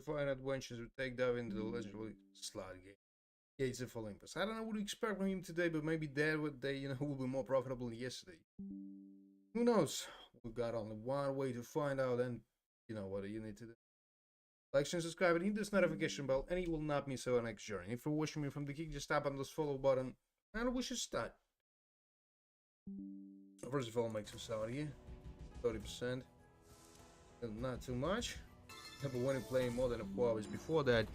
satisfying adventures will take dive into the legendary slot game, Gates of Olympus. I don't know what to expect from him today, but maybe Deadwood Day, will be more profitable than yesterday. Who knows? We've got only one way to find out, and you know what you need to do. Like and subscribe and hit this notification bell, and you will not miss our next journey. If you're watching me from the kick, just tap on this follow button, and we should start. First of all, make some sound here. 30%. Not too much. But when you're playing more than 4 hours before that,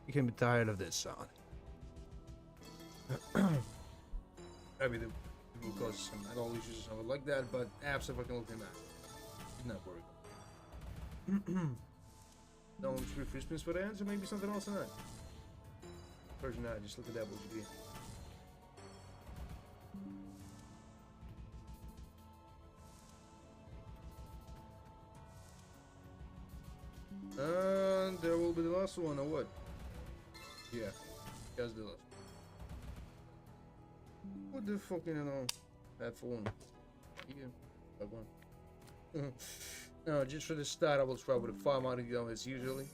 you can be tired of this sound. Maybe the will cause some metal issues or something like that, but absolutely looking at it. Not worried. Only 3 free spins for the end, so maybe something else in that. First, not just look at that what you do. And there will be the last one, or what? Yeah, that's the last. What the fucking that phone? Yeah, that one. No, just for the start, I will try with a 500 as usually.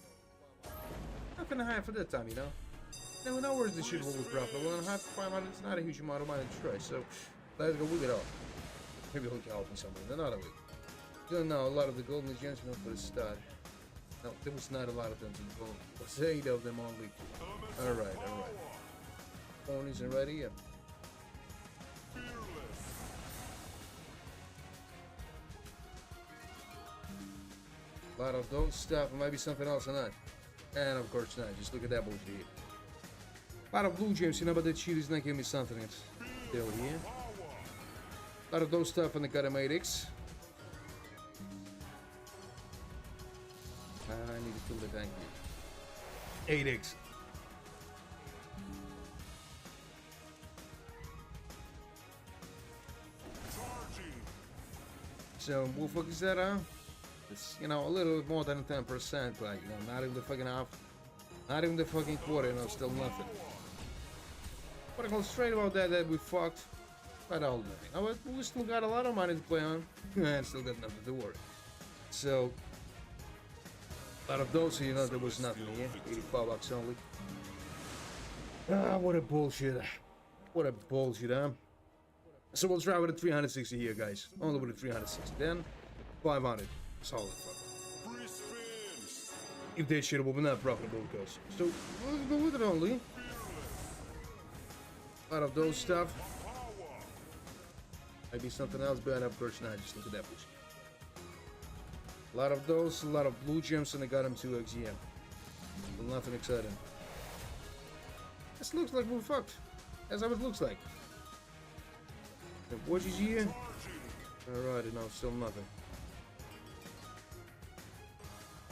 Nothing high for that time, Now, no worries, the shit will be profitable, and 500 is not a huge amount of money to try, so let's go with it all. Maybe he'll help me something another way. You don't know a lot of the golden gems for the start. No, there was not a lot of them to the gold. There's 8 of them only. Alright. Phone isn't ready yet. A lot of those stuff, and maybe something else or not. And of course not, just look at that bullshit. A lot of blue gems, but that shit is not giving me something. It's still here. A lot of those stuff on the Katamatics. I need to fill the tank here. 8x. So, what the fuck is that, huh? It's, a little bit more than 10%, but, not even the fucking half. Not even the fucking quarter, still nothing. But I go straight about that we fucked. But all that. We still got a lot of money to play on. And still got nothing to worry. So, out of those, there was nothing here. 85 bucks only. Ah, what a bullshit. What a bullshit, huh? So we'll try with a 360 here, guys. Only with a 360. Then, 500. Solid fuck. If that shit will be not profitable, because. So, let's go with it only. Out of those stuff. Maybe something else, but of course not. Just look at that bullshit. A lot of those, a lot of blue gems, and I got them 2x, yeah. But nothing exciting. This looks like we're fucked. That's how it looks like. What is here? Alright, still nothing.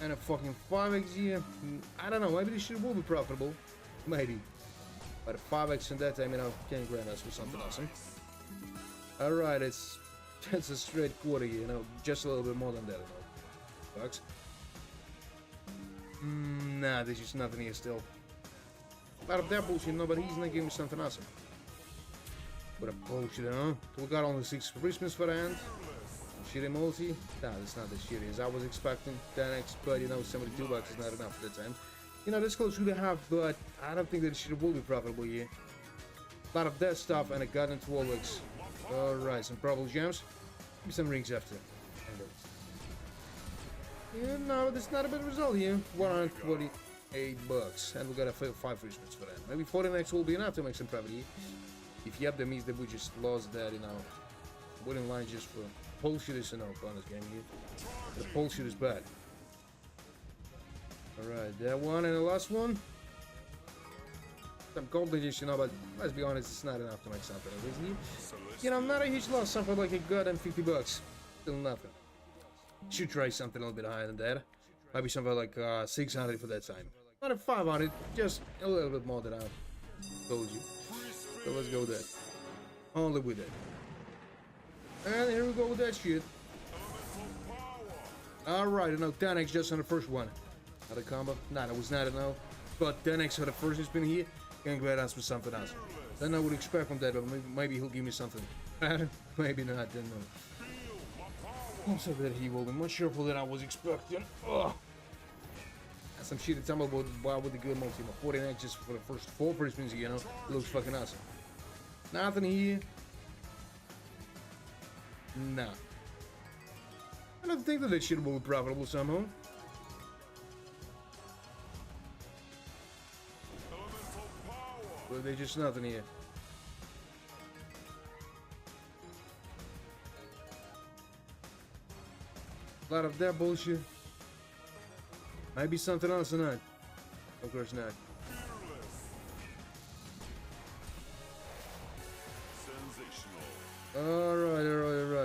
And a fucking 5x here. I don't know, maybe this shit will be profitable. Maybe. But a 5x in that time, can grant us with something awesome. Alright, it's a straight quarter here, just a little bit more than that, bucks. Nah, there's just nothing here still. A lot of that bullshit, but he's not giving me something awesome. What a bullshit, huh? We got only 6 Christmas for the end. Shitty multi. Nah, that's not as shitty as I was expecting. 10x, but 72 bucks is not enough for the time. This close to the half, but I don't think that shit will be profitable here. A lot of that stuff, and I got into 12x. Alright, some purple gems. Maybe some rings after. Yeah, no, that's not a bad result here. 148 bucks, and we got a 5 free spins for that. Maybe 49x will be enough to make some profit here. If yep, that means that we just lost that, winning line just for bullshit is bonus game here. The bullshit is bad. Alright, that one and the last one. Some gold digits, but let's be honest, it's not enough to make something of this here. Not a huge loss, something like a goddamn 50 bucks. Still nothing. Should try something a little bit higher than that. Maybe something like 600 for that time. Not a 500, just a little bit more than I told you. So let's go with that. Only with that. And here we go with that shit. Alright, 10x just on the first one. Not a combo. Nah, that was not a no. But 10x for the first spin here. Can grab us with something else. Then I would expect from that, but maybe he'll give me something. Maybe not, then no. Also that he will be much sharper than I was expecting. Oh. some shit to tell me about why with the good multi. 49 just for the first 4 prisons, you know. It looks fucking awesome. Nothing here. Nah. I don't think that this shit will be profitable somehow. But there's just nothing here. A lot of that bullshit. Maybe something else or not. Of course not. Alright.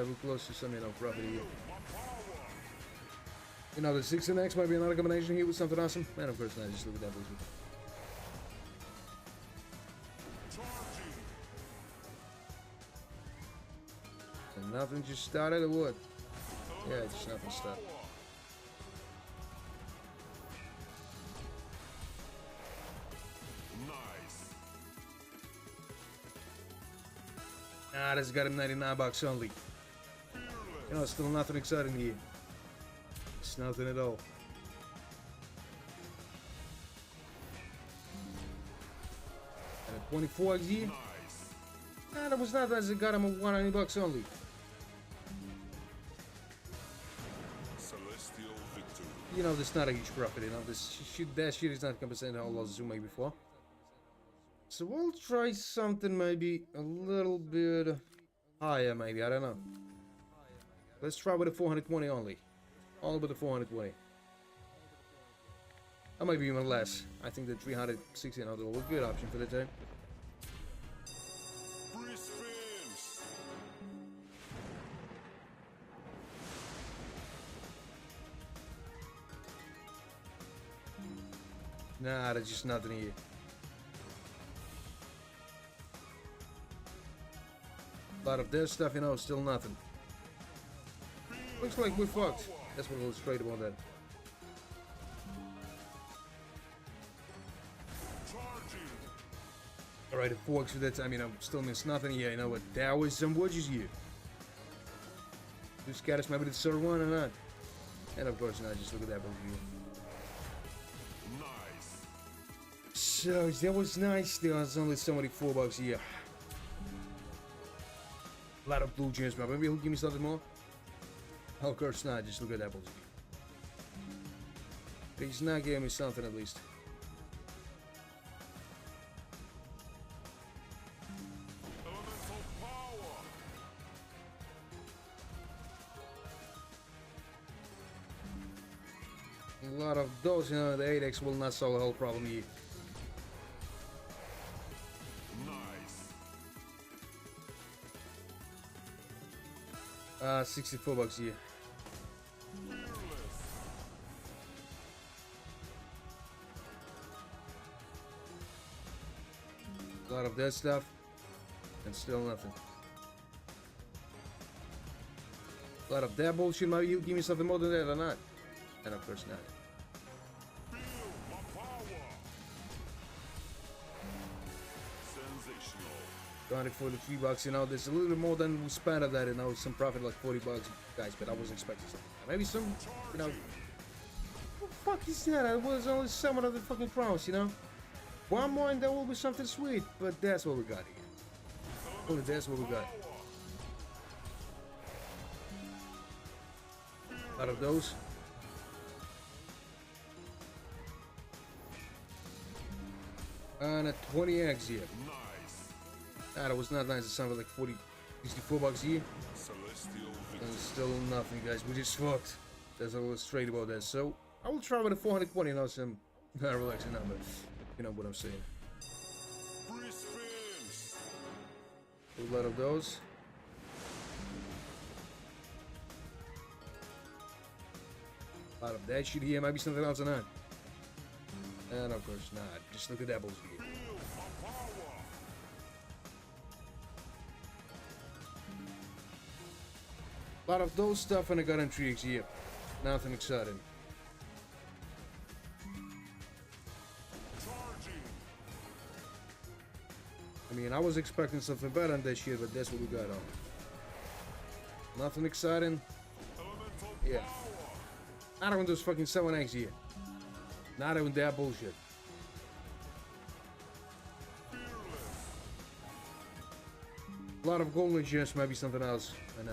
We're close to some, you know, profit here. You know, the 6 and X might be another combination here with something awesome. Man, of course not. Just look at that bullshit. And nothing just started or what? Yeah, just nothing started. Ah, this got him 99 bucks only. You know, still nothing exciting here. It's nothing at all. And a 24 here. Nah, that was not as it got him 190 bucks only. You know, this is not a huge profit, you know, that shit is not compensating how losses you made before. So we'll try something maybe a little bit higher, maybe, I don't know. Let's try with a 420 only. Only with the 420. Or maybe even less. I think the 360 is a good option for the time. Nah, there's just nothing here. A lot of this stuff, you know, still nothing. Looks like we're fucked. That's what we'll straight about that. Alright, it works for that time, you know, still miss nothing here, you know what? There was some wedges here. Just got us maybe the third one or not. And of course not, just look at that review. So that was nice. There was only so many $4 here. A lot of blue gems, but maybe he'll give me something more. Of course not. Just look at that bullshit. He's not giving me something at least. A lot of those, you know, the 8X will not solve the whole problem here. 64 bucks here. A lot of that stuff, and still nothing. A lot of that bullshit. Maybe you'll give me something more than that or not. And of course not. 243 bucks, you know, there's a little bit more than we spent of that, you know, some profit like 40 bucks, guys, but I wasn't expecting something. Maybe some, you know, what the fuck is that? I was only some of the fucking crowns, you know. One more and there will be something sweet, but that's what we got here. Only that's what we got. Out of those. And a 20x here. Ah, that was not nice. It sounded like 64 bucks here. And still nothing, guys. We just fucked. That's all straight about that. So I will try with a 420. Now some relaxing number. You know what I'm saying. A lot of those. A lot of that shit here. Maybe something else or not. And of course not. Just look at that bullshit here. A lot of those stuff and I got intrigues here. Nothing exciting. I mean, I was expecting something better than that shit, but that's what we got on. Nothing exciting. Yeah. I don't want those fucking 7X here. Not even that bullshit. A lot of golden gems, maybe something else. I know.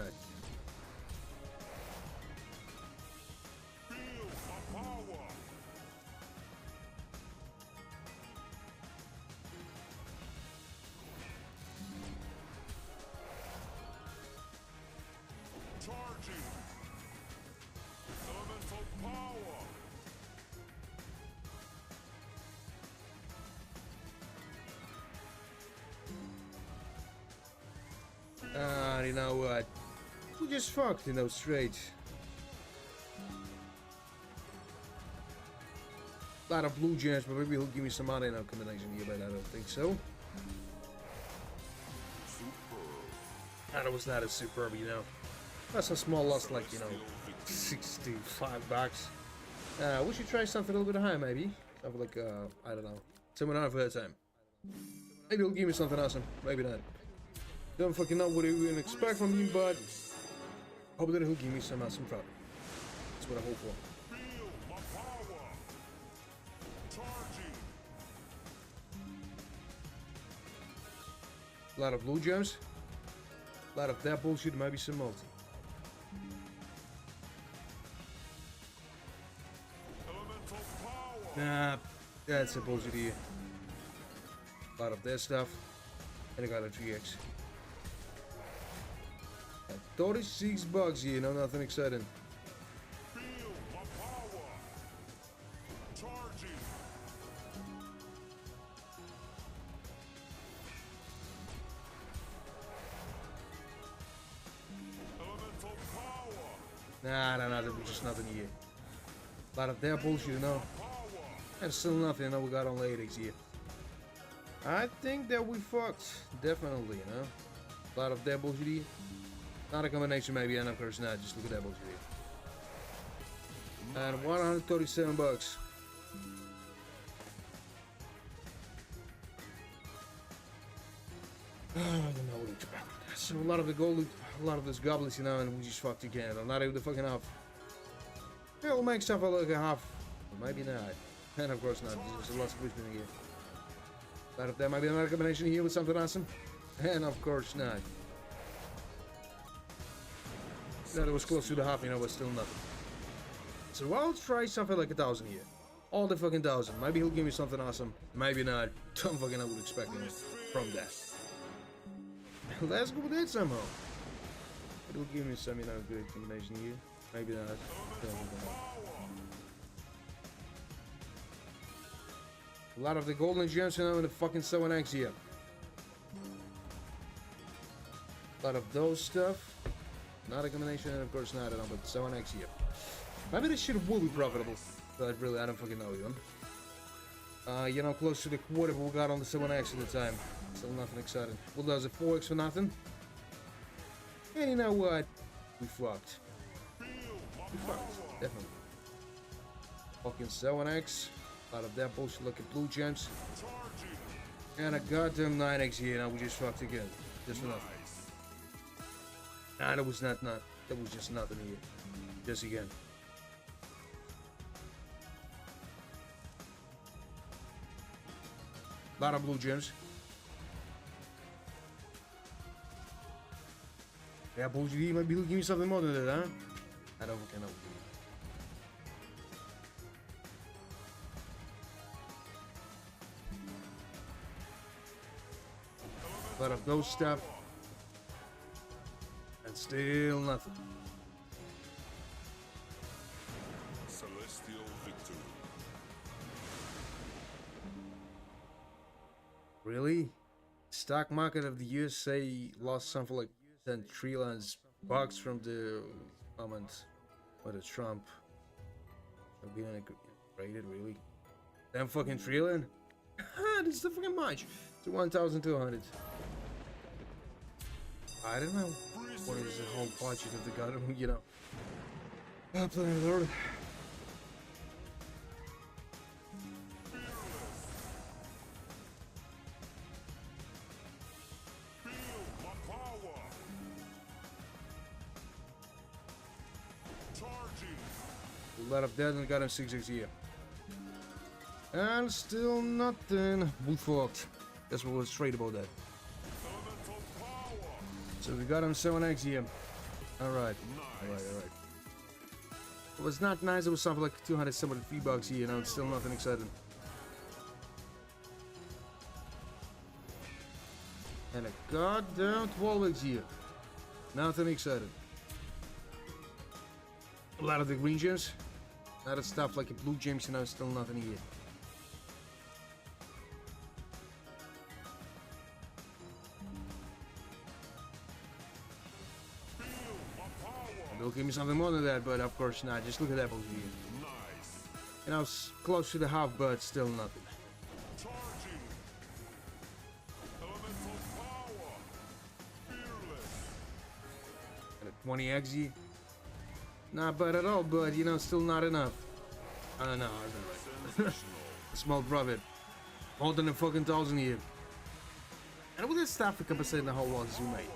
You know what? We just fucked, you know, straight. A lot of blue gems, but maybe he'll give me some money in our combination here, but I don't think so. That was not as superb, you know. That's a small loss, like, you know, 65 bucks. We should try something a little bit higher, maybe. Something like, I don't know, 7.5 for that time. Maybe he'll give me something awesome, maybe not. Don't fucking know what you can expect from him, but hope that he'll give me some awesome profit. That's what I hope for. A lot of blue gems, a lot of that bullshit, maybe some multi. Nah, that's a bullshit here. A lot of that stuff, and I got a 3x. 36 bucks here, no, nothing exciting. Nah, there was just nothing here. A lot of that bullshit, you know. And still nothing, you know, we got on latex here. I think that we fucked, definitely, you know. A lot of that bullshit here. Not a combination, maybe, and of course not. Just look at that bullshit here. And 137 bucks. I don't know what to expect. So a lot of the gold, a lot of this goblets, you know, and we just fucked again. I'm not able to fucking half. Yeah, we'll make stuff like a half. Maybe not. And of course not. There's a lot of pushing here. A lot of that might be another combination here with something awesome. And of course not. That was close to the half, you know, but still nothing. So I'll try something like 1,000 here. All the fucking 1,000. Maybe he'll give me something awesome. Maybe not. Don't fucking know what to expect from that. Let's go with that somehow. It'll give me some, you know, good combination here. Maybe not. A lot of the golden gems, you know, in the fucking 7x here. A lot of those stuff. Not a combination, and of course not, but 7x here. Maybe this shit will be profitable, but really, I don't fucking know, even. You know, close to the quarter we got on the 7x at the time. Still nothing exciting. Well, there's a 4x for nothing. And you know what? We fucked. We fucked, definitely. Fucking 7x. A lot of that bullshit looking blue gems. And a goddamn 9x here, now we just fucked again. Just for nothing. Nah, that was not, that was just nothing here. Just again. A lot of blue gems. Yeah, bullshit, maybe he'll give me something more than that, huh? I don't fucking know. A lot of those stuff. And still nothing. Celestial victory. Really? Stock market of the USA lost something like 10 trillion bucks from the moment by the Trump. Being rated, really? 10 fucking trillion? This is so fucking much. To 1,200. I don't know. What is the whole budget of the government, you know? Planet Earth. A lot of that and got him 6x here. And still nothing. Bullfucked. Guess we were straight about that. So we got him 7x here. Alright. Alright. It was not nice, it was something like 273 bucks here, you know, it's still nothing exciting. And a goddamn 12x here. Nothing exciting. A lot of the green gems. A lot of stuff like the blue gems, you know, still nothing here. They'll give me something more than that, but of course not. Just look at that bullshit here. You know, it's close to the half, but still nothing. And a 20x here. Not bad at all, but you know, still not enough. I don't know, I don't know. A small profit. More than a fucking 1,000 here. And with this stuff, we compensate the whole losses we made.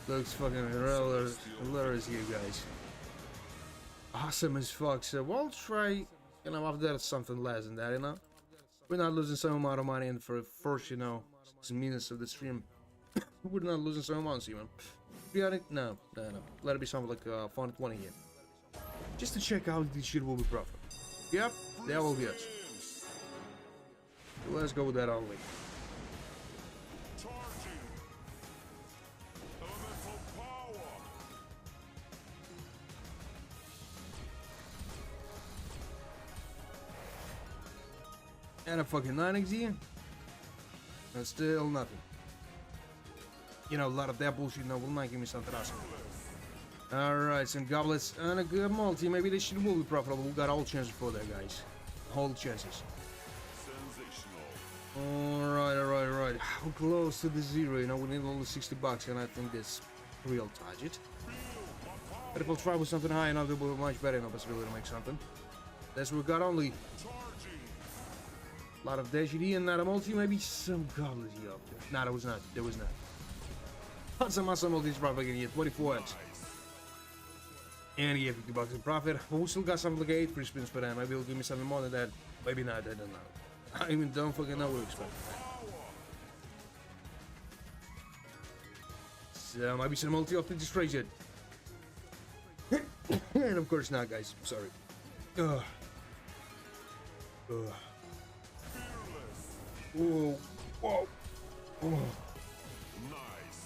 Looks fucking hilarious here, guys. Awesome as fuck. So we'll try, you know, after that something less than that, you know. We're not losing some amount of money, and for first, you know, 6 minutes of the stream, we're not losing some amount, you know. Be honest, no. Let it be something like 420 here. Just to check out this shit will be profit. Yep, that will be us. So let's go with that only. And a fucking 9x here. And still nothing. You know, a lot of that bullshit now will not give me something awesome. Alright, some goblets and a good multi. Maybe this shit will be profitable. We got all chances for that, guys. All chances. Alright. We're close to the zero, you know, we need only 60 bucks, and I think that's real target. But if we'll try with something high enough, it will be much better enough possibility to make something. That's what we got only. A lot of DGD and not a multi, maybe some goblets here up there. Nah, there was not. That's some awesome multis profit again here, 24x. And he had 50 bucks in profit. But we still got something like 8 free spins for that. Maybe he'll give me something more than that. Maybe not, I don't know. I even don't fucking know what to expect. So maybe some multi off the disgrace yet. And of course not, guys. Sorry. Whoa. Nice.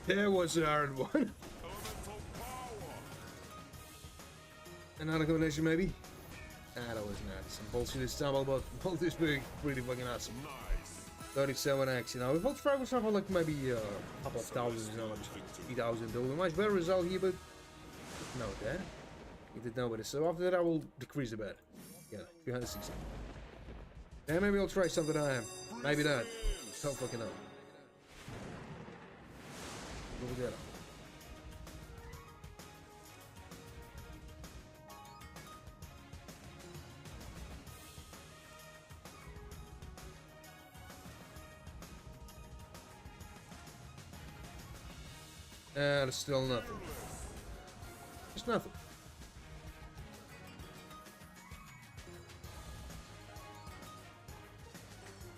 There was a hard one. Another combination, maybe? Nah, that was not. Some bullshit this time, but both this big, pretty fucking awesome. 37x, you know. If I'll try with something like maybe a couple of thousands, you know, like 3,000, it'll be a much better result here, but no, that. You did know better. So after that, I will decrease a bit. Yeah, 360. And maybe I'll try something I am. Maybe not. Don't fucking know. Look at that. And still nothing. Just nothing.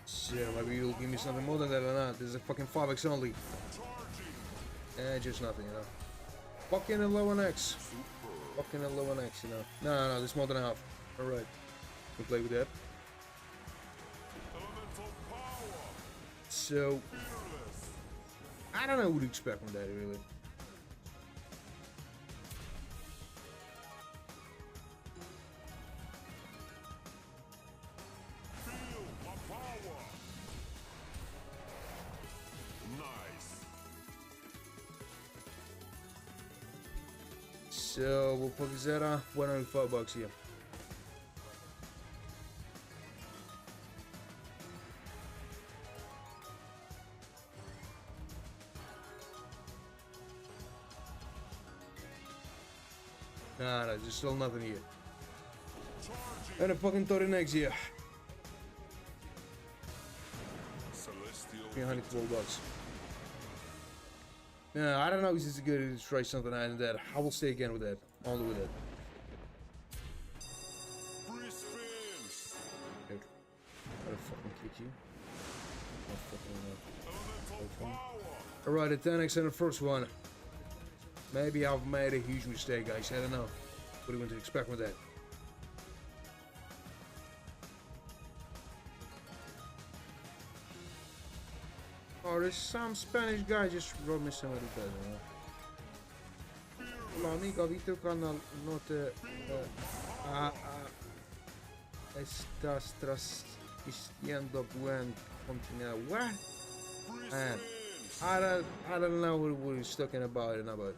So maybe you'll give me something more than that or not. This is a fucking 5x only. Just nothing, you know. Fucking 11x. Fucking 11x, you know. No, this is more than half. Alright. We'll play with that. So I don't know what to expect from that, really. So we'll put that on 105 bucks here. Nah, there's still nothing here. And a fucking 30 here. 312 bucks. No, I don't know if this is good to try something other than that. I will stay again with that. Only with that. Okay. I'll fucking kick you. Alright, the 10x and the first one. Maybe I've made a huge mistake, guys. I don't know. What do you want to expect with that? Oh, there's some Spanish guy just wrote me some of the better. Hola amigo, vi tu canal, no te estás transmitiendo buen contenido. What? Man, I don't know what he's talking about and about.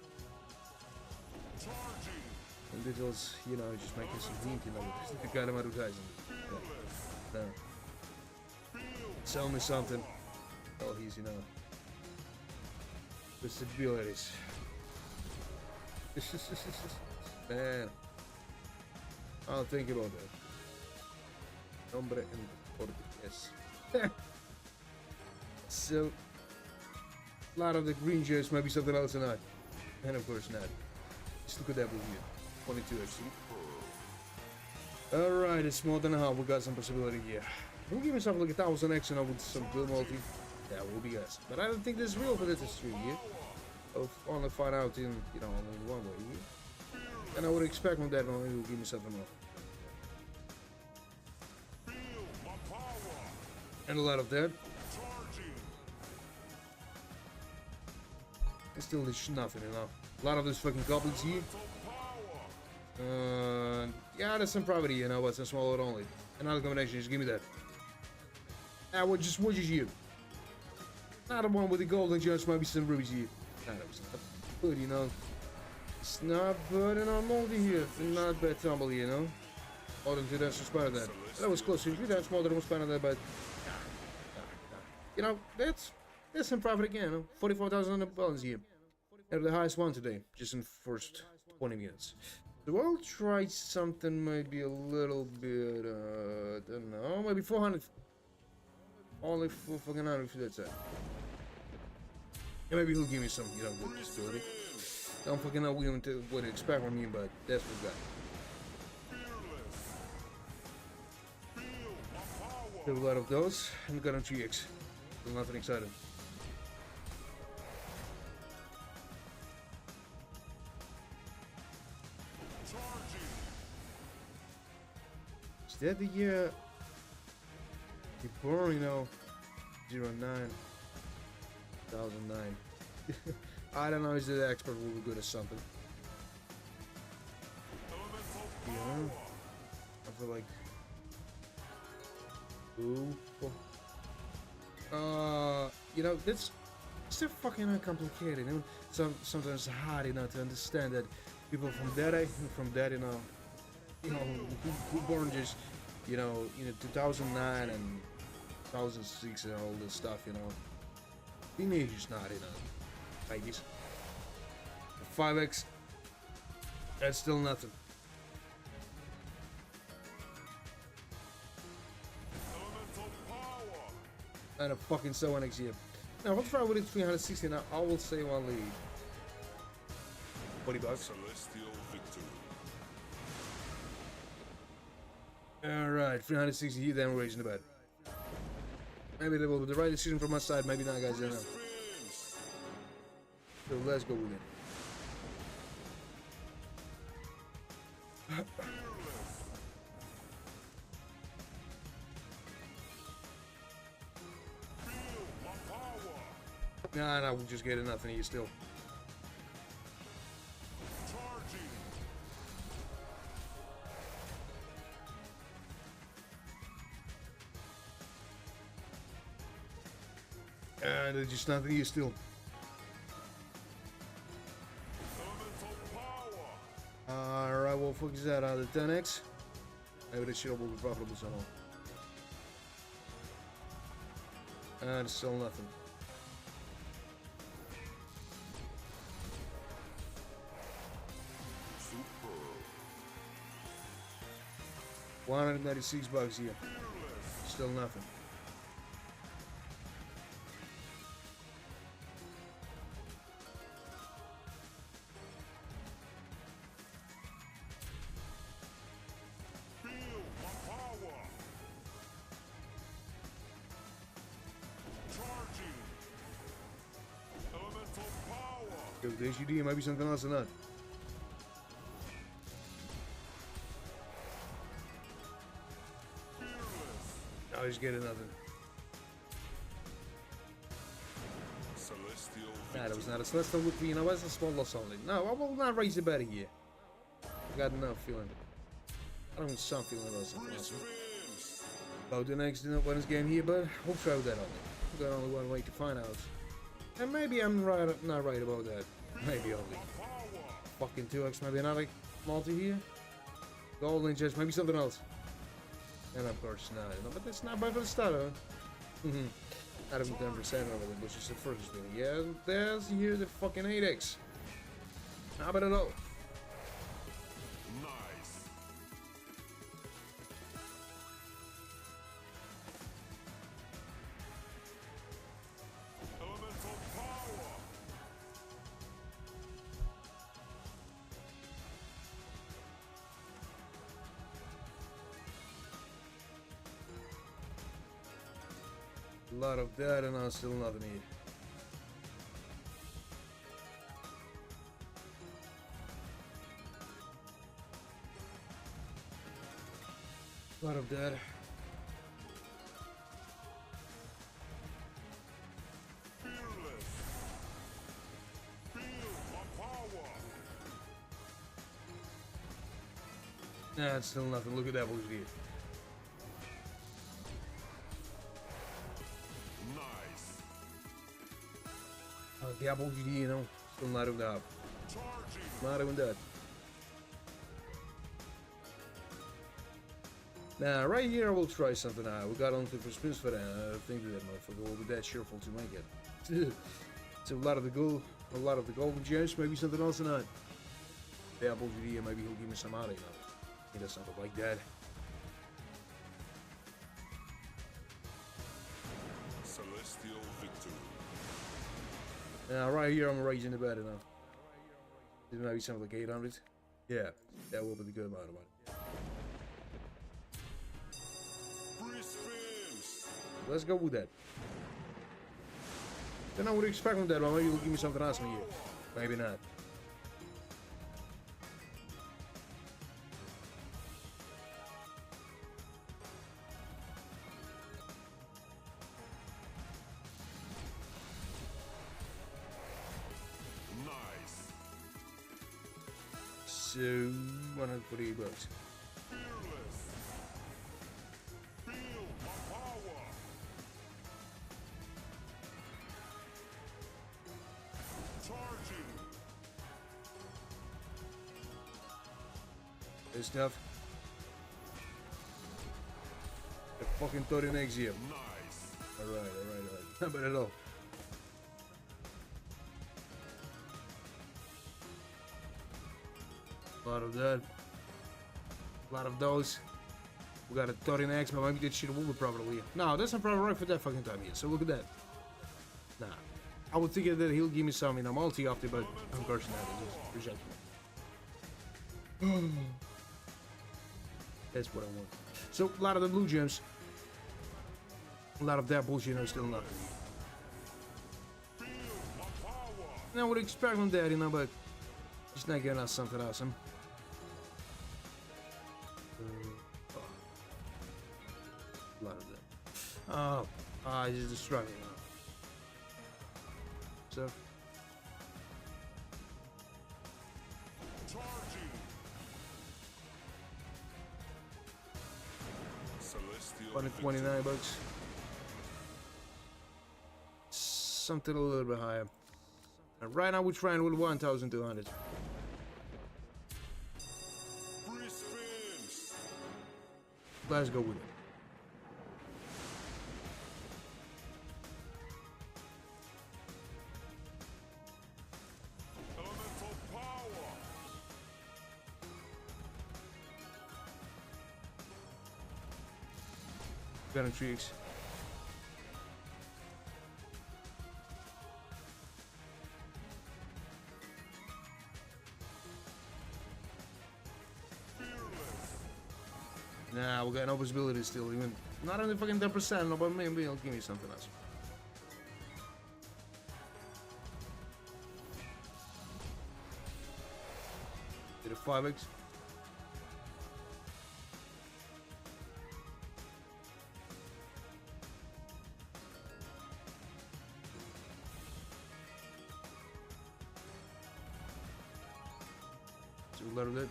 And this was, you know, just making some hint, you know, this is the kind of advertising. Yeah. No. Tell me something. Oh, he's, you know, disabilities. Man, I'll think about that. Hombre en portugués. So, a lot of the green shirts might be something else or not. And of course not. Just look at that blue here. 22 FC. Alright, it's more than a half. We got some possibility here. We'll give myself like 1000x and with some blue multi. Yeah, we'll be guys. But I don't think this is real for this stream here. I'll only find out in, you know, only one way here. And I would expect from that one he will give me something more. And a lot of that. And still there's nothing, you know. A lot of those fucking goblins here. Yeah, there's some property, you know, but some smaller only. Another combination, just give me that. What is you? Not the one with the golden gems, maybe some rubies here. Nah, that was not good, you know. It's not bad and I'm moldy here. Not bad tumble, you know. More than 2 times more than that. That was close to 3 times more than was than that, but you know, that's some profit again, you know. 44,000 balance here. And the highest one today, just in the first 20 minutes. So I'll try something maybe a little bit, I don't know, maybe 400. Only 4 fucking 100 for that side. And maybe he'll give me some, you know, good disability. Don't fucking know what to expect from me, but that's what we got. Did a lot of those, and got him 3x. Still nothing exciting. Is that the year? Before, you know, 09 2009. I don't know, is the expert will be good or something. Yeah, I feel like. Ooh. You know, it's still fucking uncomplicated. You know, sometimes it's hard, you know, to understand that people from that age, from that, you know, who born just, you know, 2009 and 2006 and all this stuff, you know. Teenagers not, you know, babies. 5x, that's still nothing. And a fucking 7x here. Now, what's wrong with it 360 now? I will say only 40 bucks. Alright, 360 here, then we're raising the bet. Maybe that will be the right decision from my side, maybe not, guys, I don't know. So let's go with it. Nah, we'll just get nothing here still. And there's just nothing here still. Alright, well, focus that on the 10x. Maybe this shit will be profitable somehow. And still nothing. $196 here. Still nothing. Go with this UD, maybe something else or not. Oh, he's getting nothing. Nah, that was not a celestial with me, you know, that's a small loss only. No, I will not raise the bet here. I got enough feeling. I don't even sound feeling about something else. About the next win this game here, but we'll try with that only. We've got only one way to find out. And maybe I'm not right about that. Maybe only. Fucking 2x, maybe another multi here. Golden chest, maybe something else. And of course, no, but that's not bad for the start, huh? Not even 10% over it, which is the first thing. Yeah, there's here the fucking 8x. Not bad at all. Nice. Elemental power. A lot of that and I'm still nothing here. A lot of that. Fearless. Feel my power. Nah, it's still nothing. Look at that bullshit here. Nice. The apple GD, you know, still not even that. Charging. Not even that. Now, right here, I will try something out. We got only for spins for that. I don't think that motherfucker will be that cheerful to make it. So a lot of the golden gems, maybe something else or not. The apple GD, maybe he'll give me some out, you know. He does something like that. Celestial victory. Now, right here, I'm raising the bet enough. Maybe something like 800. Yeah, that will be the good amount of money. Free spins. Let's go with that. Then I would expect from that, but maybe you'll give me something else from you. Maybe not. Nice. So, 140 bucks. Fearless. Feel my power. Charging. This stuff. The fucking 30 next year. Nice. Alright. Not bad at all. A lot of that. A lot of those. We got a 30 next, but maybe that shit will be probably. No, that's not probably right for that fucking time here. So look at that. Nah. I would think that he'll give me some, you know, multi after, but of course not. I just reject it. That's what I want. So, a lot of the blue gems. A lot of that bullshit, you know, still not. Feel my power. And I would expect from that, you know, but he's not getting us something awesome. A lot of that. Oh, he's destroying it now. So, Charging. Celestial 129 bucks. Something a little bit higher. And right now we're trying with 1,200. free spins. Let's go with it. Elemental power. Got intrigues. Nah, we got no possibility still. Even not only fucking 10%, no, but maybe he'll give me something else. Did a 5x. So a lot of that.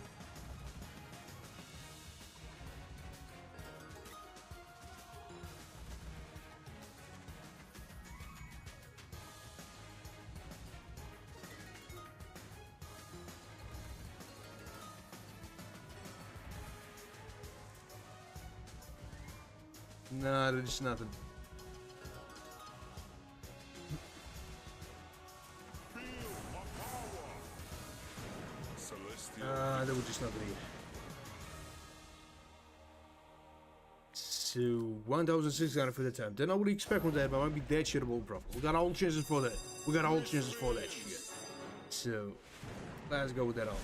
Nah, there's nothing. There was just nothing here. So, 1,600 for the time. Then I would expect from that, but I might be that shit of old profit. We got all chances for that. We got all chances for that shit. So, let's go with that all.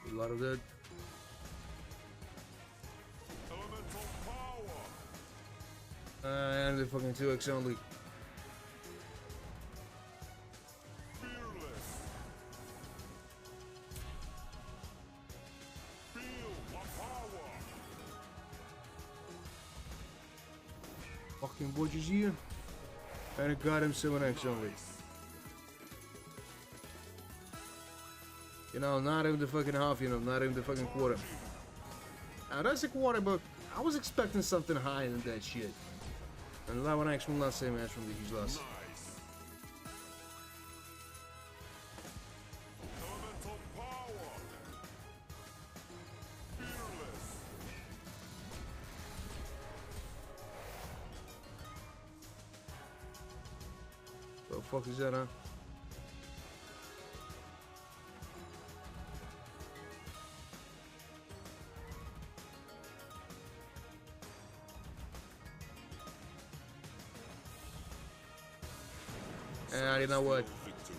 A lot of that. Elemental power. And the fucking 2x only. Fearless. Feel my power. Fucking watches here. And it got him 7x only. You know, not even the fucking half, you know, not even the fucking quarter. Now that's a quarter, but I was expecting something higher than that shit. And that one actually will not say match from the huge loss. Nice. Elemental power. Fearless. What the fuck is that, huh? And you know what?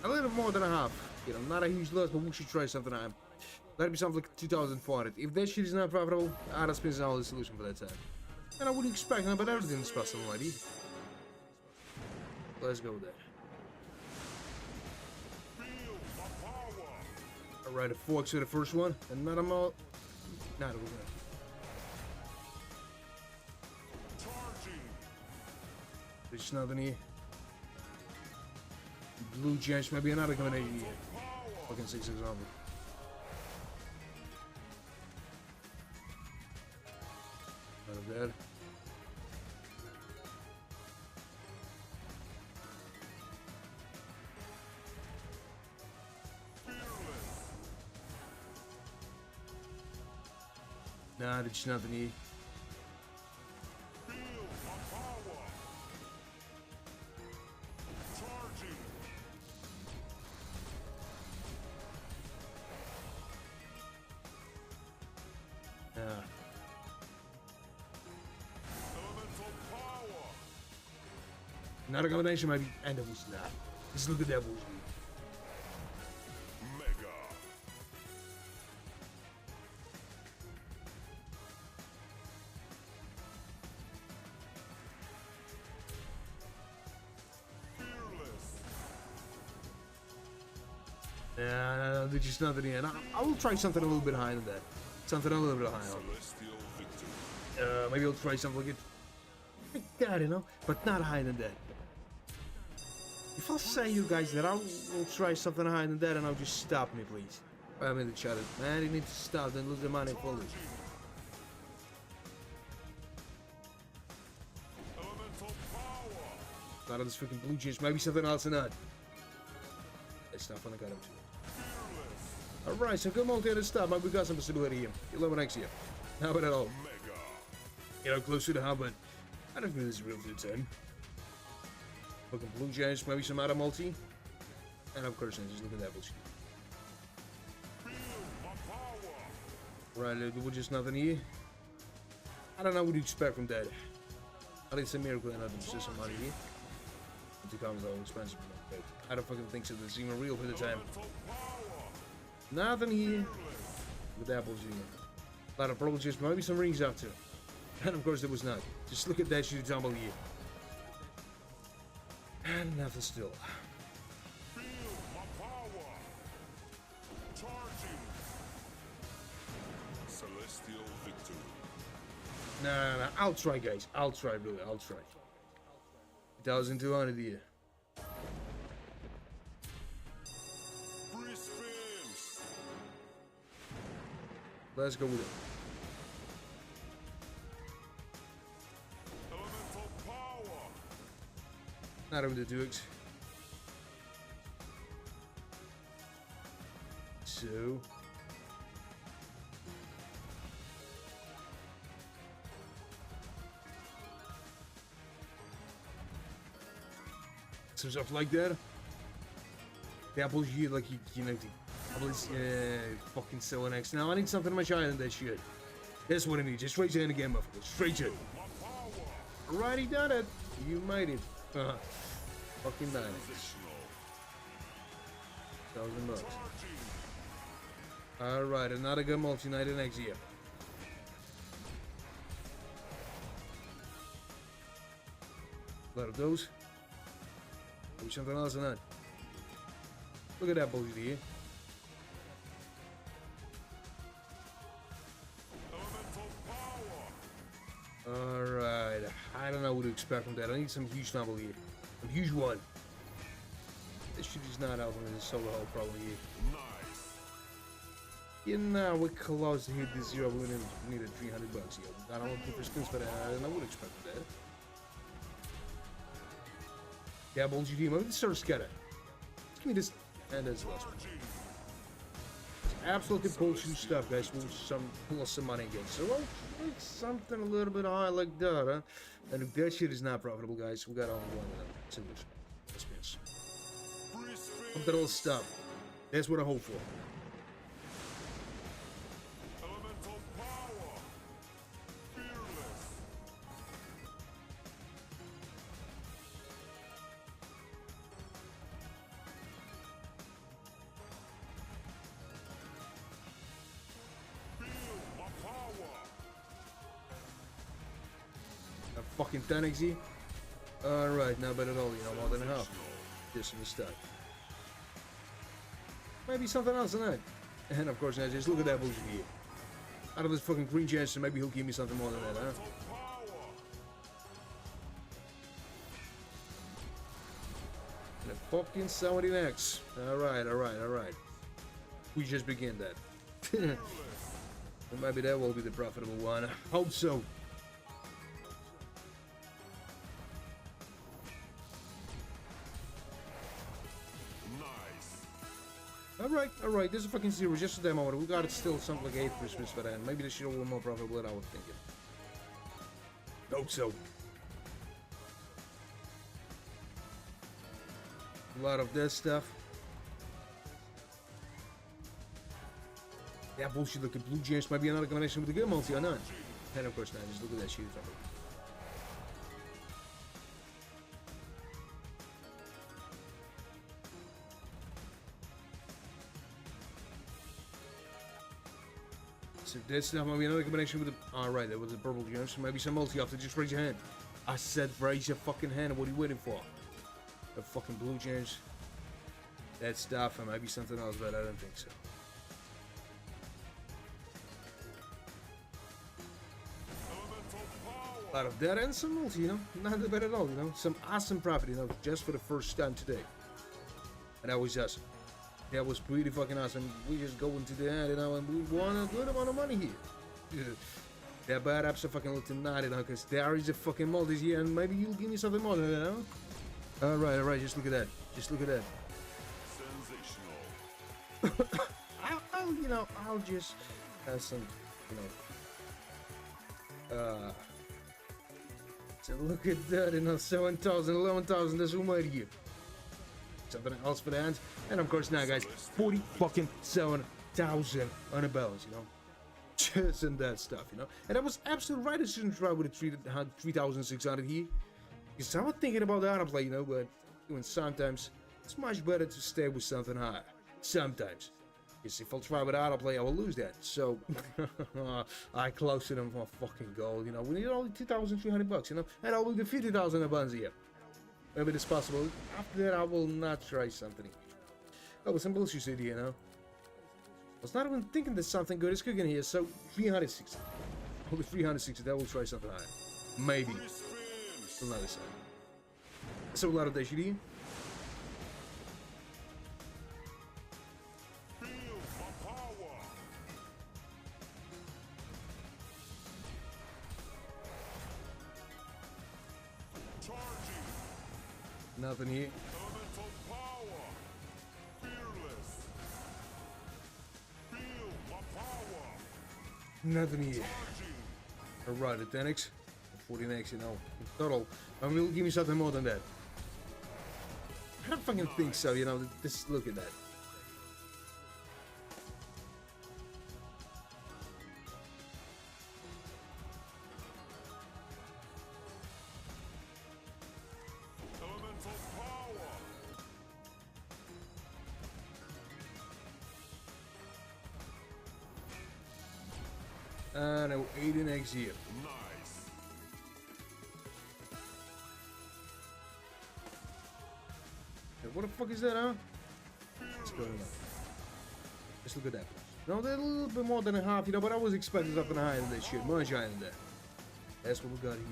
A little more than a half. You know, not a huge loss, but we should try something out. That'd be something like 2,400. If that shit is not profitable, I'd spend all the solution for that time. And I wouldn't expect that, but everything is possible, lady. Let's go with that. Feel my power. Alright, a 4x for the first one. And not a more. Not a good. Charging. There's nothing here. Blue Gems, maybe another combination here. Fucking 6 example. Out of that. Nah, there's nothing here. Feel my power. Charging. Elemental power. Another combination maybe. And that was not. Just look at that bullshit. Mega. Fearless. No, there's just nothing here. And I will try something a little bit higher than that. Something a little bit higher. Celestial victory. Maybe I'll try something like that, you know, but not higher than that. If I say you guys that I will try something higher than that, and I'll just stop me, please. I'm in the chat. Man, you need to stop, then lose the money fully. Elemental power. Not on this freaking blue juice. Maybe something else or not. It's not when I got him to. Alright, so good multi to stop. Maybe we got some possibility here. 11x here. How about it all? Mega. You know, closer to how, but I don't think this is real for the 10. Fucking blue gems, maybe some other multi. And of course, just look at that bullshit. Feel my power. Right, there was just nothing here. I don't know what you expect from that. I did some miracle and I did some money here. It becomes all expensive. But I don't fucking think so. This is even real for the time. Elemental power. Nothing here. With apples here. A lot of purple chips, maybe some rings out too. And of course there was not. Just look at that shit tumble here. And nothing still. Feel my power. Charging. Celestial victory. Nah. I'll try, guys. I'll try, really. I'll try. 1,200 here. Free spins. Let's go with it. Elemental power. Not even the Dukes. So. Some stuff like that. The apples here, like you know, the apples, fucking so next. Now I need something much higher than that shit. That's what I need. Just straight in again, motherfucker. Straight in. My power. Alrighty, done it. You made it. Fucking nice. Transitional. $1,000. Charging. Alright, another good multi-night next year. A lot of those. Maybe something else than that. Look at that bullshit here. Elemental power. Alright, I don't know what to expect from that. I need some huge number here. A huge one. This shit is not out in the solo hole probably here. Nice. You know, we're close to hit the zero. We need a $300 here. I don't want for spins, but I would expect that. Yeah, bullshit here. Maybe the Sir Scatter. Give me this. And there's the last one. Charging. Absolutely bullshit stuff, guys. We'll plus some money again. So, well, like something a little bit high like that, huh? And if that shit is not profitable, guys, we got only one solution. Spins. Free spins. Something will stop. That's what I hope for. Elemental power. Fearless. Feel my power. A fucking 10 XE. Alright, not bad at all, you know, more than half. Just in the start. Maybe something else than that. And of course, now just look at that bullshit here. Out of this fucking green chance, maybe he'll give me something more than that, huh? Elemental power. And a fucking 70X. Alright. We just begin that. Fearless. And maybe that will be the profitable one. I hope so. Nice. Alright. This is a fucking zero. Just a demo. We got it still something like 8 Christmas, but maybe this shit will be more profitable than I was thinking. Hope so. A lot of that stuff. Yeah, bullshit looking blue gems might be another combination with the good multi or not. And of course not, just look at that shit. So that stuff might be another combination with the... Alright, that was the purple gems. So maybe some multi after. Just raise your hand. I said raise your fucking hand. What are you waiting for? The fucking blue gems. That stuff and maybe something else, but I don't think so. Elemental power. A lot of that and some multi, you know, not that bad at all, you know, some awesome profit, you know, just for the first time today. And that was awesome. That was pretty fucking awesome. We just go into the end, you know, and we won a good amount of money here. That bad apps are fucking looking naughty, you know, because there is a fucking multi here, and maybe you'll give me something more than that, you know? Alright, just look at that. Just look at that. Sensational. I'll just have some, so look at that, you know, 7,000, 11,000, that's who made you. Something else for the hands. And of course now, guys, 40 fucking 7,000 on the balance, you know. Just in that stuff, you know. And I was absolutely right, I shouldn't try with a 3,600 here. Because I was thinking about that, I'm like, you know, but even sometimes it's much better to stay with something higher. Sometimes. Because if I'll try with autoplay, I will lose that. So, I close to them for fucking gold, you know. We need only 2,300 bucks, you know. And I will do 50,000 a Bonanza here. Maybe it's possible. After that, I will not try something. Oh, some bullshit idea, you know. I was not even thinking that something good is cooking here, so 360. Only 360, that will try something higher. Maybe. Still not decided. So, a lot of dash idea. Nothing here. Elemental power. Fearless. Feel my power. Nothing here. Charging. Alright, at 10x. 14x, you know. In total. I will give me something more than that. I don't fucking think so, you know. Just look at that. Elemental power. No, 18x here. Nice. Hey, what the fuck is that, huh? What's going on? Just look at that. No, they're a little bit more than a half, you know, but I was expecting something higher than that shit. Much higher than that. That's what we got here.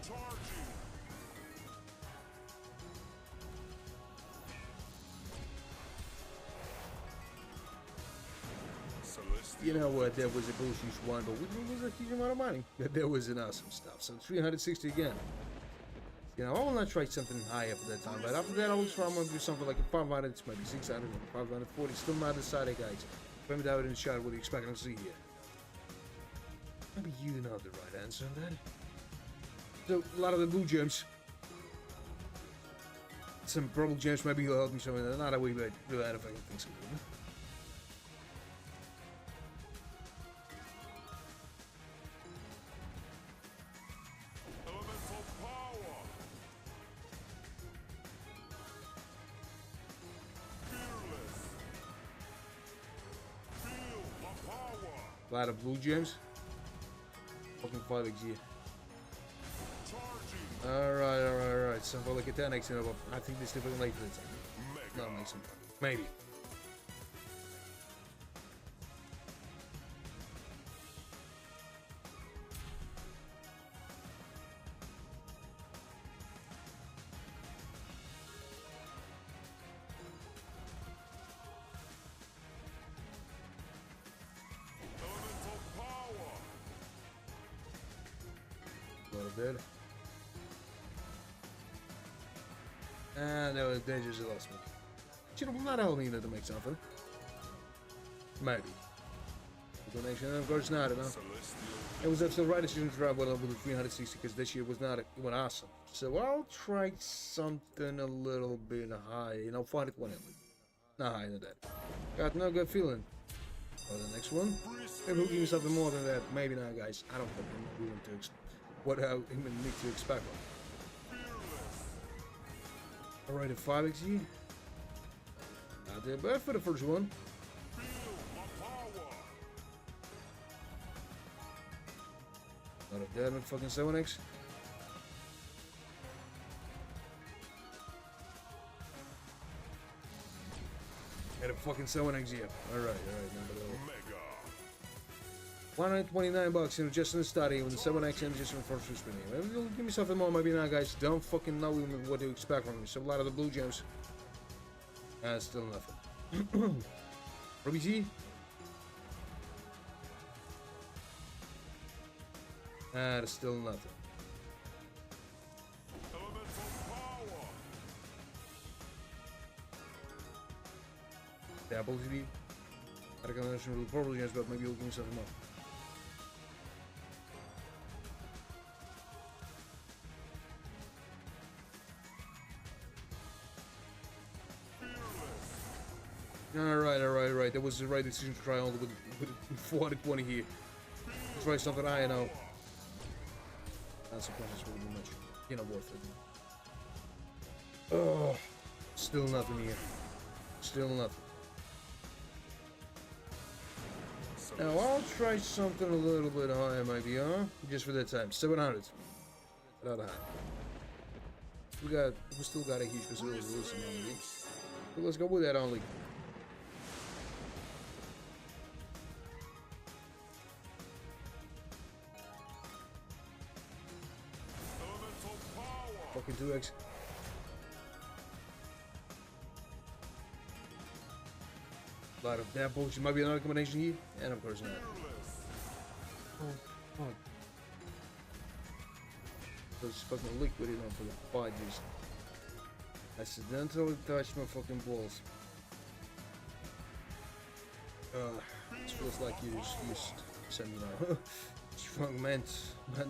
Charging. Celestial. You know what, that was a bullshit one, but it was a huge amount of money. That was an awesome stuff. So 360 again. You know, I will not try something higher for that time, but after that I will try, I'm going to do something like a 500, maybe 600, 540, still not decided, guys. Maybe that in the shot, what do you expect to see here? Maybe you know the right answer on that. So, a lot of the blue gems. Some purple gems, maybe you'll help me some of that. Not a wee bit, really, I don't fucking think so. Elemental power. Fearless. Feel my power. A lot of blue gems. Fucking 5x here. Charging. Alright. So, well, like a 10x, you know, but I think this is late for the time. Mega. No, make some fun. Maybe. Elemental power. A lot of dead. And that was dangerous the last one. But, you know, not all need to make something. Maybe. The donation, of course not, you know. Celestial. It was actually the right decision to drive well over the 360 because this year was not, it went awesome. So I'll try something a little bit higher, you know, 420. Not higher than that. Got no good feeling. For the next one, maybe we'll give me something more than that. Maybe not, guys. I don't think I'm willing to what I even need to expect. Alright, a 5xe. Not that bad for the first one. Not a dead fucking 7x. And a fucking 7x here. Alright, number 129 bucks, you know, just in the study with the 7x and just in the first spin. Maybe you'll give me something more, maybe not, guys. Don't fucking know what to expect from me. So a lot of the blue gems. Still nothing. Ruby G. There's still nothing. Double TV. I don't know some purple gems, but maybe you'll give me something more. Alright. That was the right decision to try only with 420 here. Try something I know. Not surprised it's really much. You know, worth it. Oh, still nothing here. Still nothing. Now I'll try something a little bit higher, maybe, huh? Just for that time. 700. Not high. We still got a huge facility. But let's go with that only. Fucking 2x. A lot of damn potions. Might be another combination here. And of course not. Oh, fuck. Those fucking liquid enough for the fudges. Accidentally touched my fucking balls. This feels like you just used some, you know, strong mental,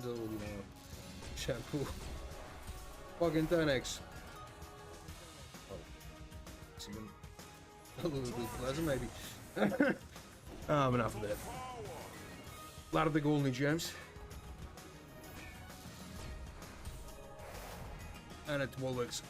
you know, shampoo. Fucking 10x. Oh. It's even a little bit pleasant, maybe. Enough of that. A lot of the golden gems. And a 12x.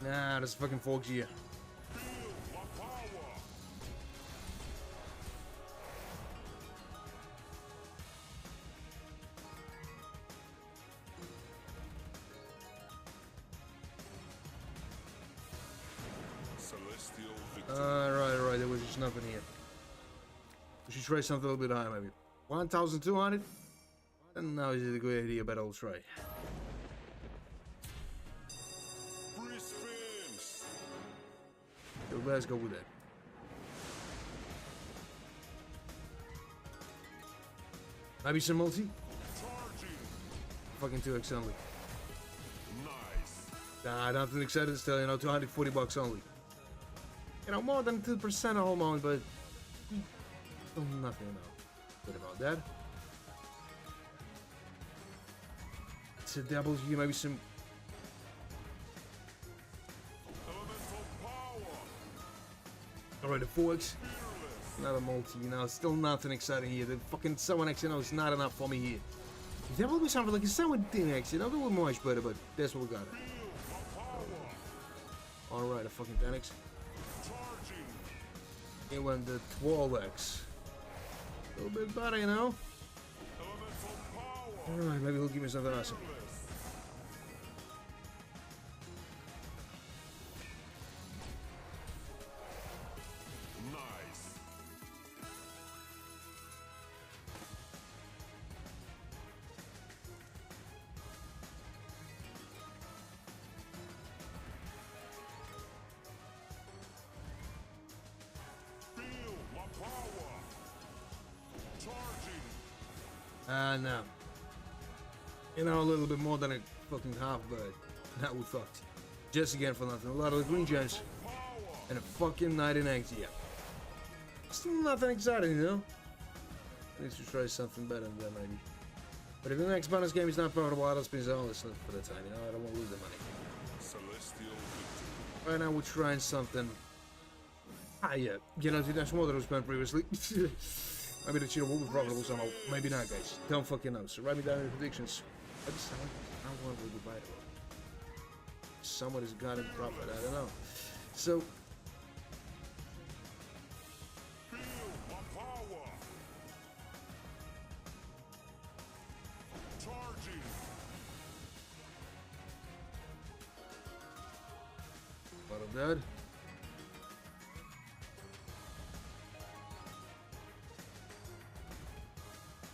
Nah, there's fucking folks here. Right, there was just nothing here. We should try something a little bit higher, maybe. 1,200? And now is it a good idea, but I'll try. So let's go with that. Maybe some multi? Fucking 2x only. Nice. Nah, nothing excited still, you know, 240 bucks only. You know, more than 2% almost, but nothing, you know, good about that. It's a double here, maybe some. Alright, a 4x. Another multi, you know, still nothing exciting here. The fucking 7x, you know, is not enough for me here. There will be something like a 17x, you know, that would be much better, but that's what we got. Alright, a fucking 10x. It went the 12x. A little bit better, you know. Alright, maybe he'll give me something awesome. No. You know, a little bit more than a fucking half, but now we fucked. Just again for nothing. A lot of the green gems. And a fucking 99 yeah. Still nothing exciting, you know? I need to try something better than that, maybe. But if the next bonus game is not profitable, I'll spend all this for the time, you know? I don't want to lose the money. Right now, we're trying something higher. You know, that's more than I spent previously. Maybe the cheater will be profitable somehow. Maybe not, guys. Don't fucking know. So write me down in the predictions. I just don't want to be vital. Someone has got in profit. I don't know. So. Lot of that.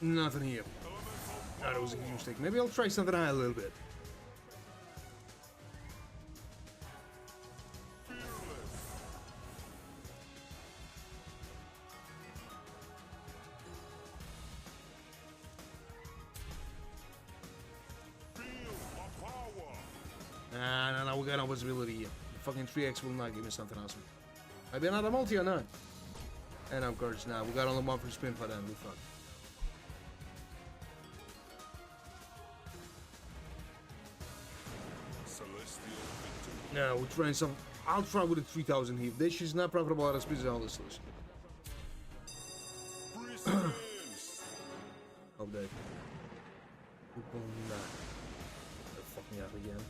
Nothing here. Oh, that was a huge mistake. Maybe I'll try something high a little bit. No, we got no possibility here. The fucking 3x will not give me something awesome. Maybe another multi or not. And of course, now we got only one free spin for that. We fucked. No, we're trying some. I'll try with a 3000 here. This is not profitable at a speed all this solution. Oh, dead. They're fucking up again.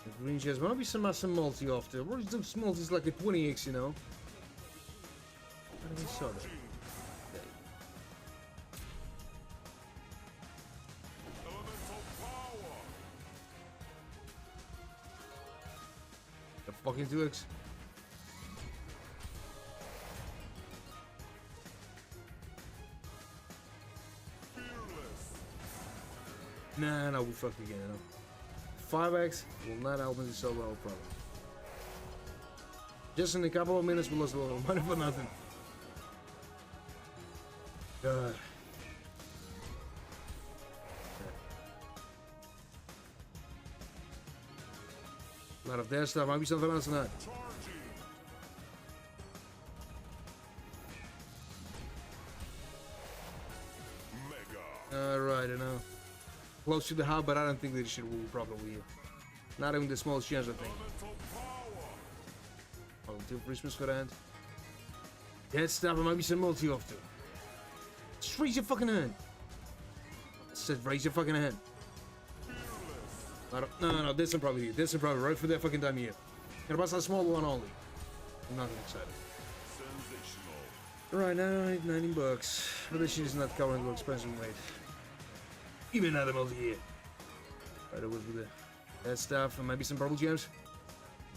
The green chest might be some multi off there. What is those multis like a 20x, you know? I don't saw that. Okay. The fucking 2x. Nah, no, we fucked again, you know. 5x will not help me to solve our problem. Just in a couple of minutes, we lost a lot of money for nothing. God. A lot of their stuff, might be something else tonight. Alright, I know. Close to the hub, but I don't think this shit will probably. Not even the smallest chance, I think. Oh, 2 Christmas for that. That stuff, it might be some multi off too. Just raise your fucking hand. I said raise your fucking hand. No, this one probably here. This one probably right for that fucking time here. Gonna bust a small one only. I'm not excited. Right now, 19 bucks. But this shit is not covering the expensive weight. Even another multi here. Right, it was with that stuff and maybe some purple gems.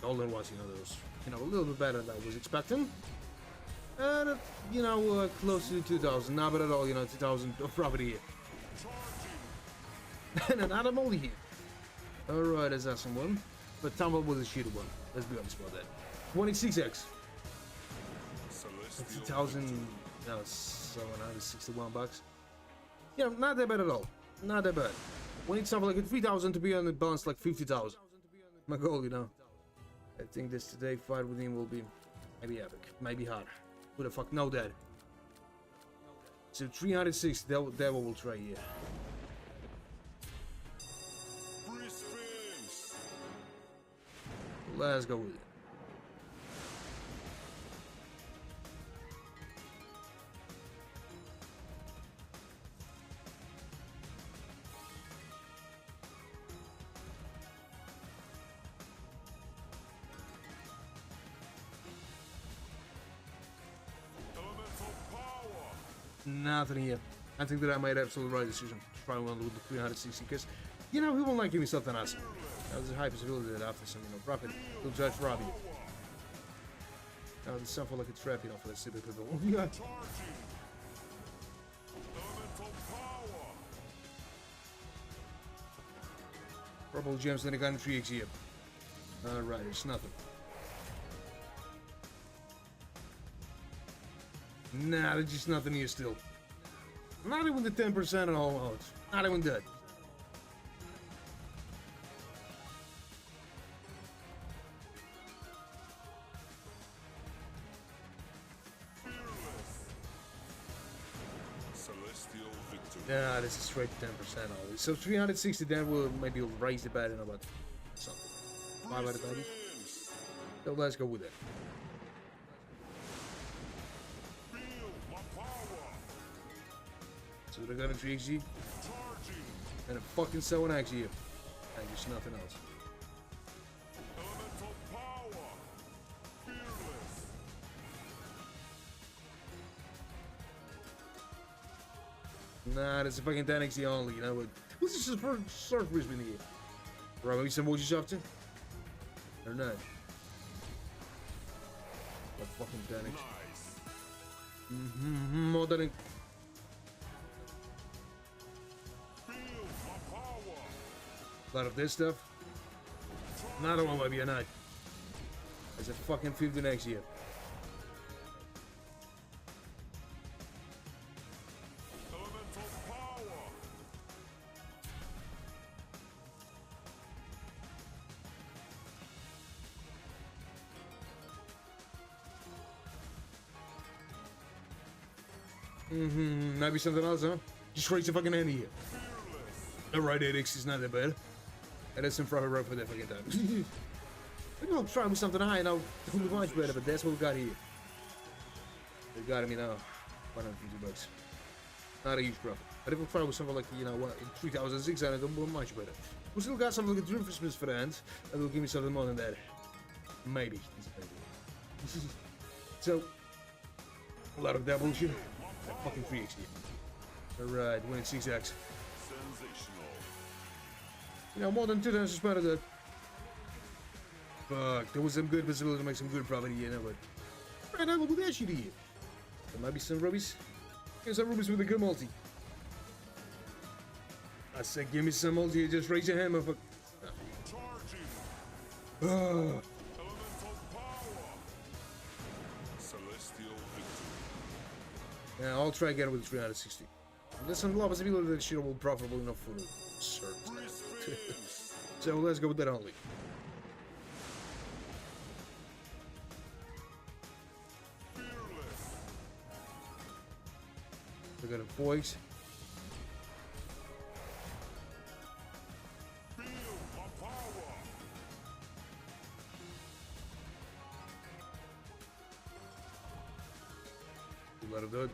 Golden ones, you know, those. You know, a little bit better than I was expecting. And, you know, close to 2000. Not bad at all, you know, 2000 of property here. And another multi here. Alright, that's awesome one. But Tumble was a shooter one. Let's be honest about that. 26x. 60,000. No, 761 bucks. Yeah, not that bad at all. Not that bad. We need something like a 3,000 to be on the balance like 50,000. My goal, you know. I think this today fight with him will be maybe epic, maybe hard. Who the fuck know that? So 360, that what we'll try here. Let's go with it. Nothing here. I think that I made absolutely right decision to try one with the 360 because, you know, he won't like giving something awesome. There's a high possibility that after some, you know, profit, he'll try to rob you. Now, there's something like a trap, you know, for the stupid people. Yeah. Purple gems, then I got 3x here. Alright, it's nothing. Nah, there's just nothing here still. Not even the 10% on all modes. Not even that. Nah, this is straight 10% always. So 360, then we'll maybe raise the bet in about something. 5 out of 30. So let's go with it. So they're gonna 3xg and a fucking 7x here. And just nothing else. Nah, that's a fucking 10x only, you know what? This is the first surf risk in the year. Right, maybe some more after? Or not? That fucking 10x. More than a lot of this stuff. Another one might be a night. There's a fucking 15x here. Maybe something else, huh? Just raise the fucking hand here. Alright, 8x is not that bad. And that's in front of road for that fucking time. Maybe I'll try with something high and I'll do much better, but that's what we got here. They got me now. 150 bucks. Not a huge profit. But if we try with something like, you know, 3,600, it'll be much better. We still got something like a Dreamfistmas for the end. And will give me something more than that. Maybe. So, a lot of that bullshit. Fucking 3x here. Alright, winning 6x. Sensational. You know, more than 2 times as better than. Fuck, there was some good possibility to make some good profit here, you know, but. Right now, we'll do that shit here. There might be some rubies. Here's some rubies with a good multi. I said, give me some multi, just raise your hand, motherfucker. Charging. Elemental power. Celestial victory. Yeah, I'll try again with 360. There's some low possibility that shit will be profitable enough for certain. So let's go with that only. Fearless. We got a voice. Feel my power. A lot of good.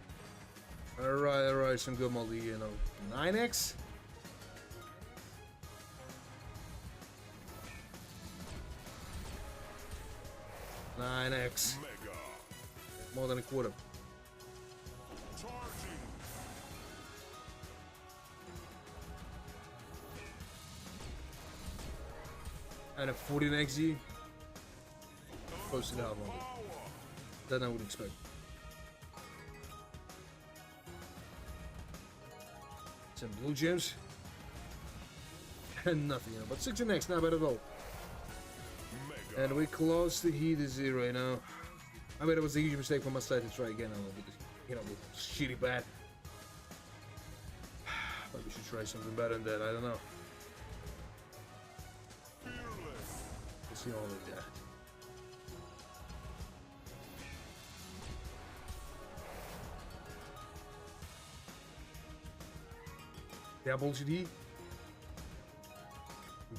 Alright, some good multi, you know. 9x? X. Mega. More than a quarter. Charging. And a 14XG. Close to that one. That I would expect. Some blue gems. And nothing, you know. But 16x, not bad at all. Mega. And we're close to heat is 0 right now. I mean, it was a huge mistake from my side to try again. With this, you know, with shitty bat. Maybe we should try something better than that. I don't know. Fearless. Let's see all of that. Yeah, bullshit heat.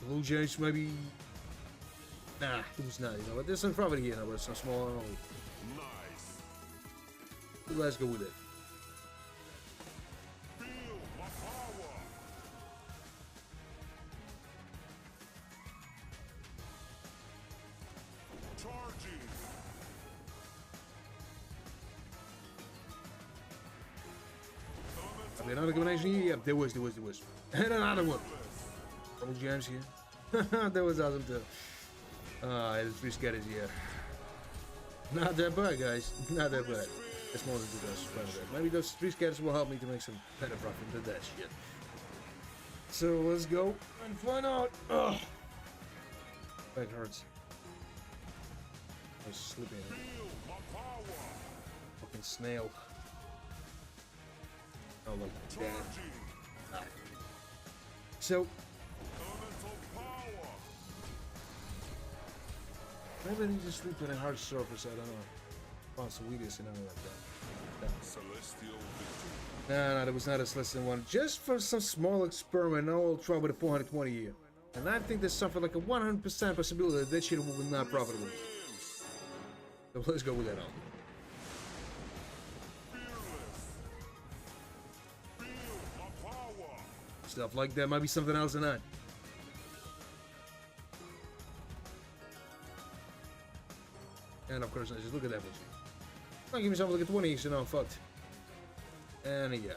Blue gems maybe. Nah, it was not, you know, but there's some profit here now, but it's not small only. Nice. But let's go with it. Feel my power. Charging. Have we another combination here? Yep, there was. And another one. Double gems here. That was awesome too. It's 3 scatters here. Not that bad, guys. Not that bad. It's more than 2 dollars. Maybe those 3 scatters will help me to make some better profit than that shit. So let's go and find out. Ugh. Back hurts. I was sleeping. Feel my power. Fucking snail. Oh, look. Damn. Charging. So, Elemental power. maybe I need to sleep on a hard surface. I don't know. Found some weakness and everything like that. Celestial victory. No, there was not a celestial one. Just for some small experiment, I will try with a 420 here. And I think there's something like a 100% possibility that that shit will be not profitable. So let's go with that on. Stuff like that might be something else or not. And of course, I just look at that bullshit. I'll give me something like a 20, so now I'm fucked. And yeah.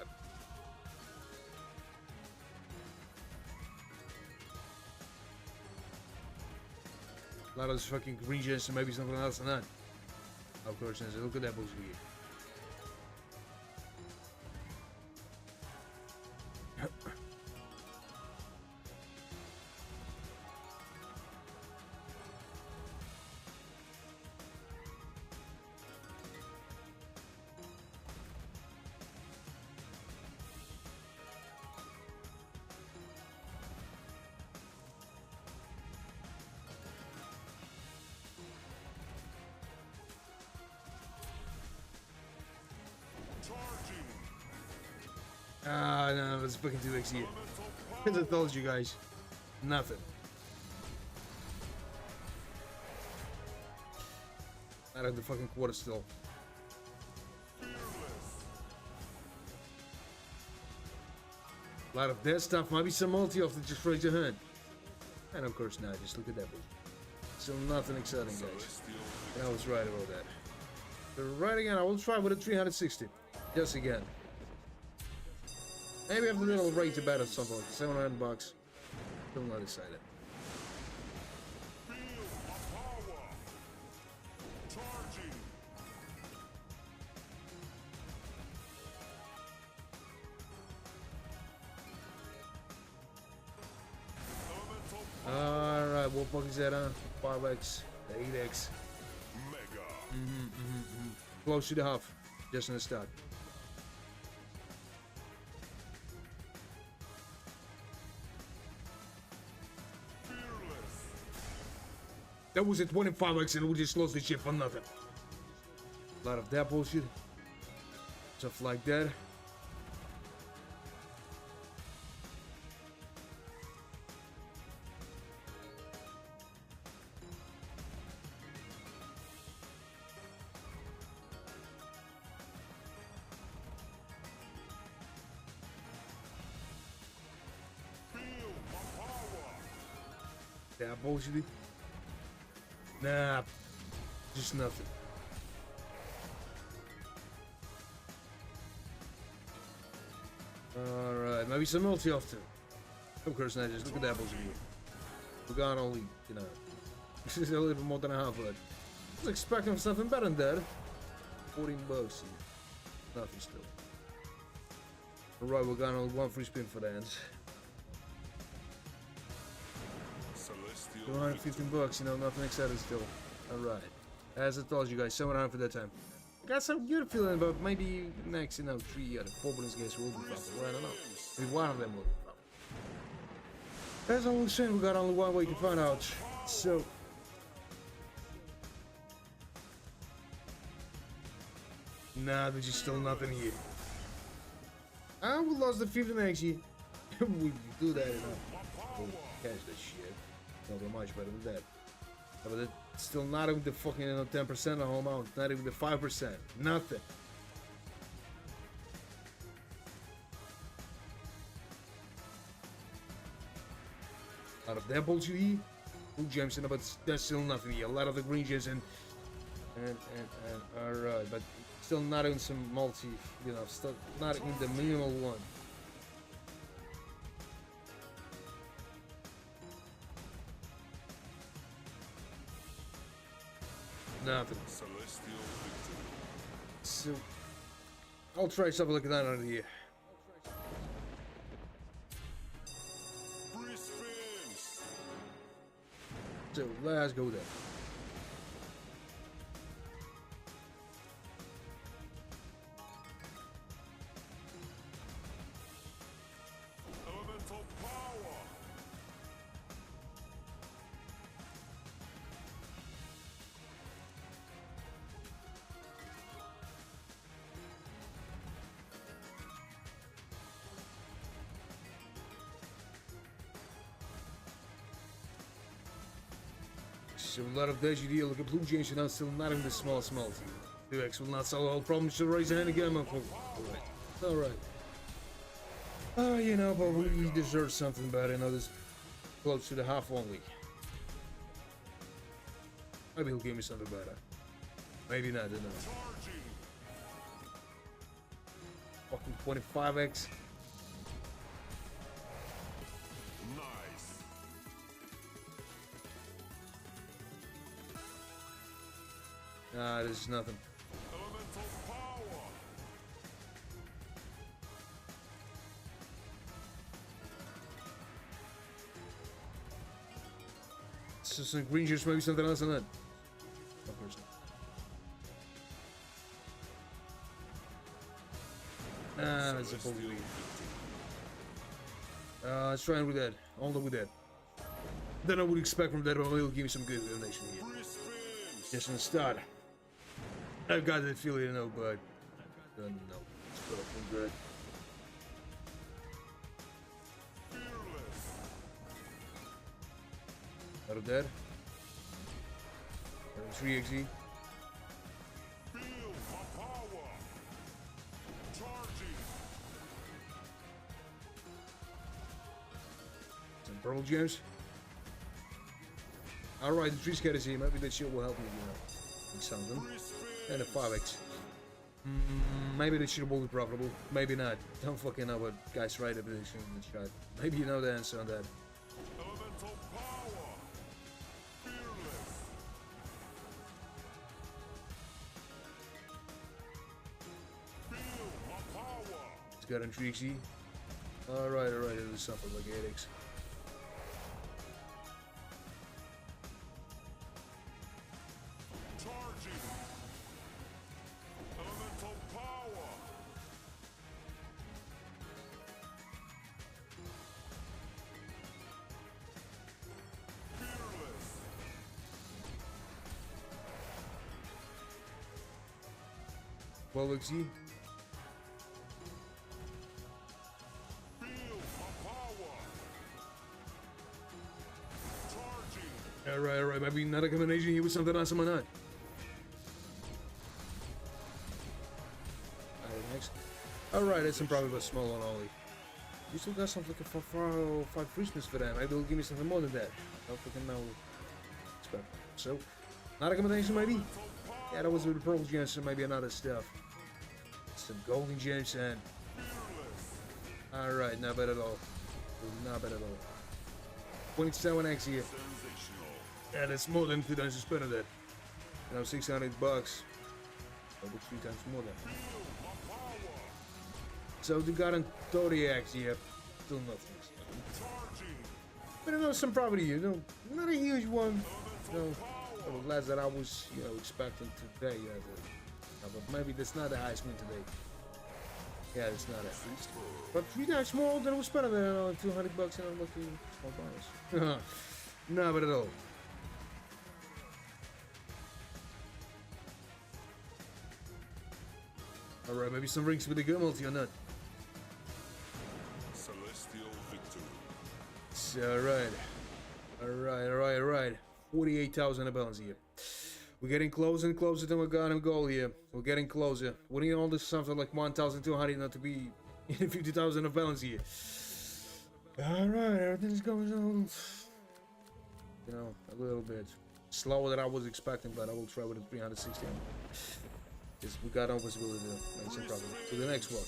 A lot of those fucking green gems, and maybe something else or not. Of course, I look at that bullshit here. No, it's fucking 2x here. As I told you guys, nothing. Out of the fucking quarter still. A lot of that stuff. Might be some multi off that just raise your hand. And of course not. Just look at that. Still nothing exciting, guys. And I was right about that. So right again, I will try with a 360. Just again. Maybe after that I'll rate it better at some point. 700 bucks. Still not decided. Alright, what fuck is that on? 5x, 8x. Close to the half. Just in the start. That was at 25x and we just lost the shit for nothing. A lot of that bullshit. Stuff like that. That bullshit. Nah, just nothing. Alright, maybe some multi after. Of course not, just look at that bullshit. We got only, you know, this is a little bit more than a half, but I was expecting something better than that. 14 bucks. Nothing still. Alright, we got only one free spin for the ends. 215 bucks, you know, nothing exciting still. Alright. As I told you guys, 700 for that time. I got some good feeling about maybe next, you know, 3 out of 4 bonus games will be profitable. I don't know. Maybe one of them will be profitable. As I was saying, we got only one way to find out. So. Nah, there's just still nothing here. And we lost the 15 actually. We do that enough. We'll catch that shit. Not much better than that. But it's still not even the fucking, you know, 10% of the whole amount. Not even the 5%. Nothing. Out of that bullshit here, blue gems, but there's still nothing here. A lot of the green gems and alright, but still not even some multi, you know, still not even the minimal one. Nothing. So, I'll try something like that out of here. So, let's go there. So a lot of dodgy deal, look at blue jays, you know, still not even the smallest multi. 2x will not solve all problems, should raise a hand again, motherfucker. Alright. You know, but we deserve something better, you know, this close to the half only. Maybe he'll give me something better. Maybe not, I don't know. Fucking 25x. Nah, this is nothing. So some green juice, maybe something else on that. Of course not. Nah, that's a full lead. Let's try with that. Only with that. Then I would expect from that, but he'll give me some good donation here. Just in the start. I've got that feeling, you know, but I don't know. It's probably good. Out of that. 3xe. Purple gems. Alright, the 3 scatters here. Maybe that shit will help me, you know. Make something. And a 5x. Maybe this shit will be profitable. Maybe not. Don't fucking know what guys right up this in the shot. Maybe you know the answer on that. Elemental power. Fearless. Feel my power. It's got intrigue. Alright, it is something like 8x. Charging. Elemental power. Fearless. 12x. Feel my power. Charging. Alright, maybe another combination here with something awesome or not. Alright, that's probably a small one only. You still got something for 5 Christmas for that. Maybe they'll give me something more than that. I don't fucking know. Expect. So, not a combination maybe? Yeah, that was with the purple gems, so maybe another stuff. Some golden gems and... Alright, not bad at all. Not bad at all. 27x here. Yeah, that's more than 2 times the spend of that. You know, $600. Double 3 times more than. So they got in 30x here. Still nothing. But I know some property here. No, not a huge one. No, the last that I was, you know, expecting today. But maybe that's not the highest win today. Yeah, it's not at least. But 3 times more than I was spending there. $200 and I'm looking small bonus. No, but at all. Alright, maybe some rings with a good multi or not. Celestial victory. It's alright. 48,000 bounds here. We're getting closer and closer to my goddamn goal here. We're getting closer. We need all this something like 1,200 not to be in 50,000 bounds here. Alright, everything's going on. You know, a little bit slower than I was expecting, but I will try with a 360. Because we got no possibility to make some progress. To the next one.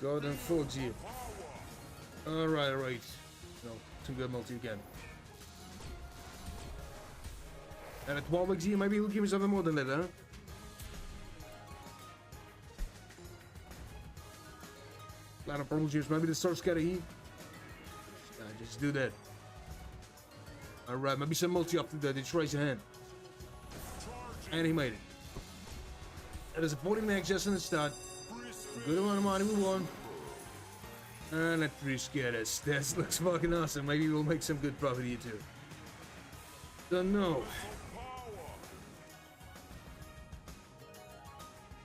Golden Fox here. Alright. No, too good multi again. And at 12x here, maybe he'll give me something more than that, huh? A lot of purple gems, maybe the sword scatter here. Just do that. Alright, maybe some multi up to that. Just raise your hand. And he made it. That is a 49x just in the start. Good amount of money we won. And that 3 scatters. That looks fucking awesome. Maybe we'll make some good profit here too. Don't know.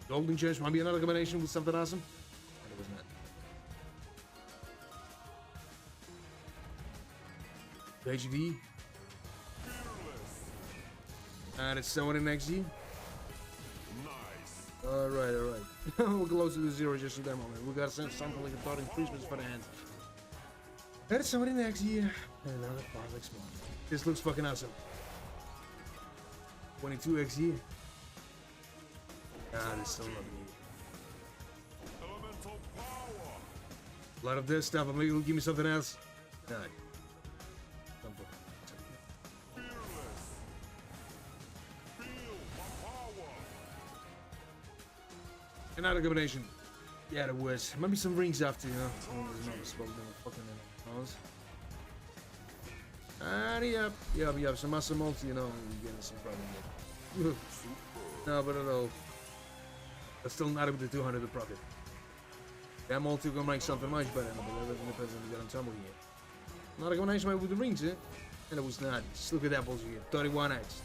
Golden gems, maybe another combination with something awesome. It was not. HD. And it's someone in XG. Alright. We're close to the 0 just at that moment. We gotta send something like a thought in Christmas for the hands. That's somebody next year. And another 5x more. This looks fucking awesome. 22x here. This still loving you. A lot of this stuff, but maybe it'll give me something else. Alright. Another combination. Yeah, there was. Maybe some rings after, you know. Yep. Some muscle multi, you know. You're getting some problem. No, but at all. That's still not up to 200 to profit. That multi gonna make something much better, but everything depends on the tumble here. Not a combination maybe with the rings, eh? And it was not. Just look at that bullshit here. 31x.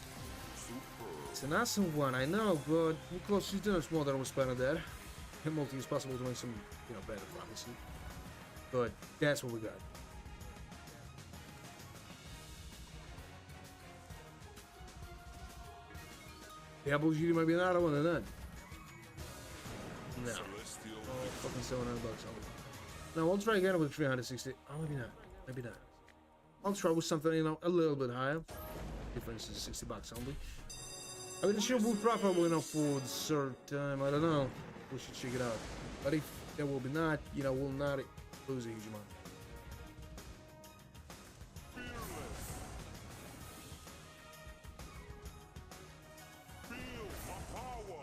It's an awesome one, I know, but we're close to 2 times more than I was spending there. And multi is possible to make some, you know, better, obviously. But that's what we got. The Apple G might be another one than that. No. Celestial Oh, victory. fucking 700 bucks. Now we'll try again with 360. Oh, maybe not. Maybe not. I'll try with something, you know, a little bit higher. Difference is 60 bucks only. I mean, the show will probably enough for the third time. I don't know. We should check it out. But if there will be not, you know, we'll not lose a huge amount. Fearless. Feel my power.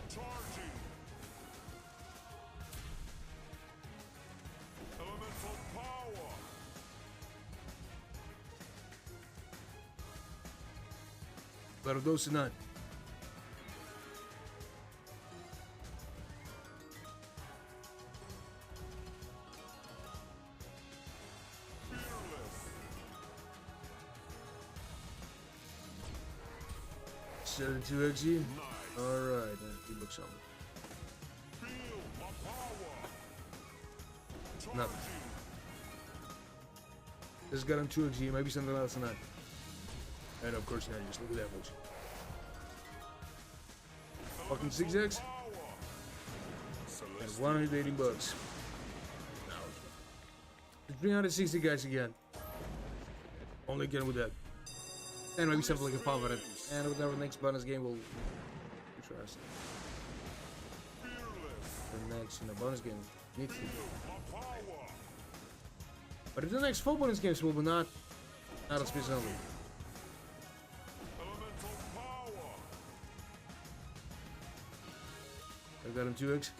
Charging. Elemental power. But of those are not. Fearless. 72 XG. Alright, he looks something. Feel my power. Nothing. Charging. This got him 2 XG, maybe something else than that. And of course, now just look at that much. Fucking 6X Power. and Celestial. 118 bucks. The 360 guys again. Only again with that. And maybe something like a power. And with our next bonus game, we'll try us. Fearless. The next, you know, bonus game. Needs to. My power. But if the next 4 bonus games will be not on space only. Elemental power. I got him 2x.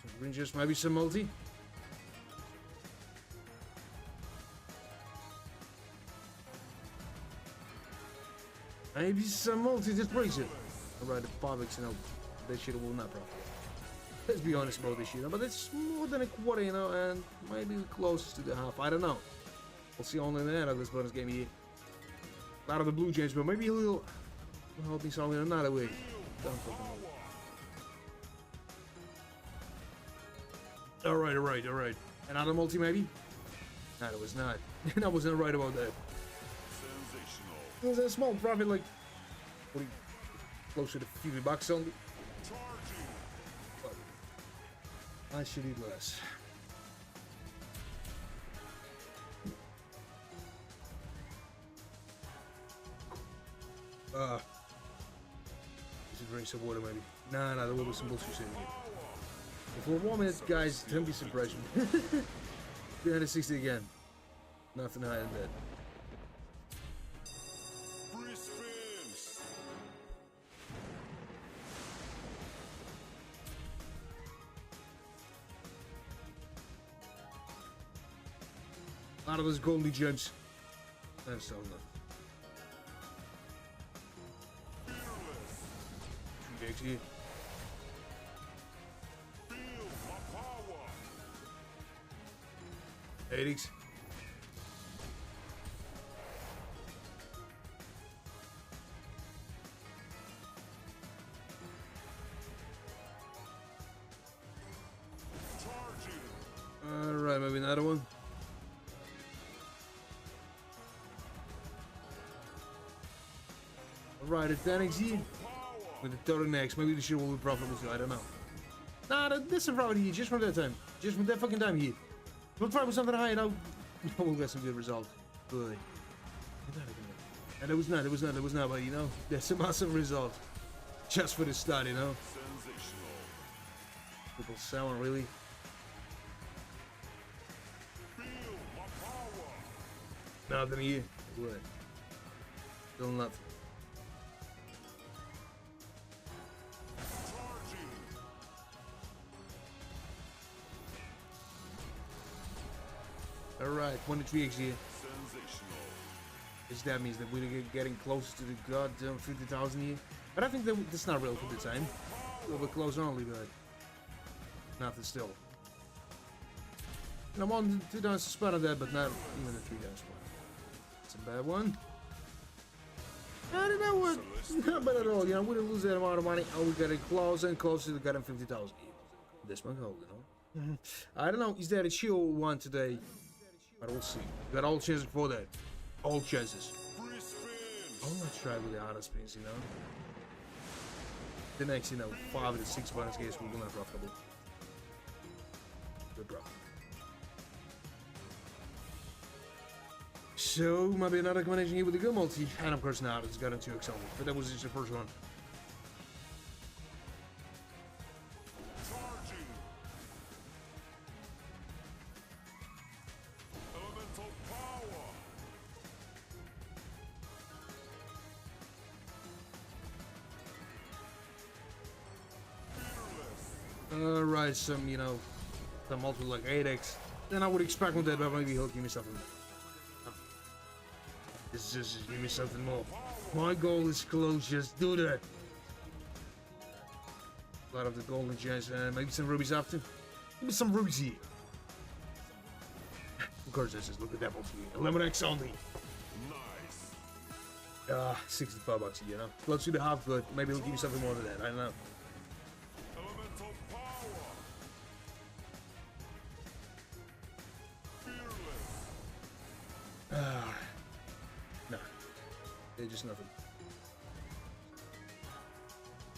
Some Rangers, maybe some multi. Maybe some multi, just breaks it. Alright, the Pavix, you know, that shit will not profit. Let's be honest about this shit, but it's more than a quarter, you know, and maybe closest to the half. I don't know. We'll see only in the end of this bonus game here. A lot of the Blue Jays, but maybe he'll help me something in another way. Don't fucking know. Alright. Another multi, maybe? No, it was not. I wasn't right about that. Sensational. It was a small profit, like, what, closer to 50 bucks only. Charging. I should eat less. Should drink some water, maybe. Nah, there will be some bullshit in here. For 1 minute, guys, don't be surprised. 360 again. Nothing higher than that. Free spins. A lot of those golden gems. I'm so not. Fearless. 2 XG. Feel my power. 8X. Charging. Alright, maybe another one. Alright, at 10 XG. With the total next, maybe the shit will be profitable too, I don't know. Nah, this is profit here, just from that time. Just from that fucking time here. We'll try with something high, you know. We'll get some good result. Good. And it was not, but you know, that's a massive result. Just for the start, you know. Sensational. People selling, really. Feel my power. Nothing here. Good. Still nothing. Charging. Alright, 23 XG. Sensational. That means that we're getting close to the goddamn 50,000 here. But I think that that's not real for the time. A little bit closer only, but nothing still. And I'm on 2 times spot on that, but not even a 3 times spot. It's a bad one. I don't know what. Not bad at all. You know, we didn't lose that amount of money, and we got it closer and closer to getting 50,000 here. This one hold, you know. I don't know, is that a chill one today? But we'll see. Got all chances for that. All chances. Free spins. I'm gonna try with the honest spins, you know? The next, 5 to 6 bonus games will be not profitable. Good drop. So, maybe another combination here with the good multi. And of course now, it's got into 2x only. But that was just the first one. Charging. Elemental power. Fearless. Alright, some multi like 8x. Then I would expect with that, but maybe he'll give me something. This is just give me something more. My goal is close, just do that. A lot of the golden gems and maybe some rubies after. Give me some rubies here. Of course, this is look at that multi. 11x only. Nice. 65 bucks a year, Close to the half, but maybe he'll give me something more than that. I don't know. Elemental power. Fearless. No. They're just nothing.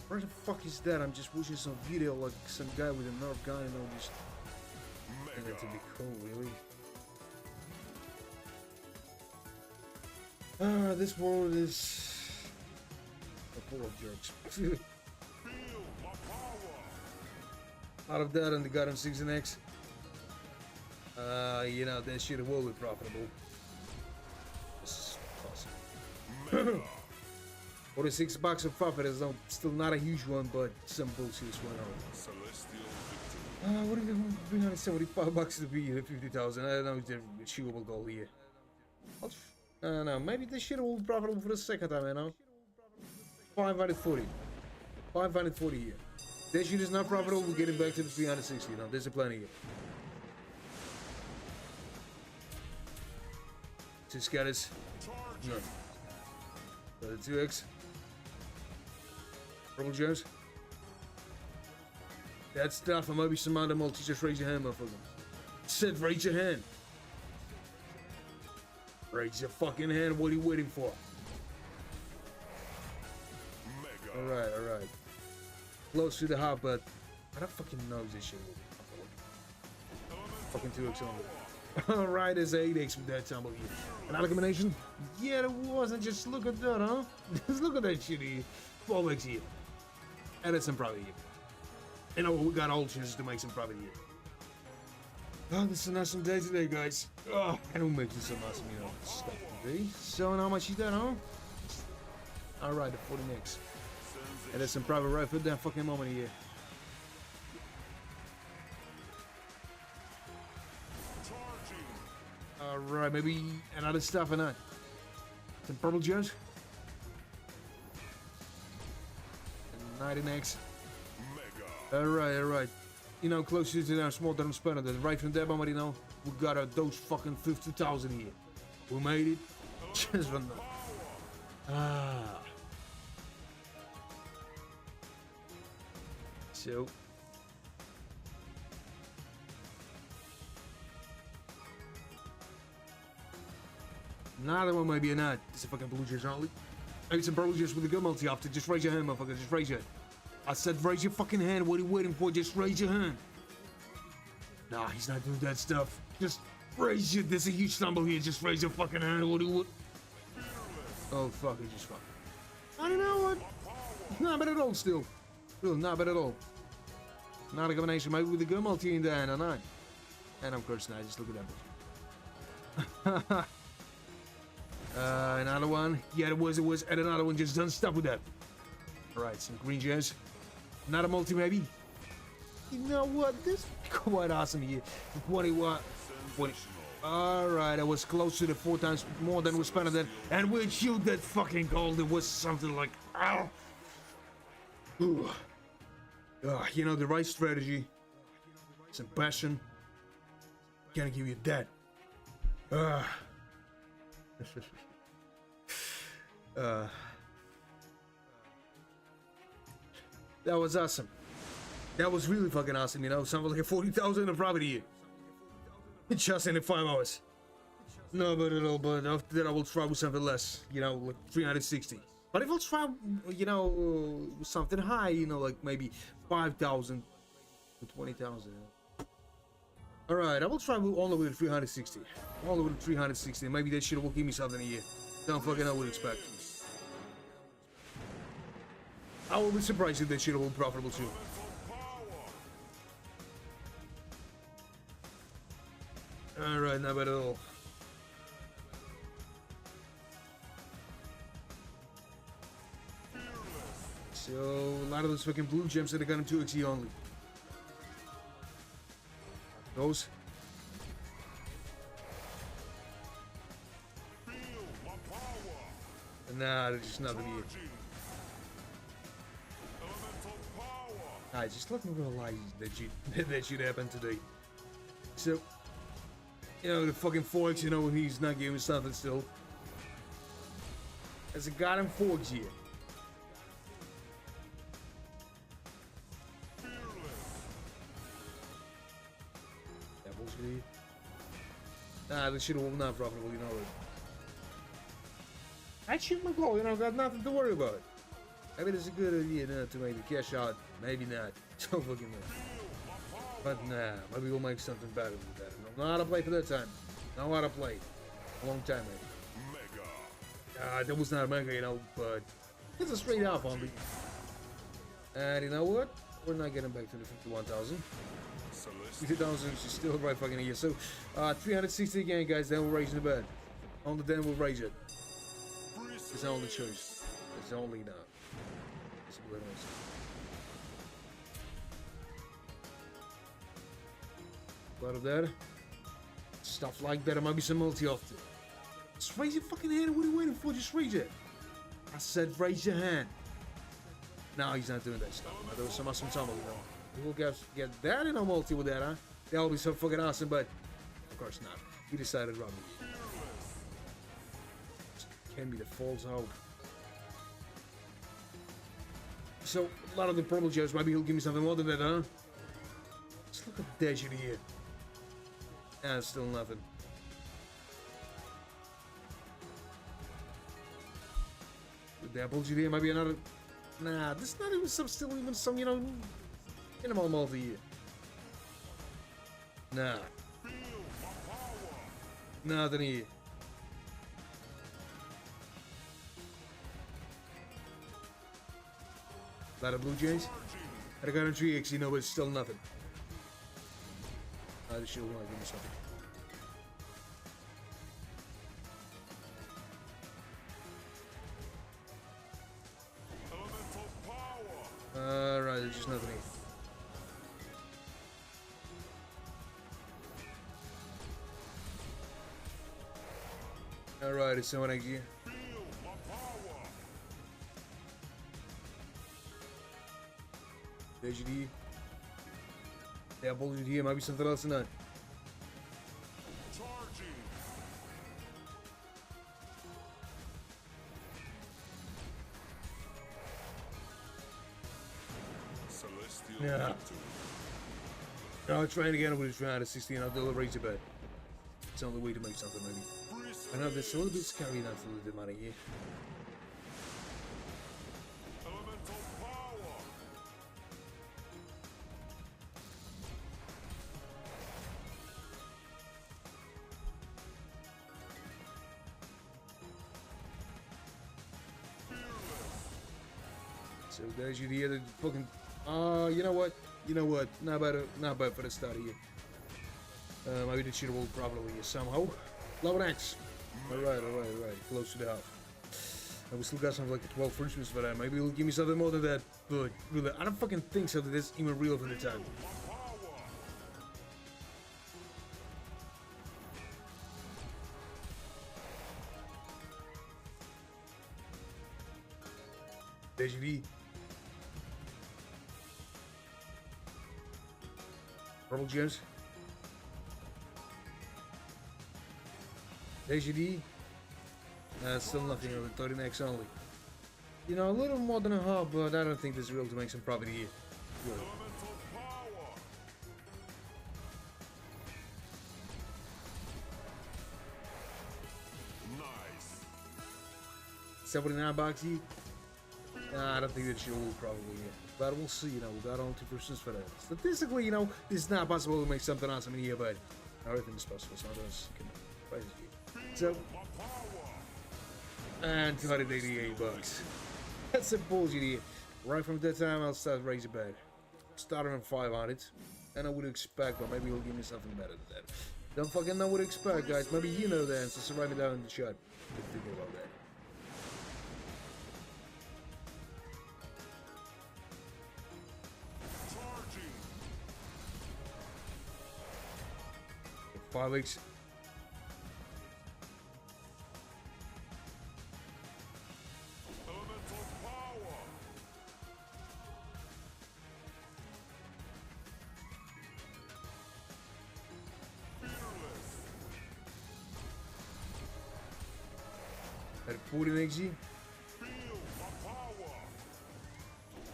Where the fuck is that? I'm just watching some video like some guy with a nerf gun and all just. And that to be cool, really. This world is full of jerks. Feel my power. Out of that and the goddamn 16x. That shit will be profitable. This is awesome. 46 bucks of profit is still not a huge one, but some bullshit is going on. Celestial victory. What are you 375 bucks to be 50,000? I don't know if the achievable goal here. I don't know, maybe this shit will be profitable for the second time, 540. 540 here. This shit is not profitable, we're getting back to the 360, there's a plenty here. 2 scatters. No. The 2x. Purple gems. That stuff, and maybe some other multi. Just raise your hand, motherfucker. Said raise your hand. Raise your fucking hand. What are you waiting for? Mega. Alright. Close to the hop, but I don't fucking know this shit. Fucking 2x only. Alright, there's 8x with that tumble here. Another combination? Yeah, it wasn't. Just look at that, huh? Just look at that shit here. 12x here. And it's some profit here. We got all chances to make some profit here. Oh, this is an awesome day today, guys. Oh, and we'll make this some awesome, stuff today. So, how much is that, huh? Alright, the 40 mix. And there's some profit right for that fucking moment here. Alright, maybe another stuff or not. Some purple gems. And 90x. Alright. Closer to our small term spender. Right from that moment, we got those fucking 50,000 here. We made it. Just from that. So. Another one maybe or not. This is fucking blue gears only. Maybe some purple gears with a good multi after. Just raise your hand, motherfucker. Just raise your hand. I said raise your fucking hand. What are you waiting for? Just raise your hand. Nah, he's not doing that stuff. Just raise your. There's a huge stumble here. Just raise your fucking hand. What do you? Oh fuck! He just fucked. I don't know what. Not bad at all. Still not bad at all. Not a combination. Maybe with a good multi in there, and I. And of course, now just look at that. Another one. Yeah, it was. And another one just done stuff with that. Alright, some green gems. Another multi, maybe. You know what? This is quite awesome here. 20 what? 20. Alright, I was close to the 4 times more than we spent on that. And we achieved that fucking gold. It was something like. Ow. Ooh. The right strategy. Some passion. Can't give you that. That was awesome. That was really fucking awesome, you know? Something like a 40,000 of profit here. Just in 5 hours. No, but it'll, but after that I will try with something less, you know, like 360. But if I'll try, you know, something high, you know, like maybe 5,000 to 20,000. Alright, I will try only with 360. Only with 360. Maybe that shit will give me something a year. Don't fucking know what to expect. I will be surprised if that shit will be profitable too. Alright, not bad at all. So, a lot of those fucking blue gems that I got in 2xe only. Those. Nah, there's just nothing here. Alright, just let me realize that shit happened today. So, you know, the fucking forks, you know, he's not giving something still. There's a goddamn forks here. That bullshit here. Nah, this shit will not profitable, you know it. I achieved my goal, you know, got nothing to worry about. Maybe it's a good idea to maybe cash out, maybe not. Don't fucking know. But nah, maybe we'll make something better than that. I know how to play for that time. Know how to play. A long time maybe. Mega. That was not a mega, you know, but it's a straight up on me. And you know what? We're not getting back to the 51,000. 50,000 is still right fucking here. So 360 again, guys. Then we'll raise the bed. On the then we'll raise it. It's the only choice. It's only now. It's what it is. A lot of that. Stuff like that. There might be some multi off it. Just raise your fucking hand. What are you waiting for? Just raise it. I said raise your hand. No, he's not doing that stuff. Now, there was some awesome tumble, you know. We'll get that in a multi with that, huh? That'll be so fucking awesome, but of course not. He decided wrong. Can be the false hope. So, a lot of the purple gems, maybe he'll give me something more than that, huh? Let's look at that shit here. Ah, still nothing. The apple GD, maybe another. Nah, this is not even some, still even some, you know, minimal multi here. Nah. Nothing here. A lot of blue jays. I got a 3x, you know, but it's still nothing. This shit will not give me something. Alright, there's just nothing here. Alright, it's someone here. Tragedy. Yeah, bullshit here. Might be something else in that. Yeah. No, I'm trying again with 360 and I'll do a raise it back. It's the only way to make something, maybe. I know that's a little bit scary now for the money here. So there's you the other fucking. You know what? You know what? Not bad for the start here. Maybe the cheater will probably somehow. Low X. Alright. Close to the half. And we still got something like a 12 Christmas for that. Maybe he'll give me something more than that. But really, I don't fucking think so that that's even real for the time. There's you. Purple gems. There's your D. Still nothing over 30x only. You know, a little more than a half, but I don't think this is real to make some profit here. Good. 79 bucks here. Nah, I don't think that she will probably. But we'll see, you know, we got only 2 persons for that. Statistically, you know, it's not possible to make something awesome in here, but everything is possible. So those can price it. So, and 288 bucks. That's a bullshit here. Right from that time, I'll start raising back. Starting on 500, and I would expect, or maybe he'll give me something better than that. Don't fucking know what to expect, guys. Maybe you know the answer, so write me down in the chat. Thinking about that. Charging. 5 weeks. Elemental power. Fearless. At 40 next year. Feel my power.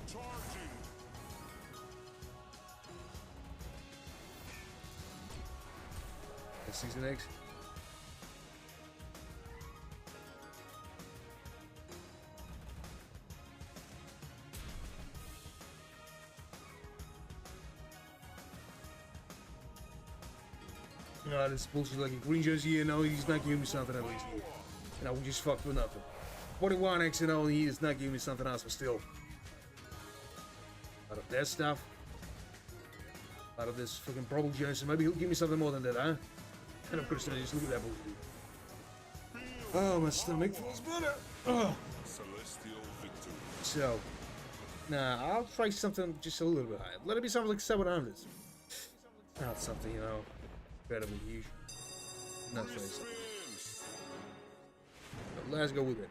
Charging. At 60 next. No, this bullshit like a green jersey, you know, he's not giving me something at least. And I would just fuck with nothing. 41x and only he is not giving me something else, but still. Out of that stuff. Out of this fucking Brobble Johnson. Maybe he'll give me something more than that, huh? And of course, just look at that bullshit. Oh, my stomach feels better. Ugh. Celestial victory. So, nah, I'll try something just a little bit higher. Let it be something like 700. Not something, you know, incredibly huge. Not trying something. Spins. But let's go with it.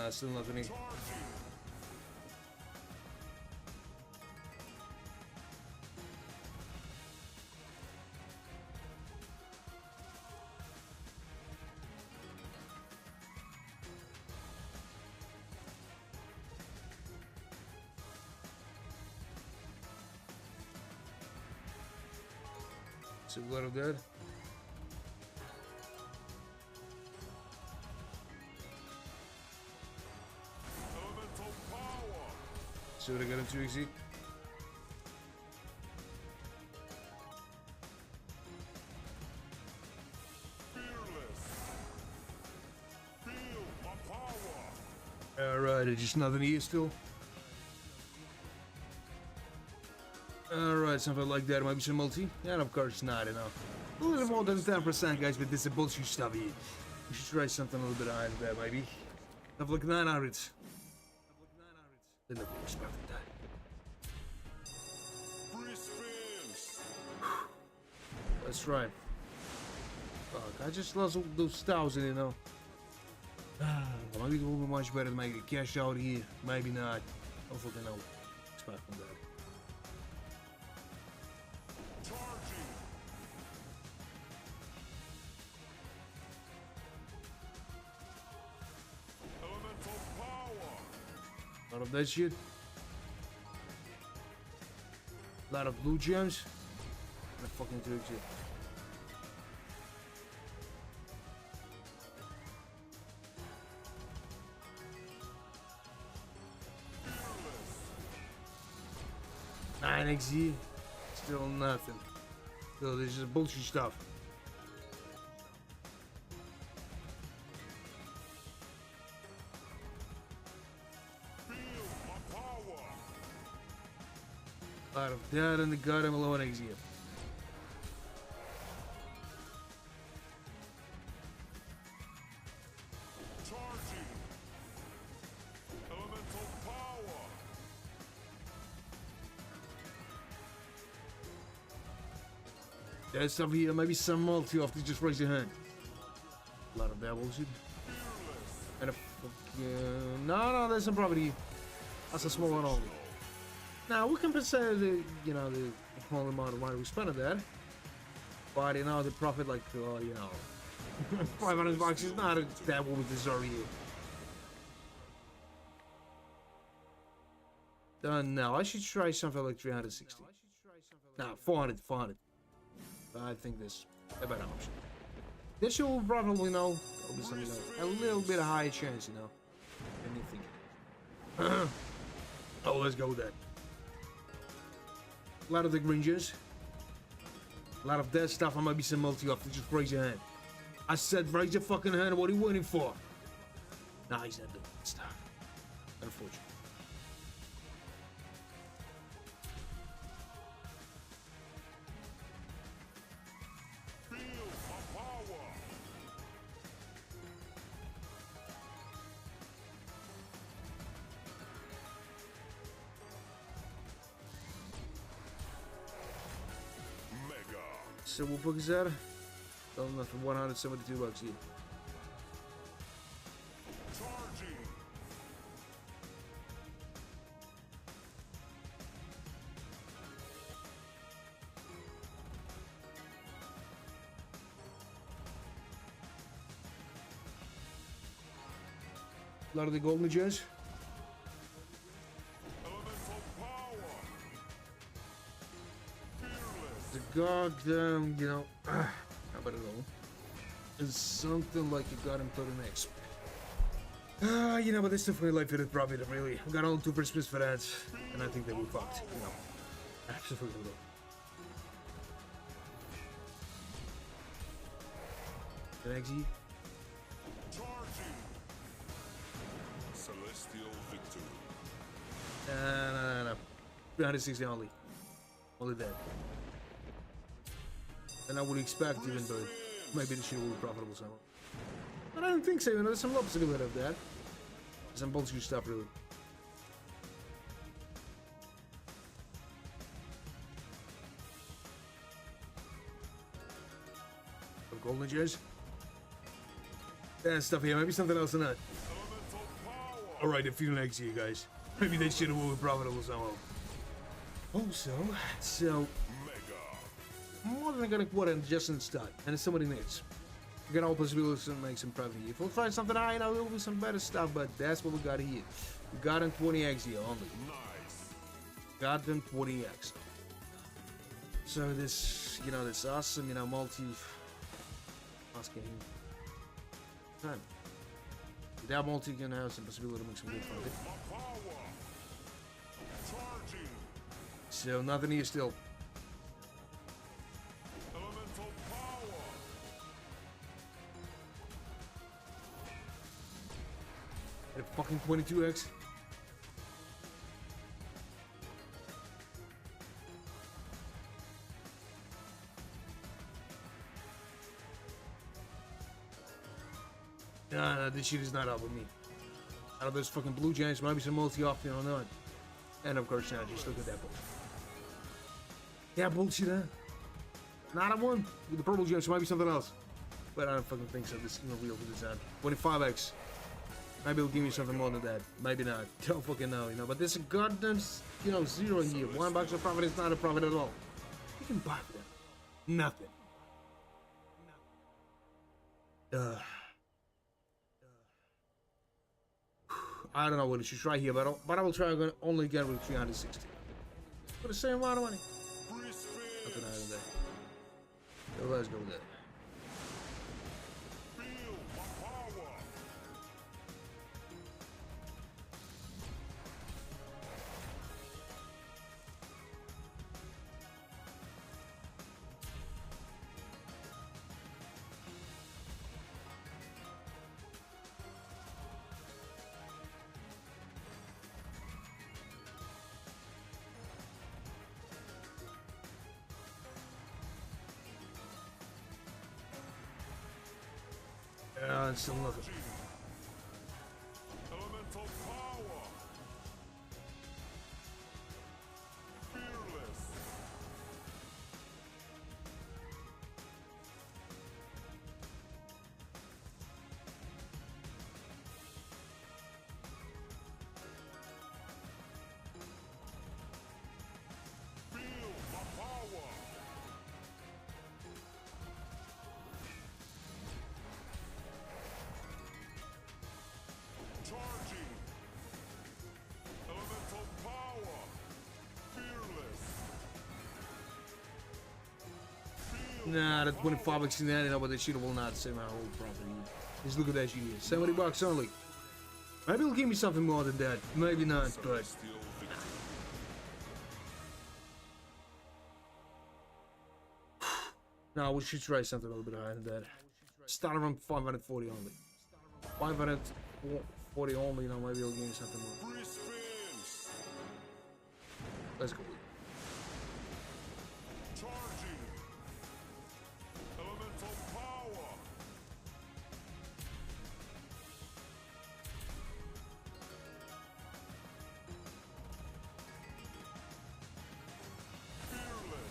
Still nothing. Charging. So a little dead. Elemental power. See what I got into easy. Fearless. Feel my power. Alright, just nothing here still. Alright, something like that. Maybe some multi. And of course not, you know. A little more than 10%, guys, but this is bullshit stuff here. We should try something a little bit higher than that, maybe. Stuff like 900. Then I'll be expecting that. Free spins. Let's try. Fuck, I just lost all those 1,000, you know. Maybe it will be much better to make it cash out here. Maybe not. I don't fucking know. Expecting that. Charging. Elemental power. Lot of that shit. Lot of blue gems. And a fucking two shit. Fearless. 9XZ. Still nothing. So this is bullshit stuff. Feel my power. Lot of that and the goddamn 11XZ. Charging. Elemental power. There's stuff here, maybe some multi off to just raise your hand. A lot of that bullshit. Fearless. And a fucking... No, there's some property. That's a small one only. Now, we can consider the, you know, the small amount of money we spent on that. But, you know, the profit, like, you know, 500 bucks is not that what we deserve here. No, I should try something like 360. Nah, 400, 400. I think this a better option. This will probably, you know, there'll be some, you know, a little bit higher chance, you know, than you think it is. Oh, let's go with that. A lot of the green juice. A lot of that stuff. I might be some multi-off. Just raise your hand. I said raise your fucking hand. What are you waiting for? Nah, he's not doing that stuff. Unfortunately. So what book is that? Selling that for 172 bucks here. Charging. A lot of the golden gems. Elemental power. Fearless. The goddamn, you know, how about it all? It's something like you got him to the next. You know, but this definitely life fitted profit, really. We got all 2 Christmas for that, and I think that we fucked, you know. Absolutely. An Ayezee. Charging. Celestial victory. No. 360 only. Only that. And I would expect even though maybe the shit will be profitable somehow. But I don't think so, you know, there's some possibility of that. Some bullshit stuff really. Some golden gems. That stuff here, maybe something else in that. Elemental power. Alright, a few legs here, guys. Maybe that shit will be profitable somehow. Also, so Mega. more than gonna put in just in start, and if somebody needs. We got all possibilities to make some profit here. If we'll try something high, now there will be some better stuff, but that's what we got here. We got in 20x here only. Nice. Got them 20x. So this, you know, this awesome, you know, multi asking time. Without multi, you can have some possibility to make some good profit. My power. Charging. So nothing here still. Elemental power. At a fucking 22x. Nah, this shit is not helping me. Out of those fucking blue giants, might be some multi-off, you know, not. And of course, now just look at that bullshit. Yeah, bullshit, huh? Not a one. With the purple gems, might be something else. But I don't fucking think so. This is gonna real for this time. 25x. Maybe it'll give me something more than that. Maybe not. Don't fucking know, you know. But this is goddamn, you know, zero here. $1 of profit is not a profit at all. You can buy that. Nothing. I don't know what I should try here, but I will try only get with 360. For the same amount of money. Free spin. Nothing out of that. So let's go with that. Feel my power. It's still nothing. Elemental power. Fearless. Feel my power. Nah, that 25 bucks in there, you know, but that shit will not save my whole property. Just look at that shit here. 70 bucks only. Maybe he'll give me something more than that. Maybe not, but... No, we should try something a little bit higher than that. Start around 540 only. 540 only, you know, maybe he'll give me something more. Let's go. Charging. Elemental power.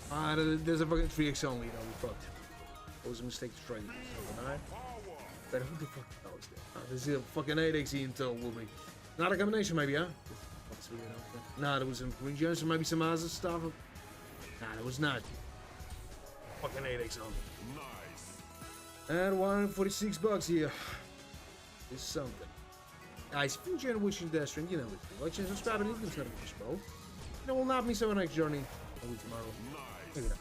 Fearless. There's a fucking 3x only, you know, we fucked. It was a mistake to try this. Alright? But who the fuck knows that? There's a fucking 8x until will be. Not a combination, maybe, huh? Nah, there was some green gems and maybe some other stuff. Nah, there was not. Fucking 8x only. Nice. And 146 bucks here. Is something. Guys, if you enjoyed watching that stream, you know what to do. Like and subscribe and even turn on the show. You know, we'll not miss our next journey. Maybe tomorrow. Nice. Look at that.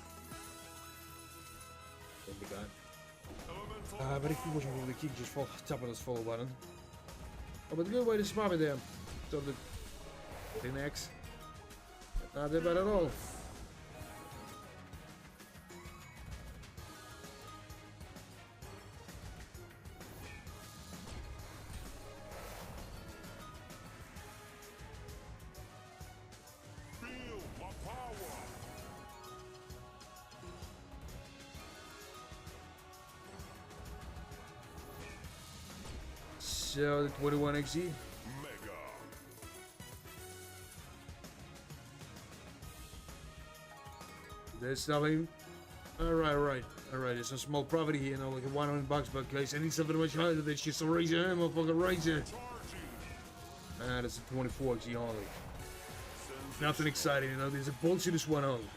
Thank you, God. But if you watch me, the kick, just tap on this follow button. Oh, but the good way to spam it there. So the 10x. Not that bad at all. Feel my power. So the 21XE. Mega. There's nothing. Alright. There's some small profit here, you know, like a 100 bucks, but guys, I need something much higher than this. Just a razor, motherfucker, razor. Charging. That's a 24XE only. Nothing exciting, you know, there's a bullshit this one only.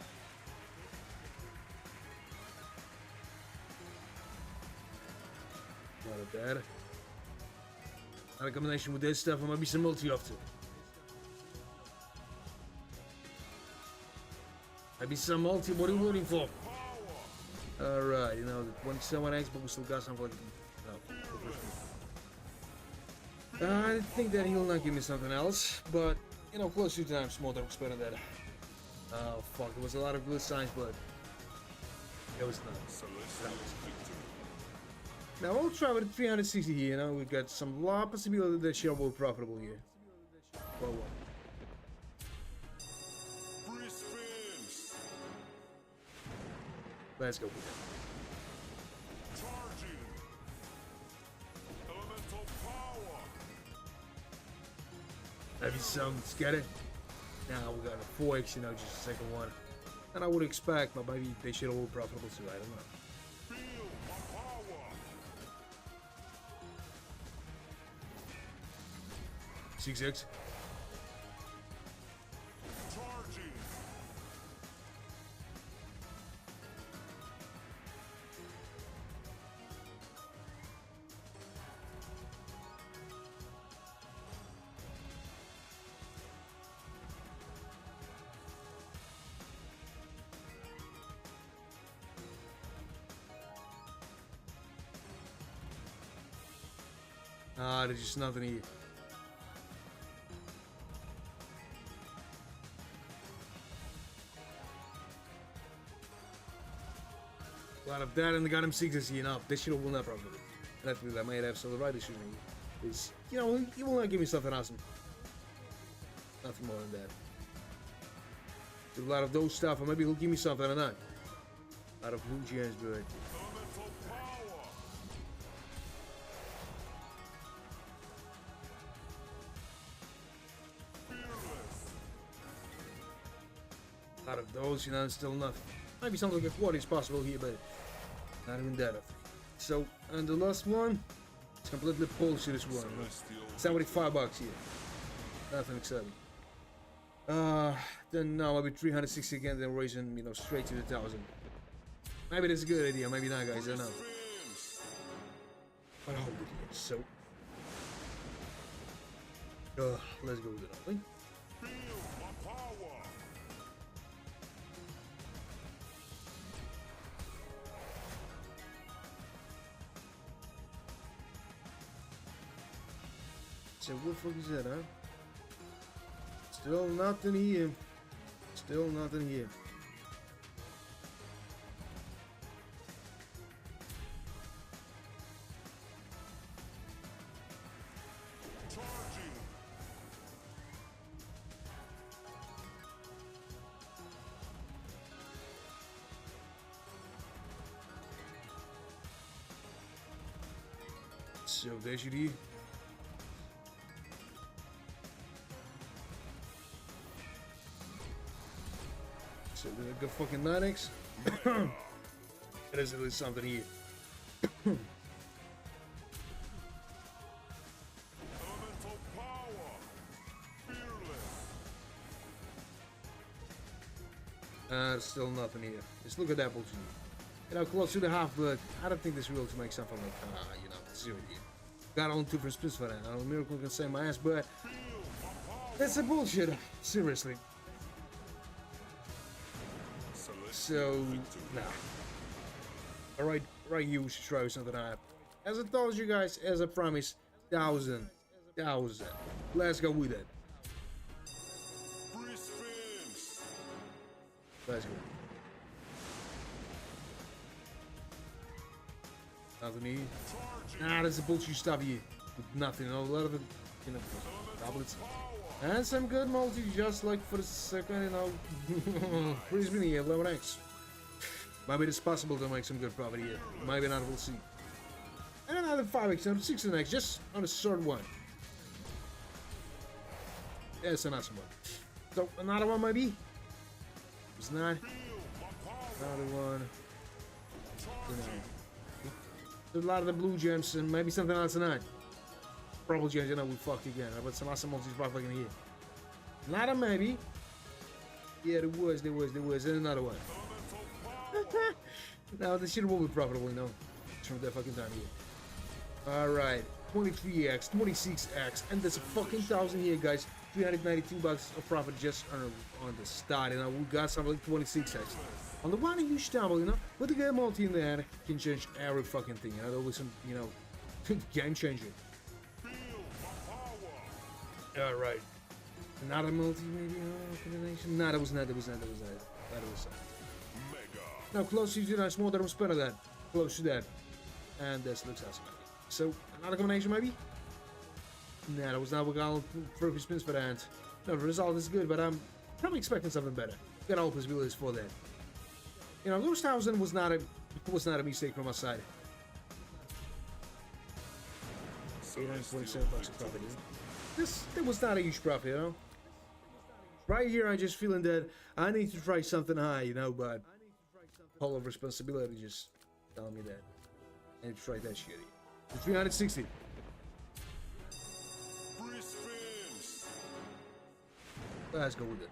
Not bad. Not a combination with this stuff, and maybe some multi off too. Maybe some multi, what are you rooting for? Alright, you know, when someone X, but we still got something like, no. I think that he'll not give me something else, but, you know, close to times more than expected that. Oh, fuck, it was a lot of good signs, but it was not. Now, we'll try with 360 here, you know, we've got some lot of possibility that share will be profitable here. Well, what? Free spins. Let's go with that. Charging. Elemental power. Maybe some, let's get it. Now we got a 4x, you know, just a second one. And I would expect, but maybe they should all be profitable too, I don't know. Feel my power. 6x. Charging. Ah, there's just nothing here. A lot of that and the goddamn sixes here. No, this shit will not probably. That's what I might have so the right decision is, you know, he will not give me something awesome. Nothing more than that. Do a lot of those stuff, or maybe he'll give me something or not. A lot of blue gems, but Elemental power. Fearless. a lot of those, you know, still nothing. Maybe something like a quad is possible here, but not even that, I think. So, and the last one, it's completely bullshit this one. $75 here. Nothing exciting. Then now maybe 360 again, then raising, you know, straight to the 1,000. Maybe that's a good idea, maybe not, guys, I don't know. But I hope it is, so. Let's go with it, only. Feel my power. So what the fuck is that, huh? Still nothing here. Still nothing here. Charging. So there should be. So there's a good fucking 9x. There's at least something here. Elemental power. Fearless. Still nothing here. Just look at that bullshit. You know, close to the half, but I don't think this wheel to make something like, you know, 0 here. Got only 2 for spins for that. I don't know, Miracle can save my ass, but that's a bullshit. Seriously. So, nah. Alright, you should try something out. As I told you guys, as I promised, 1,000. Let's go with it. Free spins. Let's go. Nothing here. Nah, that's a bullshit stuff here. With nothing, you know, a lot of the, you know, goblets. And some good multi, just like for the second, you know, free spin here, 11x. Maybe it's possible to make some good profit here. Maybe not, we'll see. And another 5x, another 16x, just on the third one. Yeah, it's an awesome one. So, another one maybe? It's not. Another one. You know. There's a lot of the blue gems and maybe something else tonight. Purple gems, you know, we fucked again. But some awesome multis probably in here. Not a maybe. Yeah, there was. And another one. Now, this shit will be profitable, you know. From that fucking time here. Alright. 23x, 26x, and there's a fucking 1,000 here, guys. 392 bucks of profit just on the start, you know. We got something like 26x. On the one huge double, you know, with the game multi in there, can change every fucking thing, you know. There'll be some, you know, game changer. Alright. Another multi, maybe, combination? No, that was not. Now, close to that, small that was better than. Close to that. And this looks awesome. So, another combination, maybe? No, that was not. We got perfect spins for that. No, the result is good, but I'm probably expecting something better. Got all possibilities for that. You know, those 1,000 was not a mistake from my side. 847 bucks of profit. That was not a huge profit, you know. Right here, I'm just feeling that I need to try something high, you know, but whole of responsibility just telling me that I need to try that shit. 360. Free spins. Let's go with it.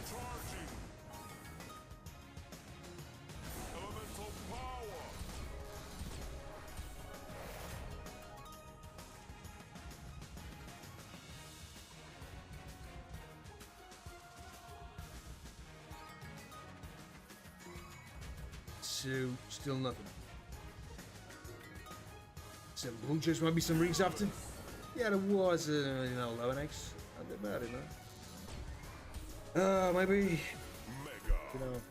Charging. Elemental power. So, still nothing. Some blue chips might be some rigs after. Yeah, there was, you know, 11x. Not that bad, you know. Maybe, you know,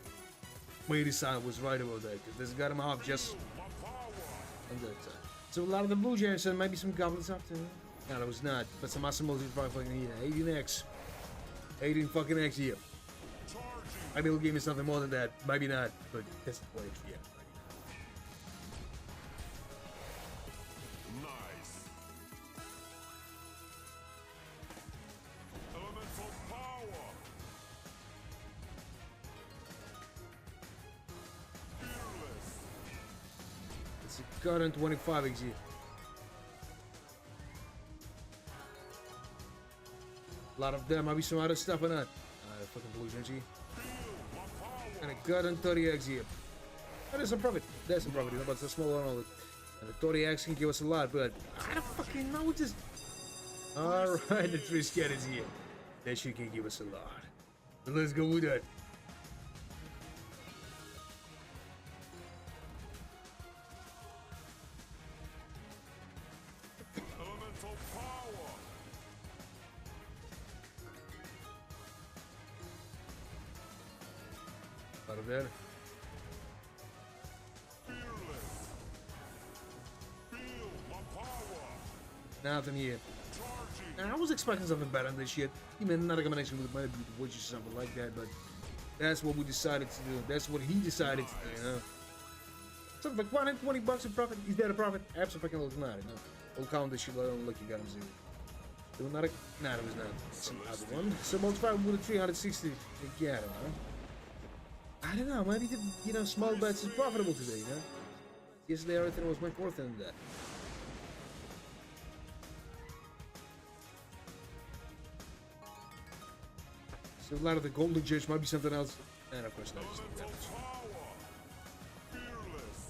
maybe I was right about that, because this got him off just on that time. So, a lot of the blue gems and maybe some goblins after. No, that was not, but some awesome multis probably fucking here. 18x. 18 fucking x here. Maybe he'll give me something more than that. Maybe not, but that's the way. Yeah. Nice. Elemental power. Fearless. It's a current 25x here. A lot of them. Maybe some other stuff or not. Fucking blue gems here. And a current 30x here. That is some profit. That's some profit, you know, but it's a small one only. And the 30x can give us a lot, but I don't fucking know what this. Alright, the 3 scatters here. That shit can give us a lot. So let's go with that. Elemental power. Out of there. Fearless. Feel my power. Nothing here. Charging. Now, I was expecting something better than this shit. Even another combination with maybe the witch or something like that, but that's what we decided to do. That's what he decided to do, you know? Something like 120 bucks in profit. Is that a profit? Absolutely not, you know? We'll count this shit later on. Look, you got him zero. Do another? Nah, it was not. Some other one. So multiply with a 360. Yeah, I don't know. Maybe the, you know, small bets is profitable today, you know? Yesterday everything was much worse than that. So a lot of the golden judge might be something else. And of course not. Elemental power. Fearless.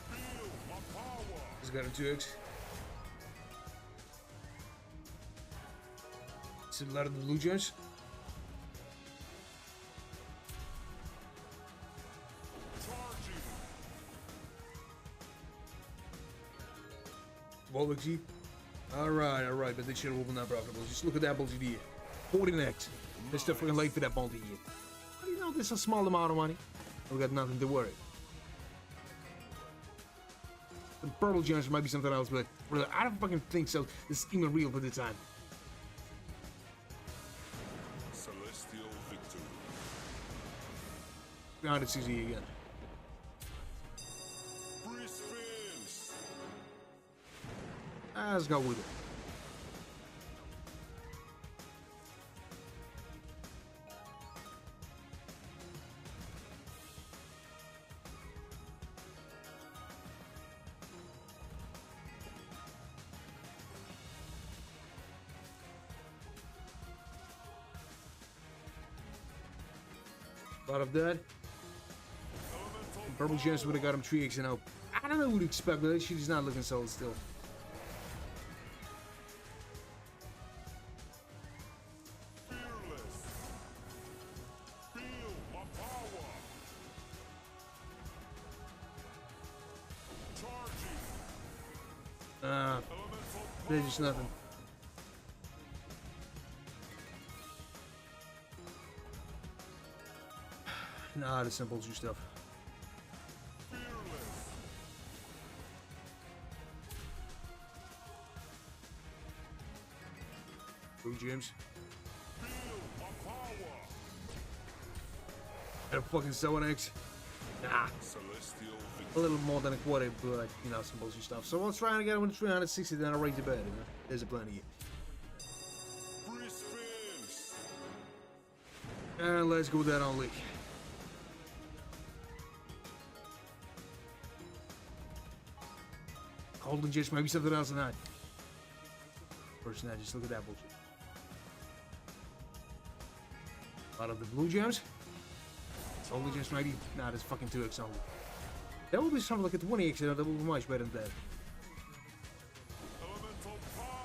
Feel my power. He's got a 2x. So a lot of the blue judge. Charging. Bollocks. Alright, but this shit will be not profitable. Just look at that bullshit here. 49x. This stuff fucking late for that multi here. How do you know this is a small amount of money? We got nothing to worry. The purple gems might be something else, but really, I don't fucking think so. This is even real for the time. Celestial victory. Found it's easy again. Free spins. Let's go with it. A lot of that. Purple gems would have got him 3x and out. I don't know what to expect, but that shit is not looking solid still. Fearless. Feel my power. Charging. Elemental There's just nothing. Nah, the simple juice stuff. fearless. Blue gems. Feel my power. Got a fucking 7x. Nah, Celestial a victory. little more than a quarter, but you know, some bullshit stuff. So we'll try and get him with 360, then I'll raise the bet. You know? There's a plenty here. Free spins. And let's go with that on leak. Golden gems, maybe something else tonight. First night, just look at that bullshit. A lot of the blue gems. Golden gems, maybe. Nah, that's fucking 2x only. That would be something like a 20x, that would be much better than that. Elemental power.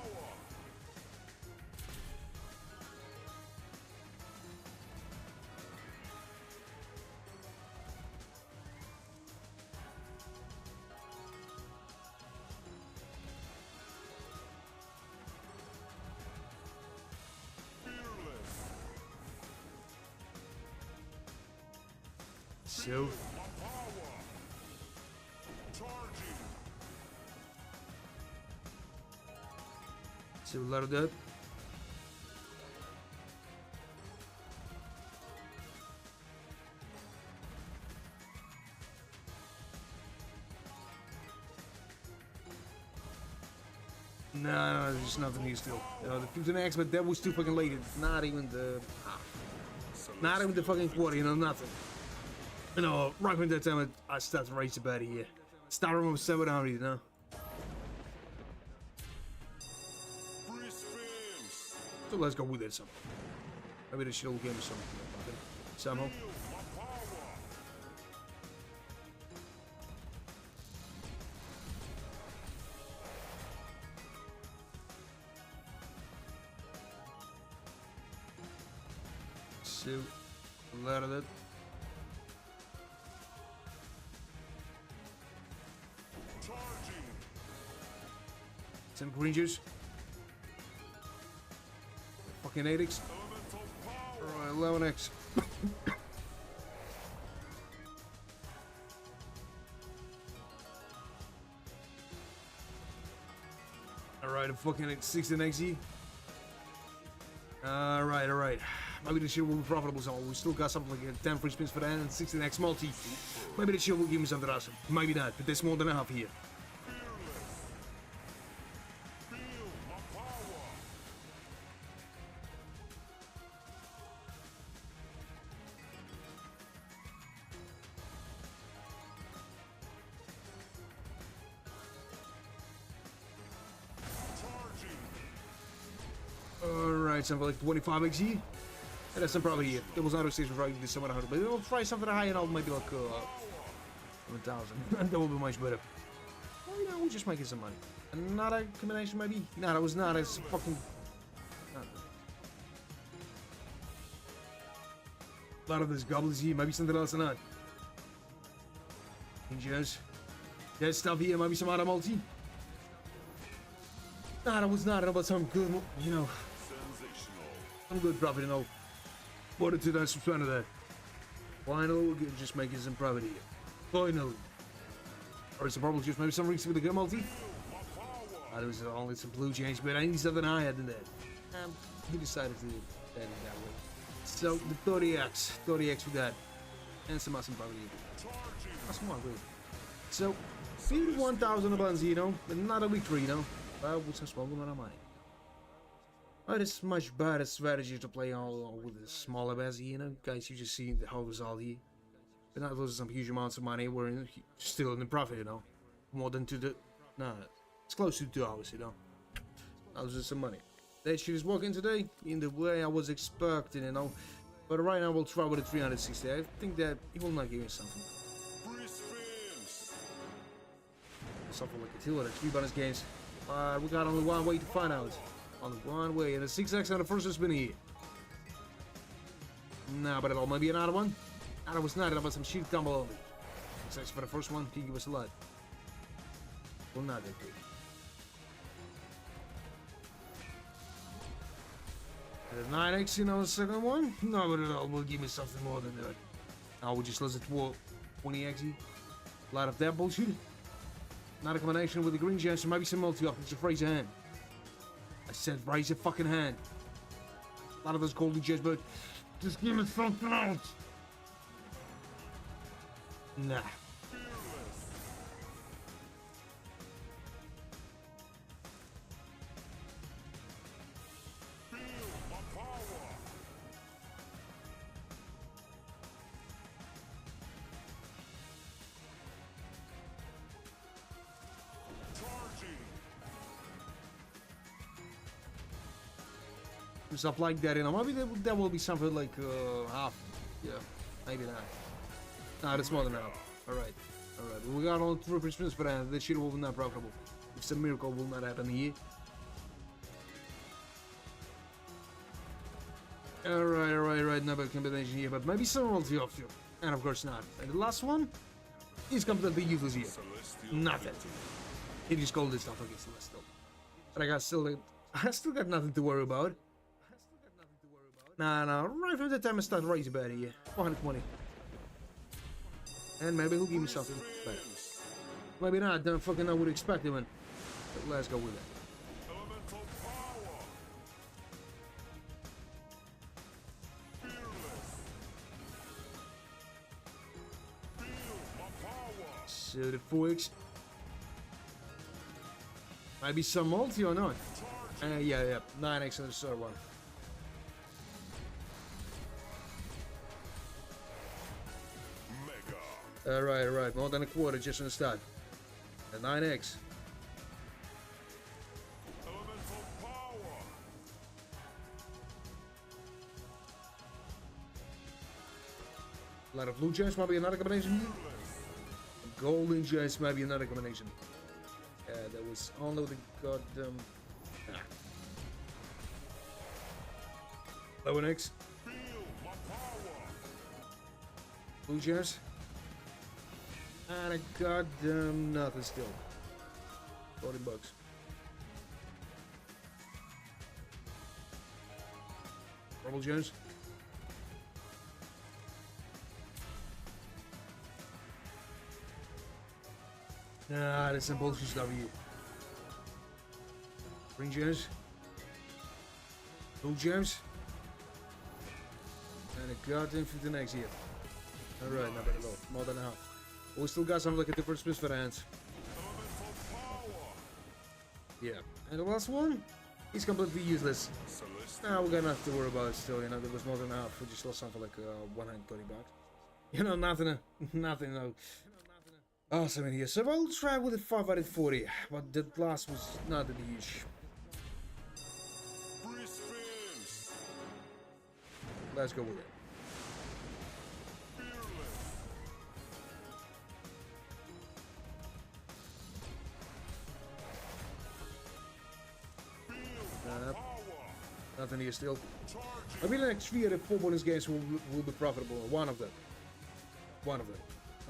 Fearless. So, My power. Charging. so a lot of that. No, there's just nothing here still. The 15x, but that was too fucking late. It's not even the not even the fucking quarter, you know, nothing. You know, right when that time I started to raise the bet here. Starting with 700, you know. Free spins. So let's go with it somehow. Maybe this shit will give me something. Somehow. Feel my power. So, a lot of that. Charging. Some green juice. Fucking 8x. Elemental power. Alright, 11x. Alright, I'm fucking at 16xe. Alright. Maybe the shit will be profitable, so we still got something like 10 free spins for that and 16x multi. Maybe the shit will give me something awesome. Maybe not, but there's more than enough here. Feel my power. Charging. Alright, something like 25xe. Yeah, that's some probably here. There was another station for probably 700, but we'll try something high and I'll maybe like 1,000. That will be much better. Well, you know, we're just making some money. Another combination maybe? No, that was not. It's fucking. A lot of this gobblers here. Maybe something else or not. Ninjas. That stuff here. Maybe some other multi. Nah, that was not. About some good, you know. Sensational. Some good profit, you know. What a 2,000% of that. Finally, we're just making some profit here. Finally. Or some probably just maybe some reason with the good multi. There was only some blue change, but I need something higher than that. We decided to do that in that way. So the 30x with that. And some awesome profit here. Awesome one, good. So, see 1,000 a buns, you know, but not a victory, you know. But with some small amount of money. But it's much better strategy to play all with a smaller bets, you know. Guys, you just see the whole result here. But not losing some huge amounts of money, we're still in the profit, you know. More than it's close to 2 hours, you know. I losing some money. That shit is working today in the way I was expecting, you know. But right now we'll try with a 360. I think that it will not give me something. Free spins. Something like a 2 or a 3 bonus games. We got only one way to find out. Only one way, and a 6x on the first spin here. Nah, but it all might be another one. That was not, it was some shit combo only. 6x for the first one, Piggy was a lot. Well, not that good. And a 9x, you know, the second one? No, but it all will give me something more than that. Now we just lost it to 20x. A lot of that bullshit. Not a combination with the green gems, so maybe some multi-up. It's a phrase of hand. I said raise your fucking hand. A lot of those golden gems, but just give me something else. Nah. Feel my power. Charging. Stuff like that, you know. Maybe that will be something like half. Yeah, maybe not. Nah, that's more than half. Alright. We got all 3 free spins for that. That shit will be not profitable. If some miracle will not happen here. Alright. No bad combination here, but maybe some multi off you. And of course not. And the last one is completely useless here. Nothing. It is called this stuff against Celestial. But I still got nothing to worry about. Nah, right from the time I start raising better here. 420. And maybe he'll give me something better. Maybe not, don't fucking know what to expect him in. But let's go with it. Elemental power. Fearless. Feel my power. So the 4x. Maybe some multi or not. Yeah. 9x on the third one. Alright. More than a quarter just on the start. The 9x. Elemental power. A lot of blue gems, maybe another combination. Golden gems, maybe another combination. Yeah, that was only the goddamn. 11x. Feel my Blue gems. And a goddamn nothing still. 40 bucks. Purple gems. Nah, there's some bullshit stuff here. Green gems. Blue gems. And a goddamn 15x here. Alright, not bad at all. More than half. But we still got some like a different space for the hands. Yeah. And the last one? He's completely useless. Now we're gonna have to worry about it still, you know, there was more than half. We just lost something like 130 bucks. You know, nothing, nothing, no. Awesome in here. So I'll try with a 5 out of 40, but the last was not that huge. Let's go with it. Nothing here still. I mean, the next 3 out of 4 bonus games will be profitable. One of them. One of them.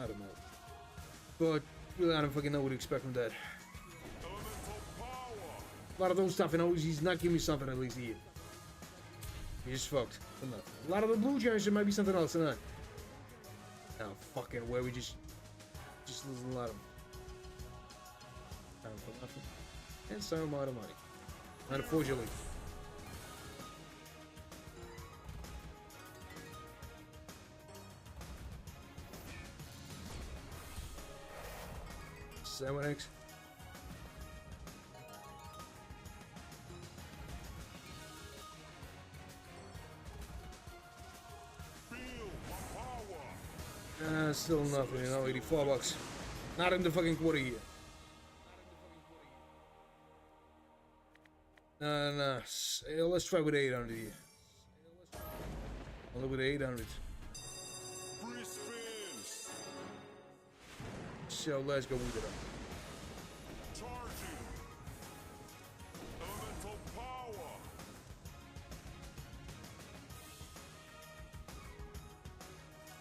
I don't know. But really, I don't fucking know what to expect from that. A lot of those stuff, you know, he's not giving me something at least here. He's just fucked. But nothing. A lot of the blue gems, there might be something else in that. Oh, fucking way, we just losing a lot of time for nothing. And some amount of money. Unfortunately. Seven eggs. Still nothing, you know, 84 bucks. Not in the fucking quarter here. Nah. Let's try with 800 here. I'll look with 800. So let's go with it up.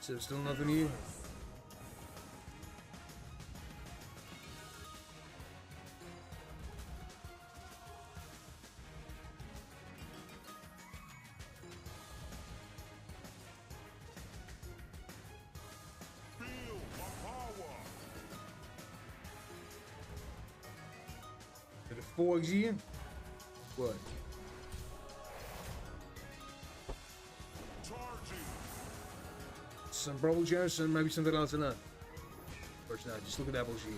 So still nothing here. Did a 4x here? What? Some purple gems and maybe something else in that. Of course not, just look at that bullshit.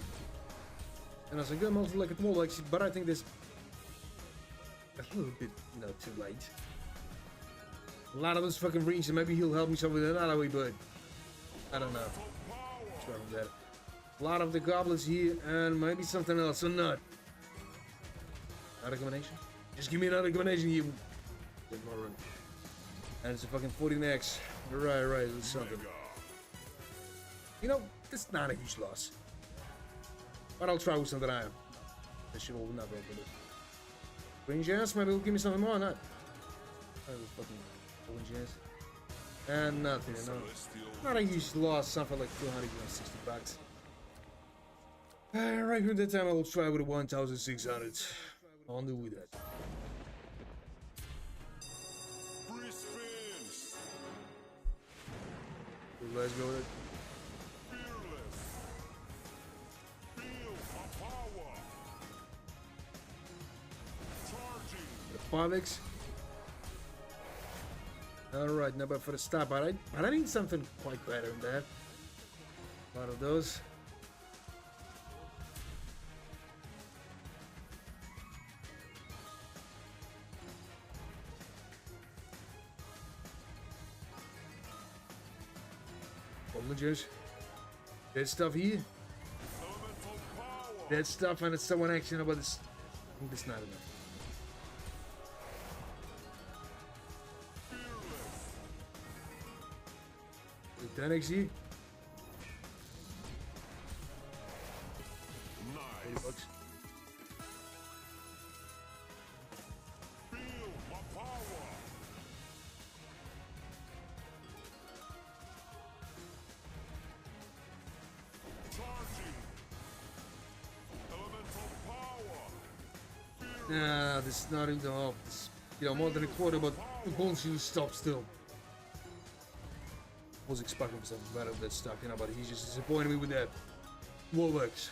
And I was like, good multi like a more like, but I think this a little bit, you know, too late. A lot of those fucking rings, and maybe he'll help me some with another way, but I don't know. What's wrong with that? A lot of the goblins here, and maybe something else or not. Another combination? Just give me another combination, you. Good more run. And it's a fucking 40 next. Right, it's something. You know, it's not a huge loss. But I'll try with something I am. This shit will not work with it. Green gems, maybe it'll give me something more or not. Fucking green gems. And nothing, you know. Not a huge loss, something like 260 bucks. Right here that time I will try with a 1,600. I'll do with that. Let's go with it. The 5x. Alright, now but for the stop, but I need something quite better than that. A lot of those. Juice. That stuff here. That stuff and it's someone action, but it's not enough. The 10x here. 80 bucks. Nah, this is not even half. This, you know, more than a quarter, but the bullshit stop still. Was expecting something better than that stuff, you know, but he just disappointed me with that. Roblox.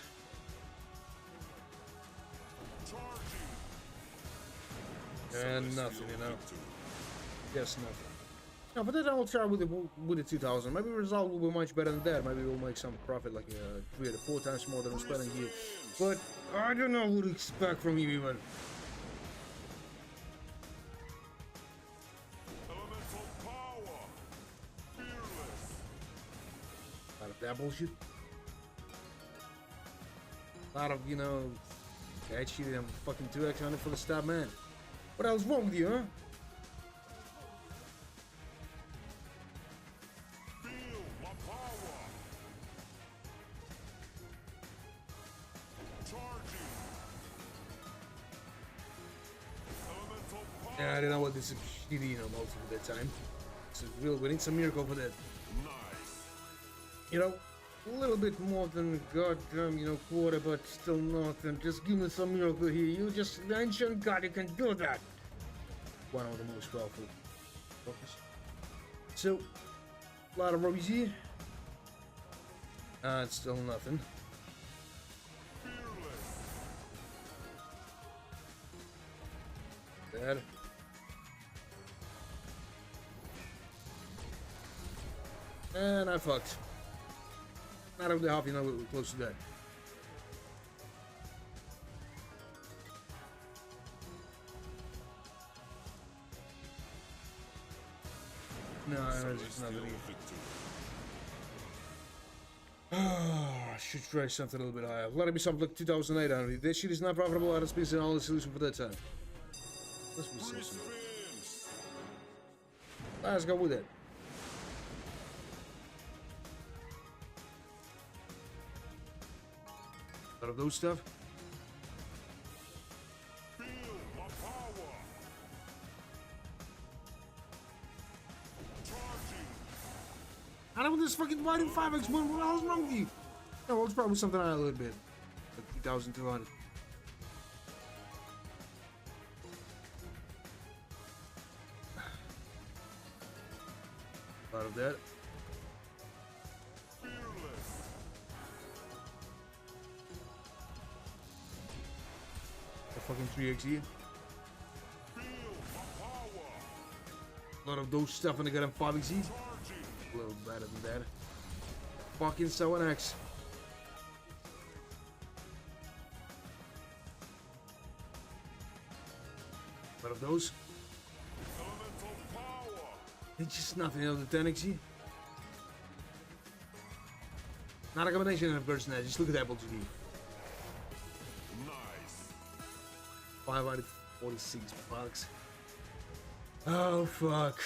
And nothing, you know. Yes, nothing. No, but then I'll try with the 2000. Maybe the result will be much better than that. Maybe we'll make some profit, like 3 to 4 times more than I'm spending here. But I don't know what to expect from you even. Elemental power. Fearless. A lot of that bullshit. A lot of, you know, that shit. I'm fucking 2x on it for the stop, man. What else wrong with you, huh? Feel my power. Charging. Elemental power. Yeah, I don't know what this is shitty, you know, most of the time. It's real. We need some miracle for that. Nice. You know, a little bit more than a goddamn, you know, quarter, but still nothing. Just give me some miracle here. You just ancient god, you can do that. One of the most powerful focus. So, a lot of rubbies here. It's still nothing. Fearless. Bad. And I fucked. Not over the half, you know, we're close to that. No, there's just nothing here. I should try something a little bit higher. Let it be something like 2,800. This shit is not profitable. I'll speak in all the solution for that time. Let's be serious. Let's go with it. Out of those stuff. Feel my power. Charging. I don't want this fucking dividing 5x1. What the hell's wrong with you? No, it's probably something higher a little bit. Like 2,200. Out of that. Fearless. The fucking 3x here. Feel my power. A lot of those stuff and I got them 5x here. Charging. A little better than that. Fucking 7x. What of those? Elemental power. It's just nothing else than 10x here. Not a combination of person there. Just look at that bullshit here. Nice. 546 bucks. Oh fuck.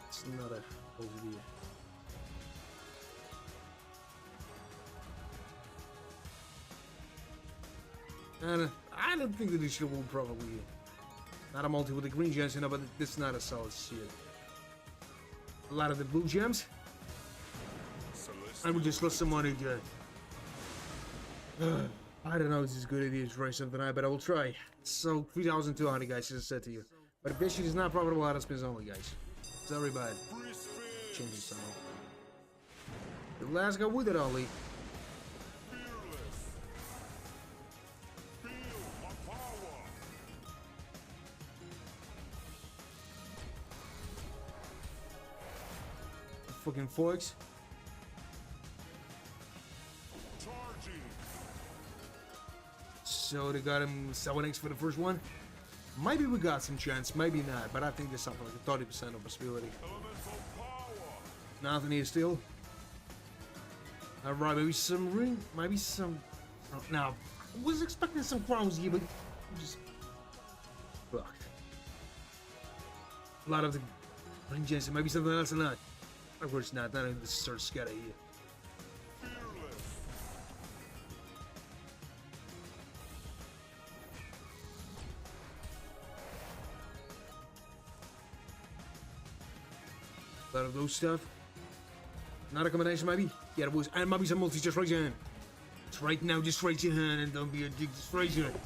It's not a bullshit here. And I don't think that this shit will probably not a multi with the green gems, you know, but it's not a solid shit. A lot of the blue gems, I would just lost some money again. I don't know if this is a good idea to try something out, but I will try. So 3,200 guys, as I said to you. But if this shit is not profitable, out of spins only, guys. It's very bad. Free spin. Change this somehow. The last guy with it only. Fearless. Feel my power. Fucking forks. Charging. So they got him 7x for the first one. Maybe we got some chance, maybe not, but I think there's something like a 30% of possibility. Elemental power. Nothing here still. Alright, maybe some ring, maybe some. Oh, now, I was expecting some crowns here, but just fucked. A lot of the ring gems, maybe something else or not. Of course not. Not even the sort of scatter here. Fearless. A lot of those stuff. Not a combination, maybe. Yeah, it was, and maybe some multi just right in. It's right now, just raise your hand and don't be a dick. Just raise your hand.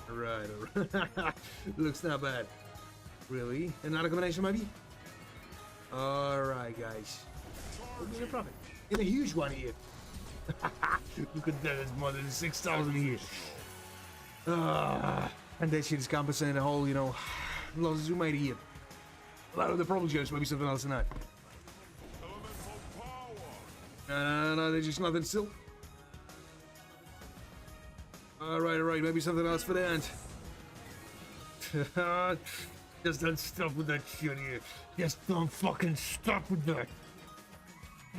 Alright, alright. Looks not bad. Really? Another combination, maybe? Alright, guys. We'll be a profit. In a huge one here. Look at that, it's more than 6,000 here. And that shit is compensating the whole, you know, losses we made here. A lot of the problem jokes, maybe something else tonight. No, they're just nothing still. Alright, maybe something else for the end. Just don't stop with that shit here. Just don't fucking stop with that.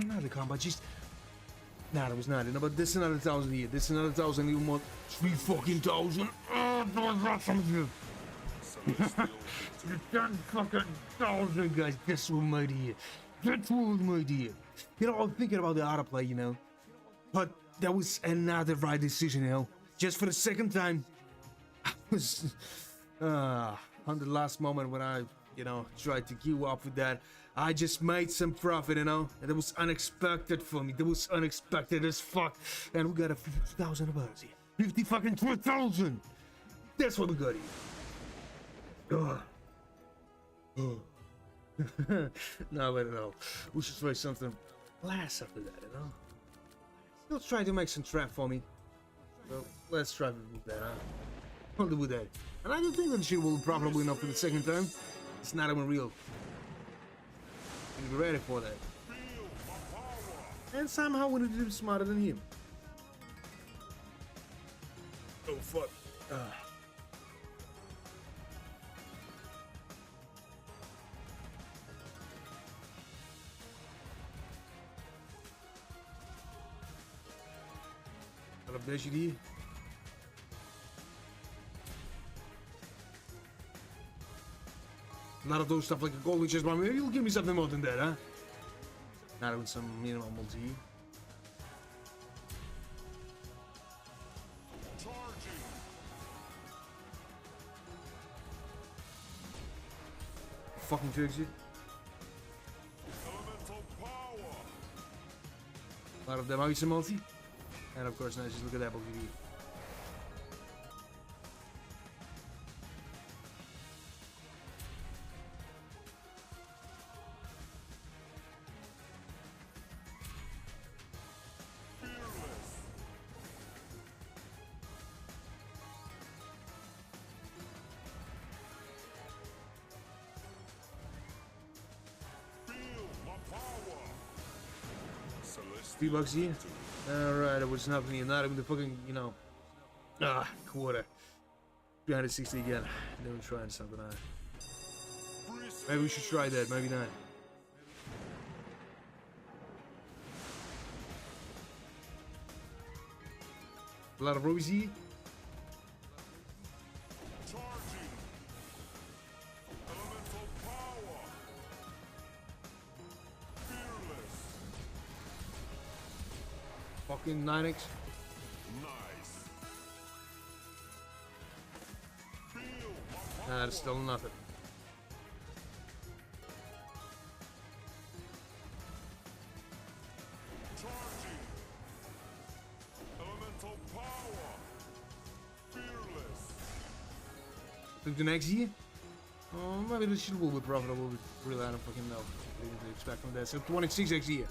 Another combat, just... Nah, that was not it. But this is another 1,000 here. This is another 1,000, even more. 3,000. Oh, that's you. 10 fucking 1,000, guys. That's what my idea. That's what my idea. You know, I'm thinking about the autoplay, you know. But that was another right decision, you know. Just for the second time, I was on the last moment when I, you know, tried to queue up with that. I just made some profit, you know, and it was unexpected for me. That was unexpected as fuck. And we got a 50,000 bucks here. 50 fucking 2,000. That's what we got here. No, wait, no. We should try something last after that, you know. Still try to make some trap for me. So let's try with that, huh? I'll do with that. And I don't think that shit will be profitable enough for the second time. It's not even real. Be ready for that. And somehow we need to do smarter than him. Oh fuck. Wat op deze die? Not of those stuff like a golden chest, but maybe you'll give me something more than that, huh? Not with some minimal multi. Fucking tricks you. A lot of them are some multi. And of course, now just look at that multi. $3 here. Alright, it was nothing here. Not even the fucking, you know. Quarter. 360 again. Then we're trying something out. Maybe we should try that, maybe not. A lot of rubies here. Fucking 9x. Nice. Nah, that's still nothing. Charging. Elemental power. Fearless. Think the next year? Oh, maybe this shit will be profitable. Really, I don't fucking know. What to expect from that. So 26x here.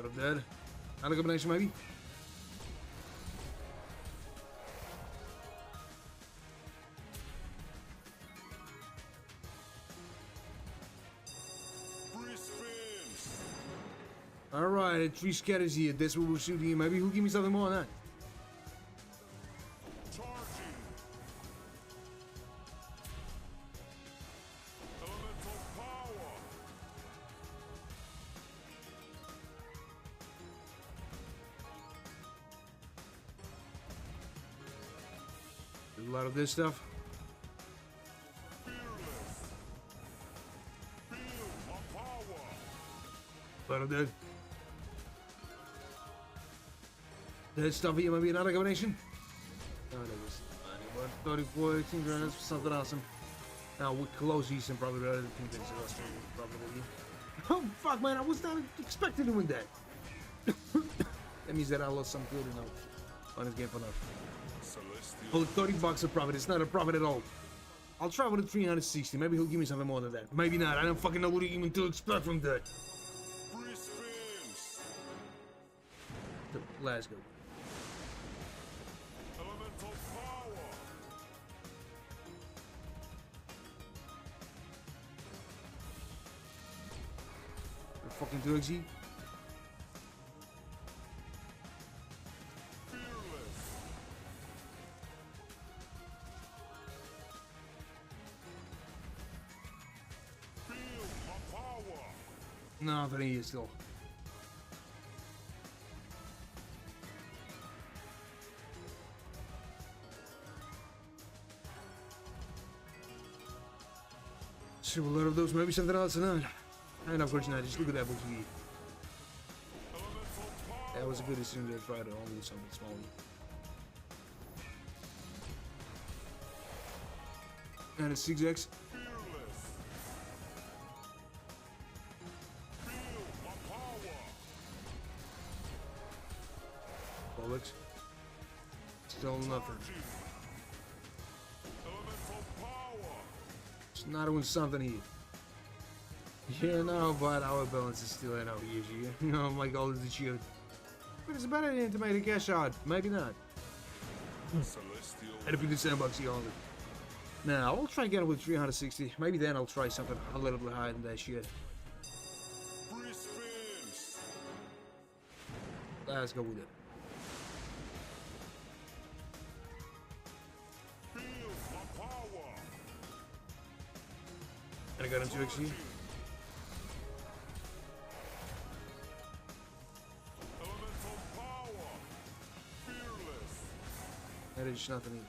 Of dead. Another combination maybe? Alright, 3 scatters here. That's what we're shooting here. Maybe who'll give me something more on that? A lot of this stuff. A lot of that. That stuff here might be another combination. Oh, that was 34, 18 grand, that's something awesome. Now with close he's probably rather than think that's probably. Oh fuck man, I was not expecting to win that. That means that I lost some good enough on this game for now. Well, 30 bucks a profit, it's not a profit at all. I'll try with a 360, maybe he'll give me something more than that. Maybe not, I don't fucking know what even to expect from that. Let's go. Elemental power. The fucking Dougsie. No, but he is still. So a lot of those, maybe something else or not. And of course not, just look at that boogie. That was a good decision to try to only something small. And it's 6x. Bollocks. Still nothing. It's not doing something here. Yeah, no, but our balance is still in our easy. You know, my goal is to shoot. But it's a better than to make a cash out. Maybe not. And if you do $7 here only. Now, I'll try and get it with 360. Maybe then I'll try something a little bit higher than that shit. Let's go with it. And I got him 2x. That is nothing.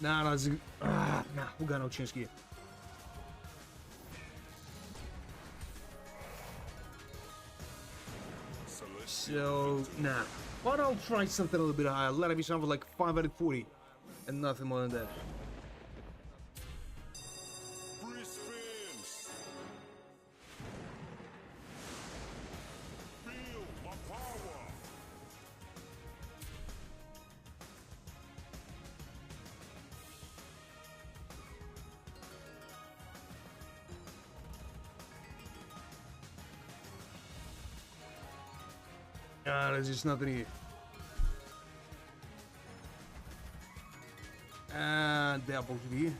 Nah, no, nah, we got no chance here. So, nah. But I'll try something a little bit higher. Let it be something like 540 and nothing more than that. There's just nothing here. And that box here.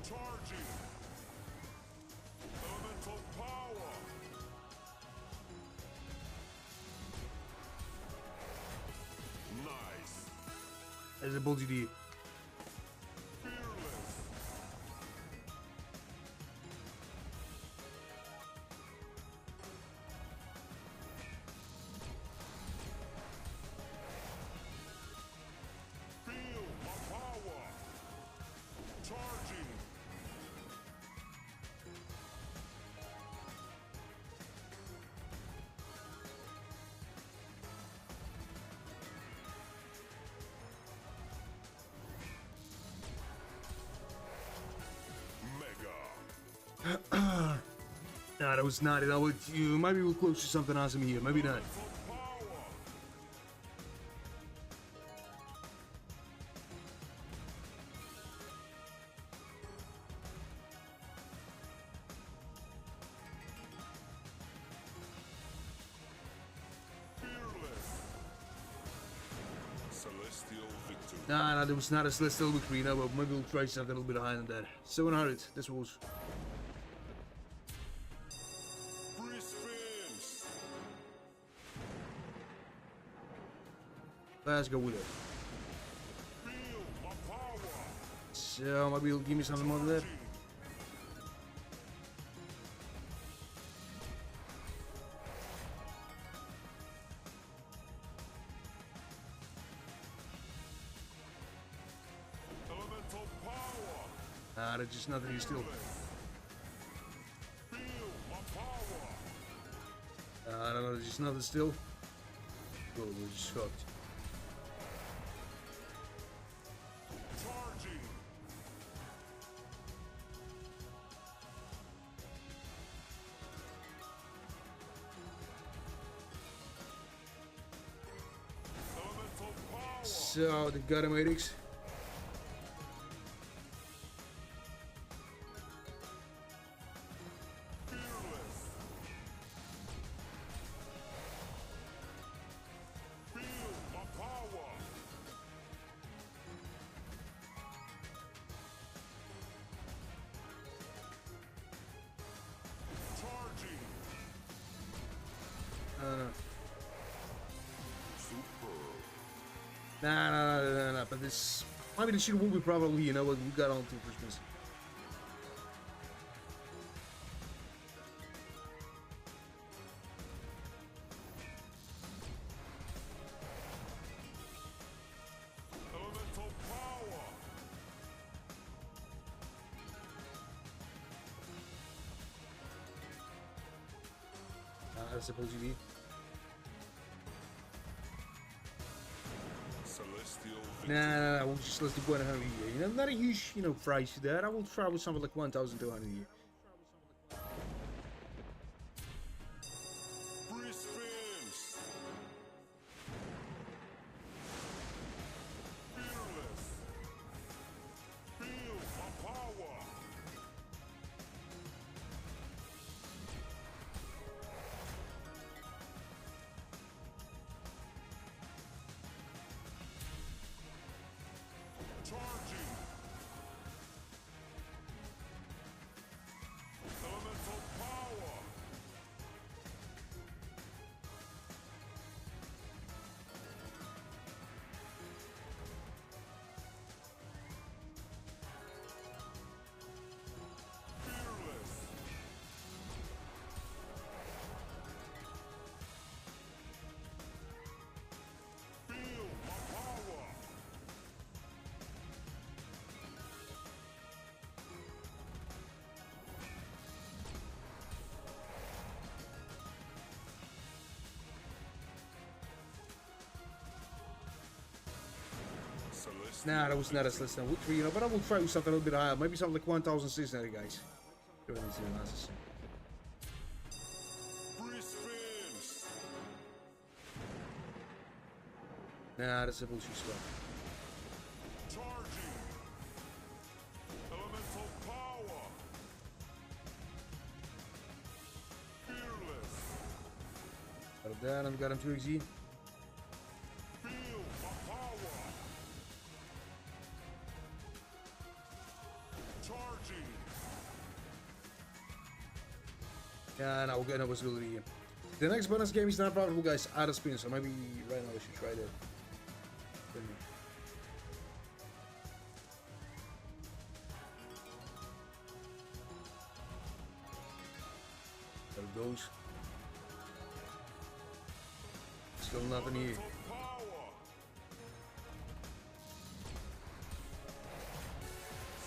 Charging. Elemental power. Nice. There's a box here. Nah, that was not it. Maybe we'll close to something awesome here. Maybe not. Nah, there was not a celestial victory, no, but maybe we'll try something a little bit higher than that. 700, this was. Let's go with it. Feel my power. So maybe he'll give me something more than that. Elemental power. Ah, there's just nothing you steal. Feel my power. I don't know, there's just nothing still. Cool, we're just fucked. Charging. Elemental power. So, the Gatomatics. Fearless. Feel my power. Charging. Nah, but this... I mean, the shit will be probably, you know, what we got on to Christmas. Elemental power. I suppose you need. Celestial Nah, we'll just let's do 100 a year. You know, not a huge, you know, price to that. I will try with something like 1,200 a year. free spins. Fearless. Feel my power. Charging. Elemental power. Fearless. Feel my power. Celestial Nah, that was not as less than week 3, you know, but I will try with something a little bit higher. Maybe something like 1,600, guys. Go ahead and see the last thing. free spins. Nah, that's a bullshit stuff. Charging. Elemental power. Fearless. Got that, and we got him 2XE. Feel my power. Charging. Yeah, no, we're getting a possibility here. The next bonus game is not profitable, guys, out of spin, so maybe right now we should try that. There it goes. Still nothing here. Elemental power.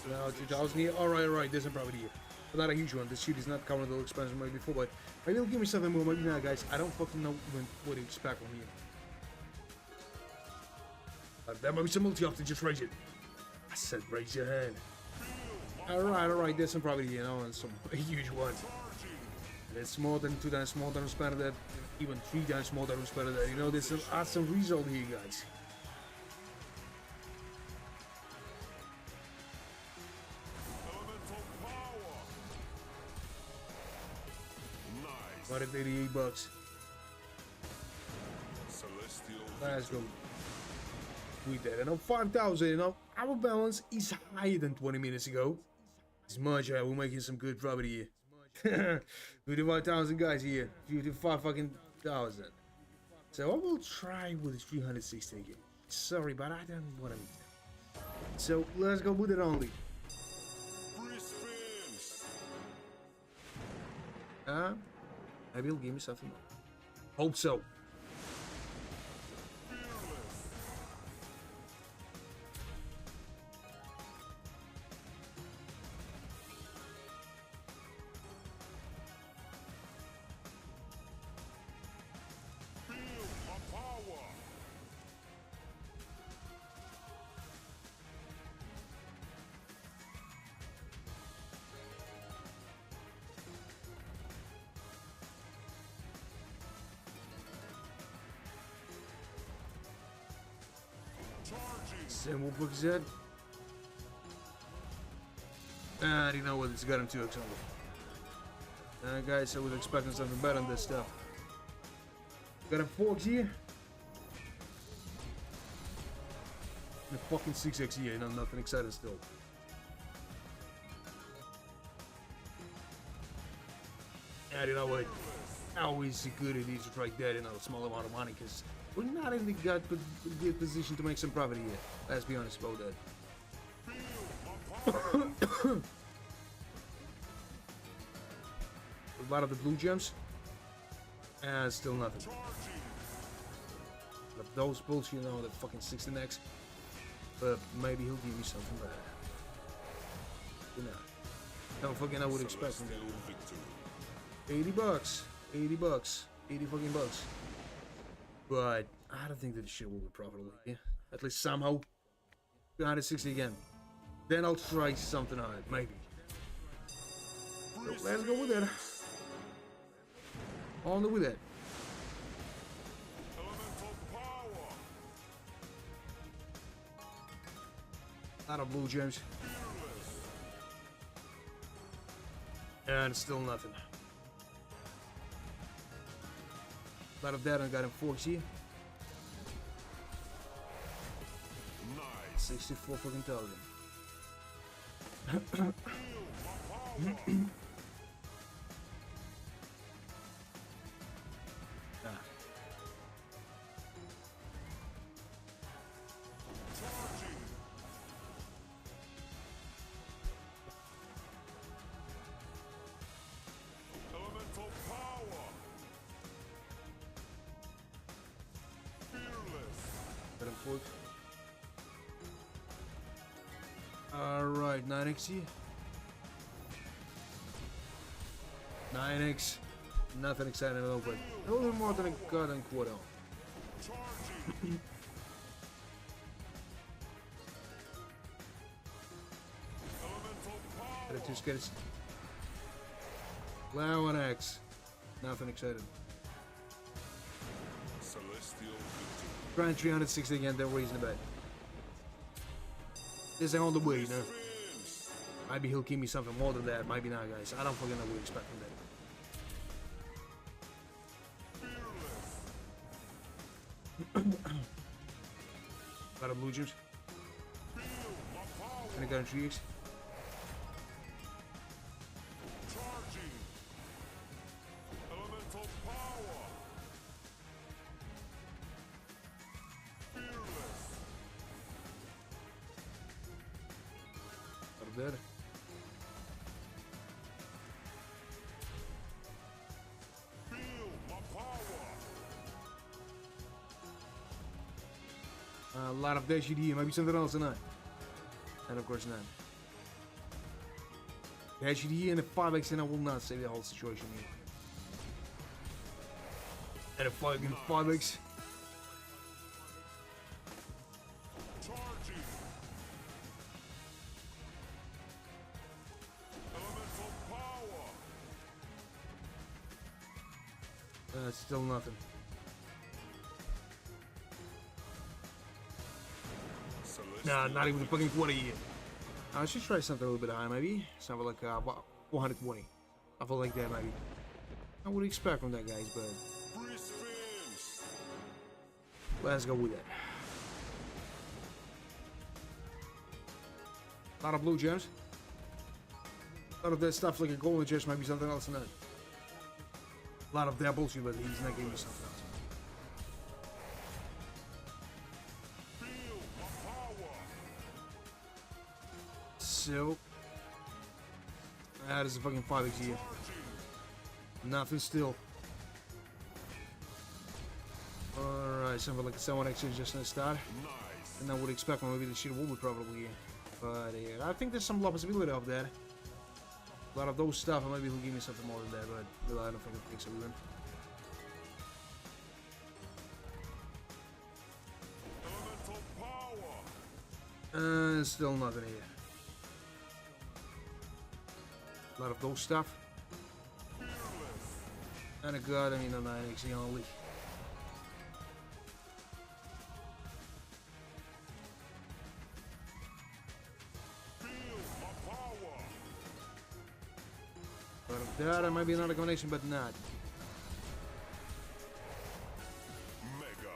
No, 2,000 here. Alright, there's a profit here. But not a huge one. This shit is not coming to the expansion maybe before, but maybe it'll give me something more. Maybe not, guys. I don't fucking know even what to expect from here. There might be some multi option, just raise it. I said raise your hand. Alright, there's some profit here, you know, and some a huge one. It's more than 2 times more than spent that, even 3 times more than spent that. You know, there's some awesome result here, guys. Elemental power. Nice. What if 88 bucks? Celestial. Let's go. With that, and on 5,000, you know, our balance is higher than 20 minutes ago. It's much higher. We're making some good profit here. 55,000 guys here. 55 fucking thousand. So I will try with 360 again. Sorry, but I don't want to meet them. So let's go with it only. Free spins. Maybe he'll give me something more. Hope so. Fearless. Feel my power. Charging. Same what book said. I didn't know what it's got him to X on. Guys, I was expecting something better than this stuff. Got a 4X here. And a fucking 6X here, and I'm nothing excited still. I don't know what. How is it good it is to like that in a small amount of money, because we're not in the good position to make some profit here. Let's be honest about that. A lot of the blue gems, and still nothing. But those bullshit, you know, the fucking 16x. But maybe he'll give me something better. You know, don't fucking know what to expect from that. 80 bucks, 80 bucks, 80 fucking bucks. But I don't think that this shit will be profitable. Yeah, at least somehow. 160 again. Then I'll try something on it, maybe. So let's go with that. On with that. Elemental power. A lot of blue gems. Fearless. And still nothing. A lot of that, I got him 4G. Nice. 64 fucking thousand. Feel my power. Charging. Elemental power. Fearless. Got him 4. Alright, 9x here. 9x. Nothing exciting at all, but a little more than a goddamn quarter. Charging. Elemental power. Gotta just get it. Wow, an X. Nothing exciting. Celestial victory. Trying 360 again, they're raising the bet. This ain't on the way, you know. Spins. Maybe he'll give me something more than that, maybe not, guys. I don't fucking know what to expect from that. Fearless. Got a blue gems. Feel my power. And I got a 3x. Charging. Elemental power. Fearless. Got a bed. Feel my power. A lot of dash here, maybe something else tonight. And of course not. Dash here and a 5x, and I will not save the whole situation here. And a 5x. Charging. Elemental power. Still nothing. Celestial. Nah, not even a fucking quarter yet. I should try something a little bit higher, maybe. Something like 420. I feel like that, maybe. I would expect from that, guys, but Free spins. let's go with that. A lot of blue gems. A lot of that stuff like a golden chest, maybe something else in that. A lot of that bullshit, but he's not giving me something else. Feel So that is a fucking 5x here. Nothing still. Alright, something like a 7x is just in the start. Nice. And I would expect maybe the shit will be probably here. But I think there's some possibility of that. A lot of those stuff, and maybe he'll give me something more than that, but I don't think so even. Elemental power. Still nothing here. A lot of those stuff. Fearless. And a god, I mean, a 9x only. That might be another combination, but not. Mega.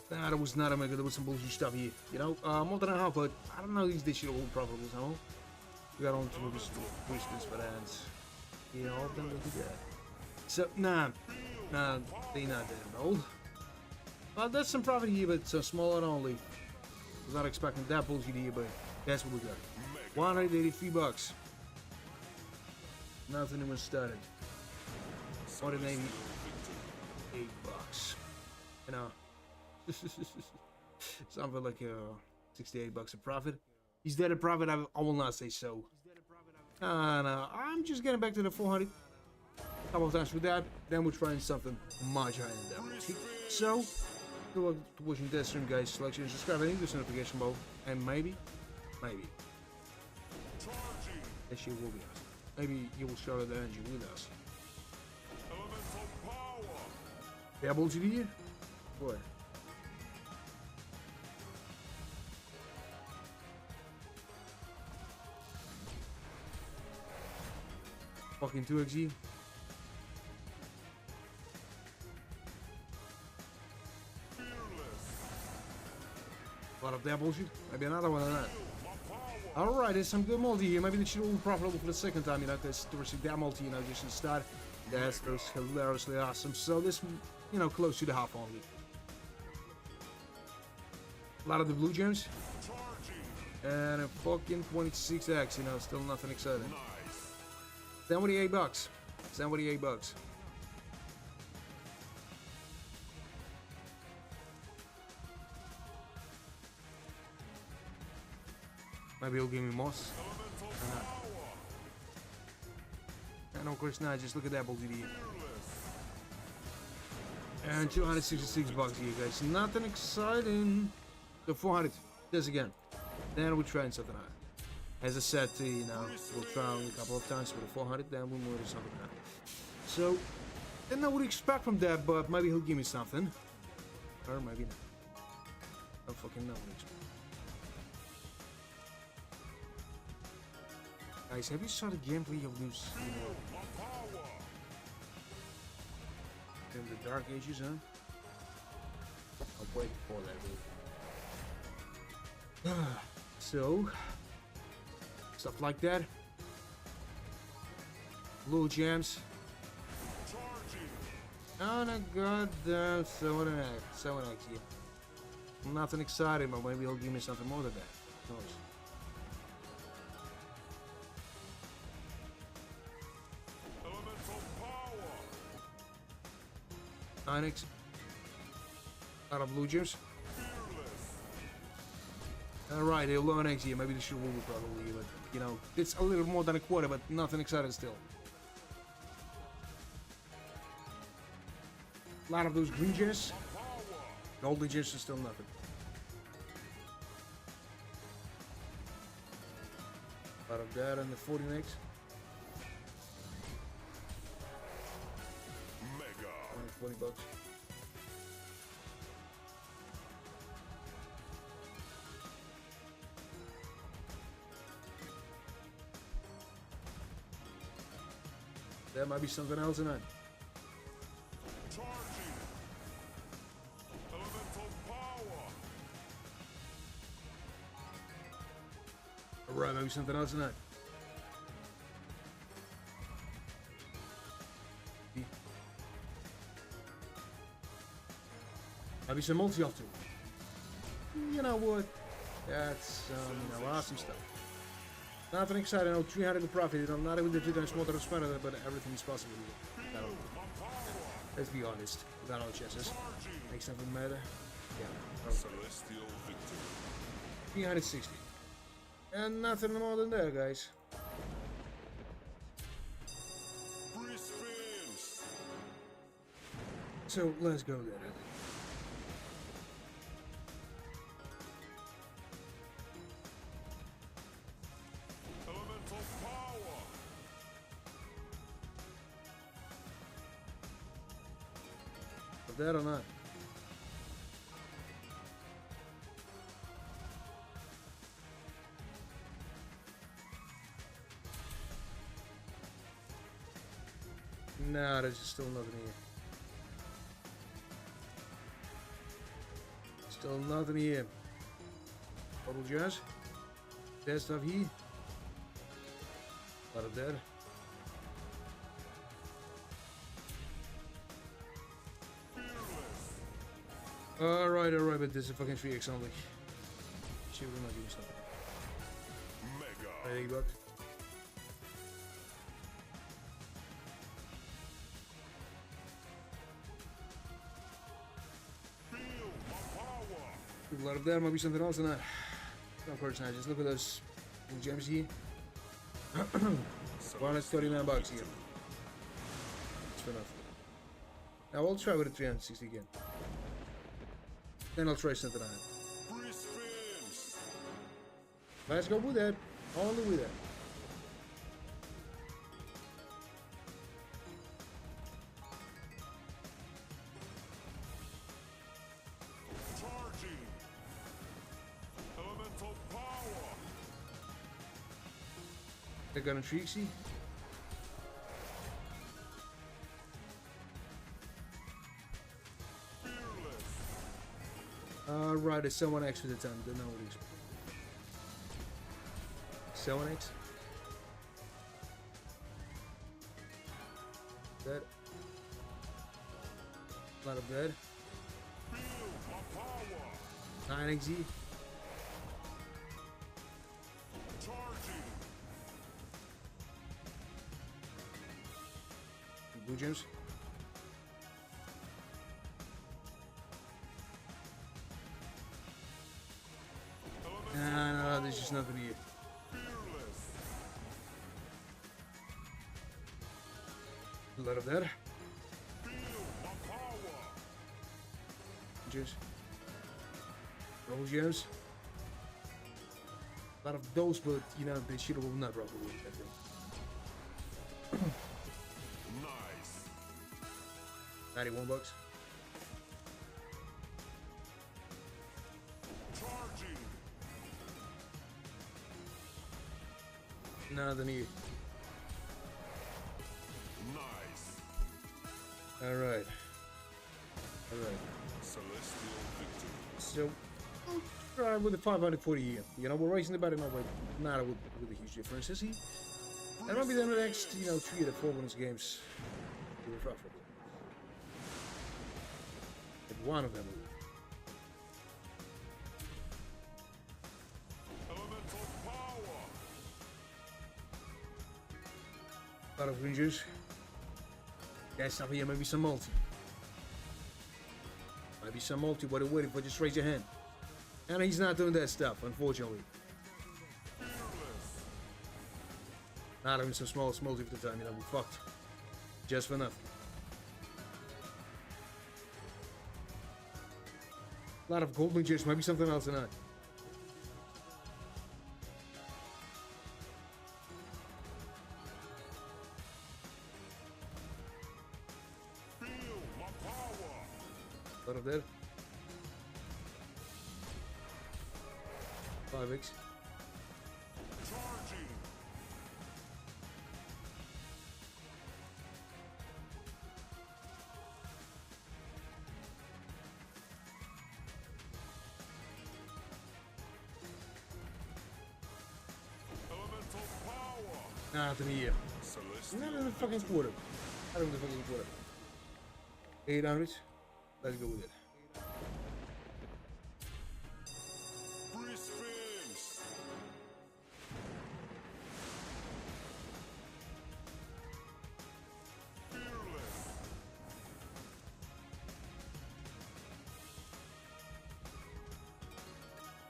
That was not a mega. There was some bullshit stuff here. You know, more than a half, but I don't know if this shit will profitable somehow. We got on to movies for that. Yeah, all of them will do that. So, nah, they not that old. Well, there's some profit here, but so smaller only. Was not expecting that bullshit here, but that's what we got. 183 bucks. Nothing even started. 188 bucks. You know, something like 68 bucks a profit. Is that a profit? I will not say so. No, I'm just getting back to the 400. A couple of times with that, then we're trying something much higher than that. So, good luck to watching this stream, guys. Like, share, and subscribe, and English notification bell, and maybe, this shit will be us. Maybe you will share the energy with us. Elemental power. Yeah, bullshit here? What? Fucking 2xg. A lot of that bullshit. Maybe another one of that. Alright, there's some good multi here. Maybe they should all be profitable for the second time, you know, because to receive that multi, you know, just in start. That's hilariously awesome. So this, you know, close to the half only. A lot of the blue gems. And a fucking 26x, you know, still nothing exciting. Nice. 78 bucks. 78 bucks. Maybe he'll give me moss. And of course not, just look at that bullshit here. And 266 bucks here, guys. Nothing exciting. So 400. This again. Then we're trying something out. As I said, you know, we'll try a couple of times with the 400, then we'll move to something out. So, then I would expect from that, but maybe he'll give me something. Or maybe not. I don't fucking know what to expect. Guys, have you saw the gameplay of this, you know, in the Dark Ages, huh? I'll wait for that. So, stuff like that. Blue gems. Oh my goddamn, 7x here. Nothing exciting, but maybe he'll give me something more than that. Who knows? Elemental power. 9x. Out of blue gems. Alright, 11x here. Maybe the shit will be probably, but you know, it's a little more than a quarter, but nothing exciting still. A lot of those green gems. Golden gems is still nothing. A lot of that and the 14x. Mega. 20 bucks. There might be something else in it. Charging. Elemental power. Alright, maybe something else in it. Maybe some multi-off too. You know what? That's you know, awesome stuff. Nothing exciting, no 300 in profit. I'm not even the 2 times more than spender, but everything is possible here. Let's be honest. Without all chances. Makes nothing matter. Yeah. Celestial victory. 360. And nothing more than that, guys. Free spins. So let's go there. Elemental power. Of that or not? Nah, there's still nothing here. Still nothing here. Bubble jazz. That stuff here. A lot of that. Alright, but this is a fucking 3x only. Shit, we're not doing something. Mega. Hey, buck. Feel my power. A lot of that might be something else or not. Of course not, just look at those gems here. 139 bucks here. That's for nothing. Now I'll try with a 360 again. Then I'll try something on it. Free spins. Let's go with that. Only with that. Charging. Elemental power. They're gonna Trixie. Fearless. Alright, it's someone X for the time. Don't know what it is. Someone X? That. A lot of that. Feel my power. 9XZ. Charging. Blue gems. No, there's just nothing here. Fearless. A lot of that. Feel my power. Gems. Roll gems. A lot of those, but you know, they should have not rolled with that thing. Nice. 91 bucks. Charging. Nothing here. Nice. Alright. Celestial victory. So, I'll try with the 540 here. You know, we're raising the batting over, not with a huge difference, is he? That might be the next, you know, 3 of the 4 bonus games. To be profitable. But one of them will. Elemental power. A lot of green juice. Guys, up here, maybe some multi. Maybe some multi, what are you waiting for? Just raise your hand. And he's not doing that stuff, unfortunately. Fearless. Not having some small multi for the time, you know, we're fucked. Just for nothing. A lot of golden juice, maybe something else tonight. Feel my power. A lot of that. 5x. Charging. Elemental power. Nothing here. Celestial. Not in the fucking quarter. Not in the fucking quarter. 800. Let's go with it. Free spins.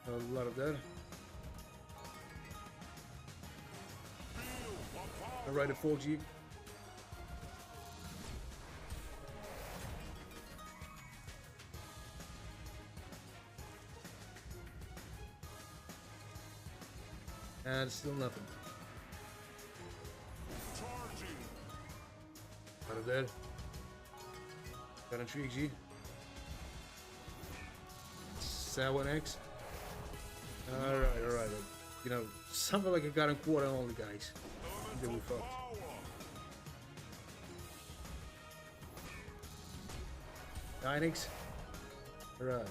A lot of that. Alright, a 4G. And still nothing. Out of that. Got a 3G. 7X. Alright. You know, something like I got in quarter only, guys. Then we fucked. Dynex. Alright.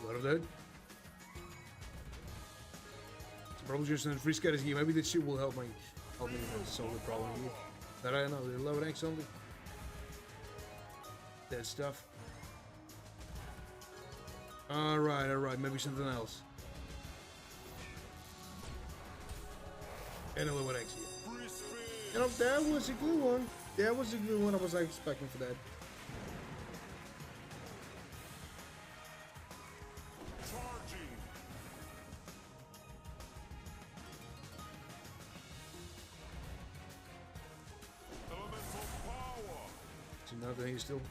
A lot of that. It's probably just in the free scatters here. Maybe this shit will help me solve the problem here. But I don't know, the 11X only. That stuff. Alright, maybe something else. And a 11X here. You know, that was a good one. That was a good one. I was expecting for that. Nothing here still.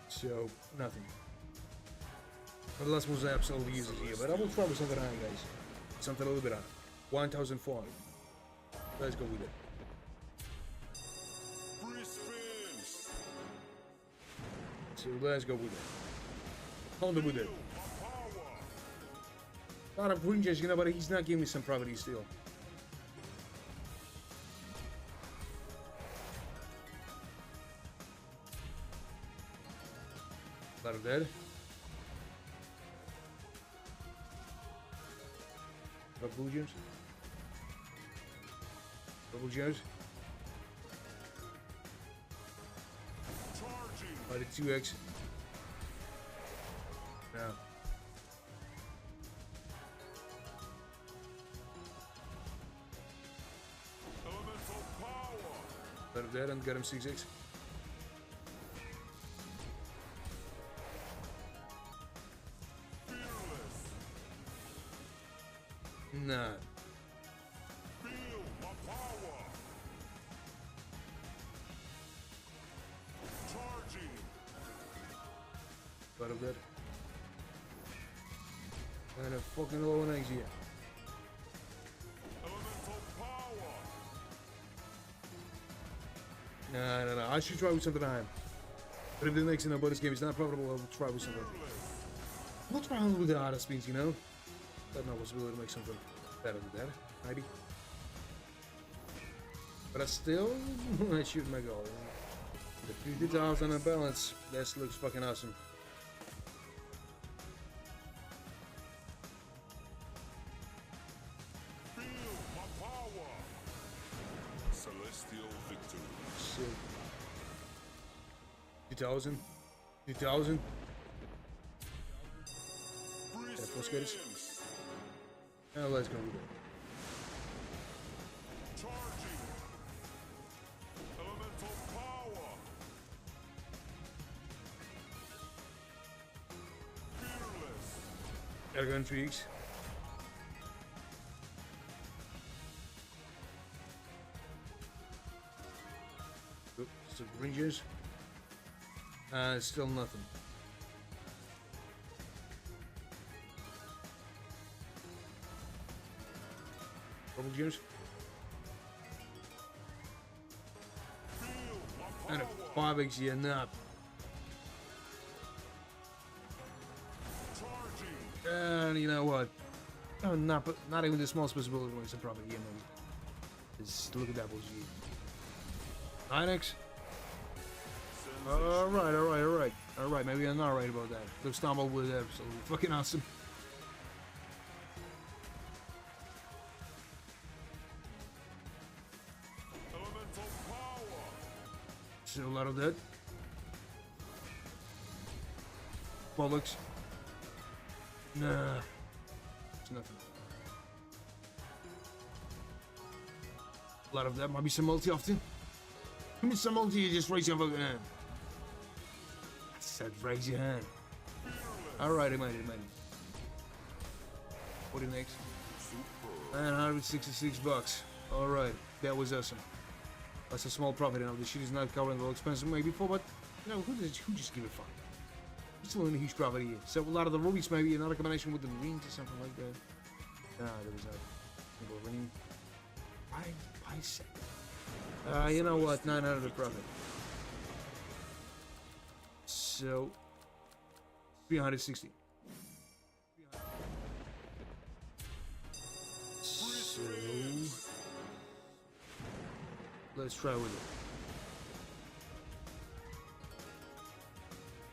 So, nothing. But the last was absolutely useless here, but I will try with something high, guys. Something a little bit high. 1,004. Let's go with it. So, let's go with it. Hold it with it. A lot of green jets, you know, but he's not giving me some property still. A lot of dead. Double gems. Double gems. By the 2X. Now. Out of that and got him 6X. Nah. Out of that. And a fucking low eggs here. No. I should try with something high. But if the next bonus game is not profitable, I'll try with something. I'll try with the harder spins, you know? That's not possible to make something better than that, maybe. But I still, I shoot my goal. The 50,000 on balance, that looks fucking awesome. Celestial victory. 2,000. 2,000. Yeah, four skaters. Now let's go with it. Charging. Elemental power. Fearless. Gotta go in 3X. Oop, some Rangers. Still nothing. Double gears. And a 5X, yeah, nah. And you know what? Oh, not even the smallest possibility when it's a proper game. Just look at that bullshit. 9X. Alright, maybe I'm not right about that. Looks stumbled with absolutely fucking awesome. Elemental power. Still a lot of that. 12X. Nah. It's nothing. A lot of that might be some multi often. Give me some multi, you just raise your fucking hand. I said raise your hand. Alright, it might. What do you next? 966 bucks. Alright, that was awesome. That's a small profit, you know. This shit is not covering the expenses maybe before, but you know, who just give a fuck? It's still in a huge profit here. So a lot of the rubies maybe another combination with the rings or something like that. Nah, there was a ring. I said. You know what? 900 profit. So 360. So let's try with it.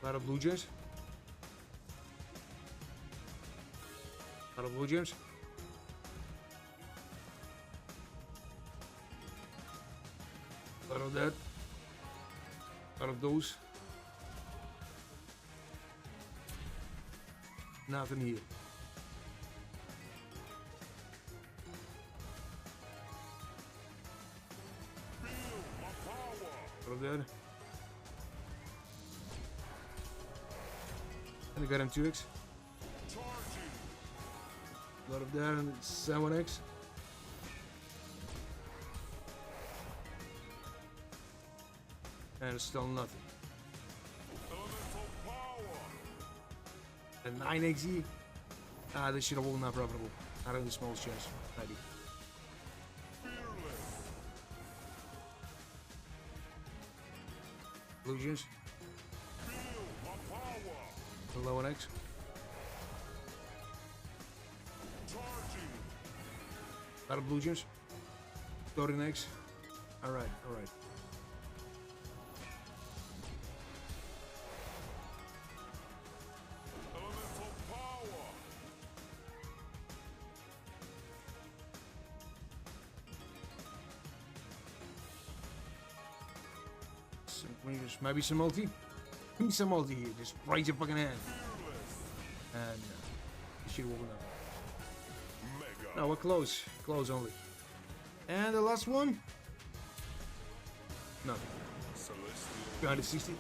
A lot of blue gems. A lot of blue gems. A lot of that. A lot of those. Nothing here. A lot of that. And I got him 2x. A lot of that and 7x. And still nothing. And 9xe. This shit all not profitable. Not in the smallest chance. Maybe. Illusions. 11x. A lot of blue gems. 13x. Alright. Maybe some multi. Give me some multi here. Just raise your fucking hand. And this shit will go down. No, we're close. Close only. And the last one. Nothing. 360.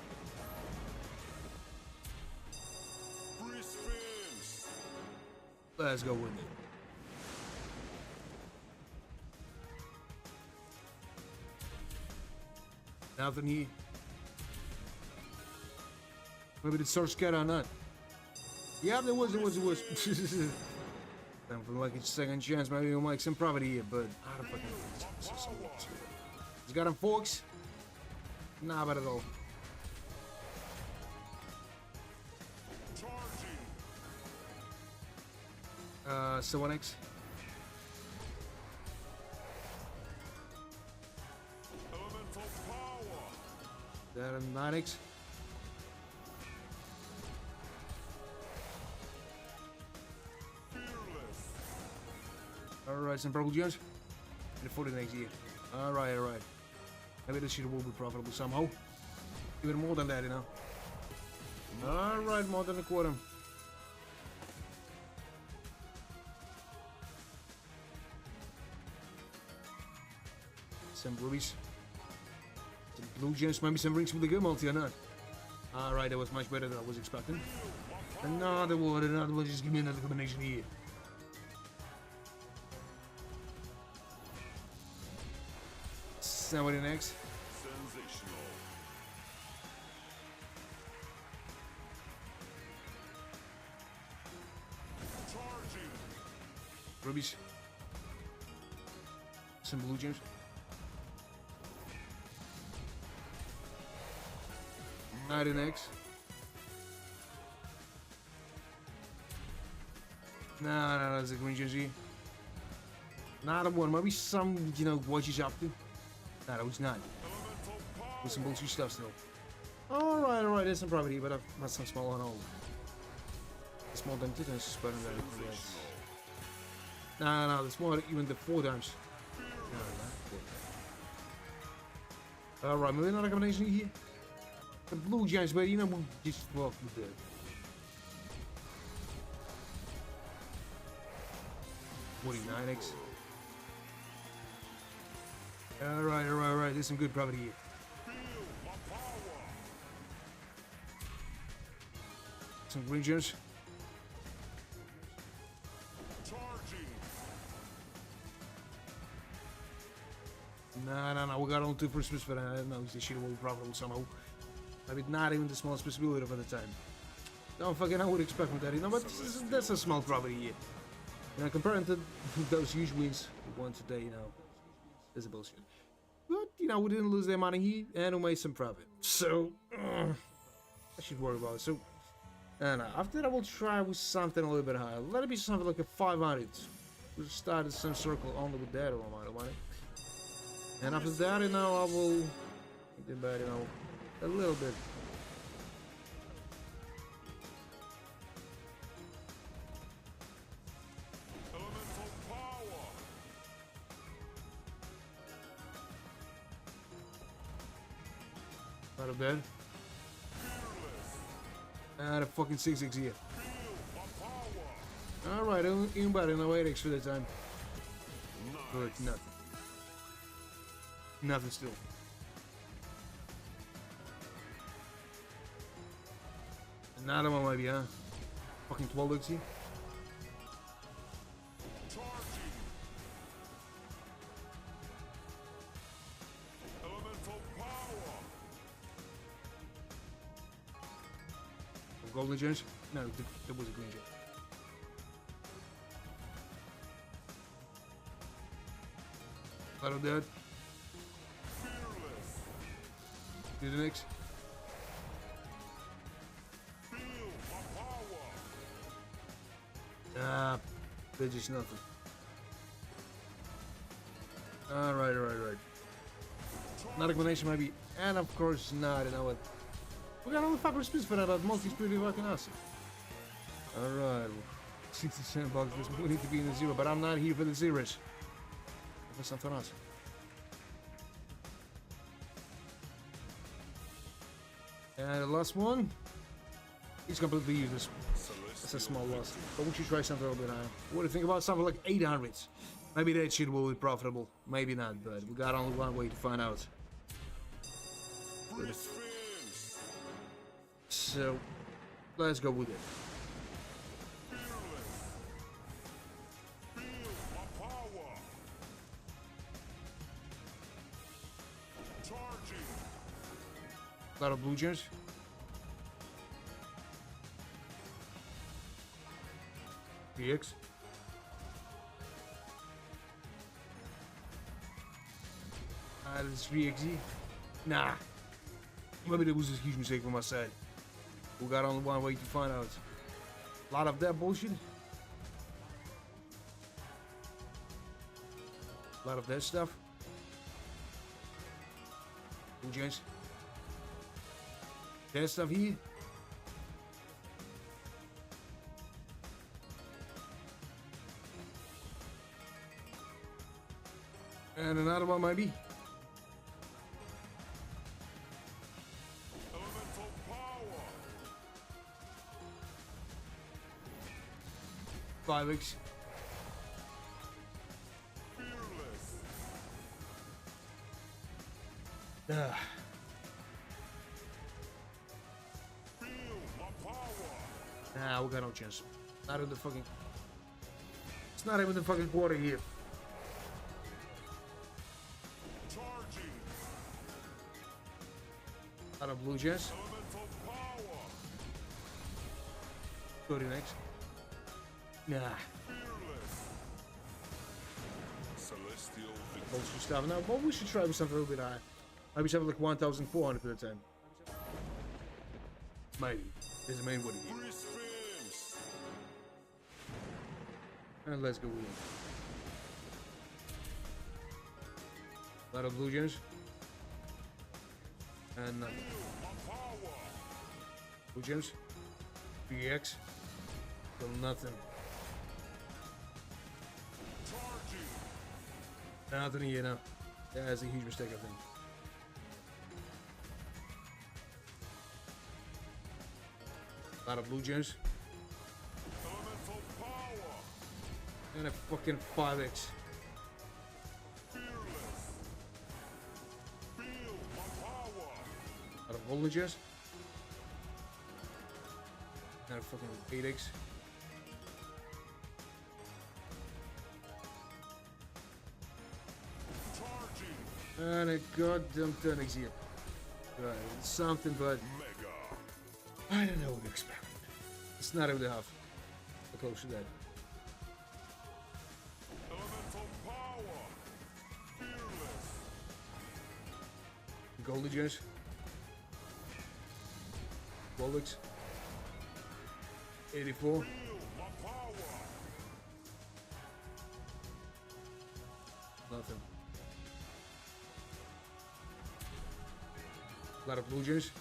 Let's go with it. Nothing here. Maybe the source scatter or not. Yeah, there was. Time for like a second chance. Maybe we'll make some profit here, but I don't fucking know. He's got him forks. Nah, but at all. So 1x. That and 9x. Alright, some purple gems. And a 40 next year. Alright. Maybe this shit will be profitable somehow. Even more than that, you know. Alright, more than a quarter. Some rubies. Some blue gems. Maybe some rings with the good multi or not. Alright, that was much better than I was expecting. Another one. Just give me another combination here. Somebody next. Sensational. Rubies. Some blue gems. Nighty next. No, that's a green gems here. Not a one. Maybe some, you know, what you up to. No, that was not. With some bullshit stuff still. Alright, there's some property, but not some small one all. Small dented and it's better than anything else. No, the smaller, even the 4 times. Alright, maybe another combination here. The blue gems, but you know, we'll just walk with that. 49x. Alright. There's some good profit here. Some green gems. No. We got on two for Christmas, but I don't know. This shit will be profitable somehow. Maybe not even the smallest possibility for the time. Don't fucking I would expect from that, you know, but that's a small profit here. You know, comparing to those huge wins we won today, you know, there's a bullshit. But, you know, we didn't lose their money here, and we made some profit. So, I should worry about it. So, I don't know. After that, I will try with something a little bit higher. Let it be something like a 500. We'll start at some circle only with that amount of money. And after that, you know, I will think about, you know, a little bit. Out of bed. And a fucking 6x here. Alright, even better, no 8x for that time. Good, nothing. Nothing still. Another one maybe, huh? Fucking 12x here. Golden gems? No, there was a green gem. Out of that. Do the next. Ah, they're just nothing. Alright. Not a combination maybe, and of course not, you know what. We got only 5 spins for that, but multi's pretty fucking awesome. Alright, 60 cent bucks, we need to be in the zero, but I'm not here for the zeros. For something else. And the last one, he's completely useless. That's a small loss, but we should try something a little bit higher. What do you think about something like 800? Maybe that shit will be profitable, maybe not, but we got only one way to find out. So, let's go with it. A lot of blue gems. PX. This is 3XE. Nah. Maybe that was a huge mistake from my side. We got only one way to find out. A lot of that bullshit. A lot of that stuff. Blue gems. That stuff here. And another one maybe. Five weeks. Nah, we got no chance. Not in the fucking. It's not even the fucking quarter here. Out of blue gems. Go to next. Nah. Bullshit stuff. Now, well, we should try with something a little bit higher. Maybe something like 1,400 per time. Maybe. Is the main one here. And let's go with it. A lot of blue gems. And nothing. Blue gems. PX. Still nothing. Nothing here now. That's a huge mistake, I think. A lot of blue gems. And a fucking 5x. Out of voltages. And a fucking 8x. And a goddamn 10x here. Right, it's something, but I don't know what to expect. It's not even half. Close to that. Elemental power. Fearless. Gold Legends. Volvix. 84. Feel my power. Nothing. A lot of blue juice.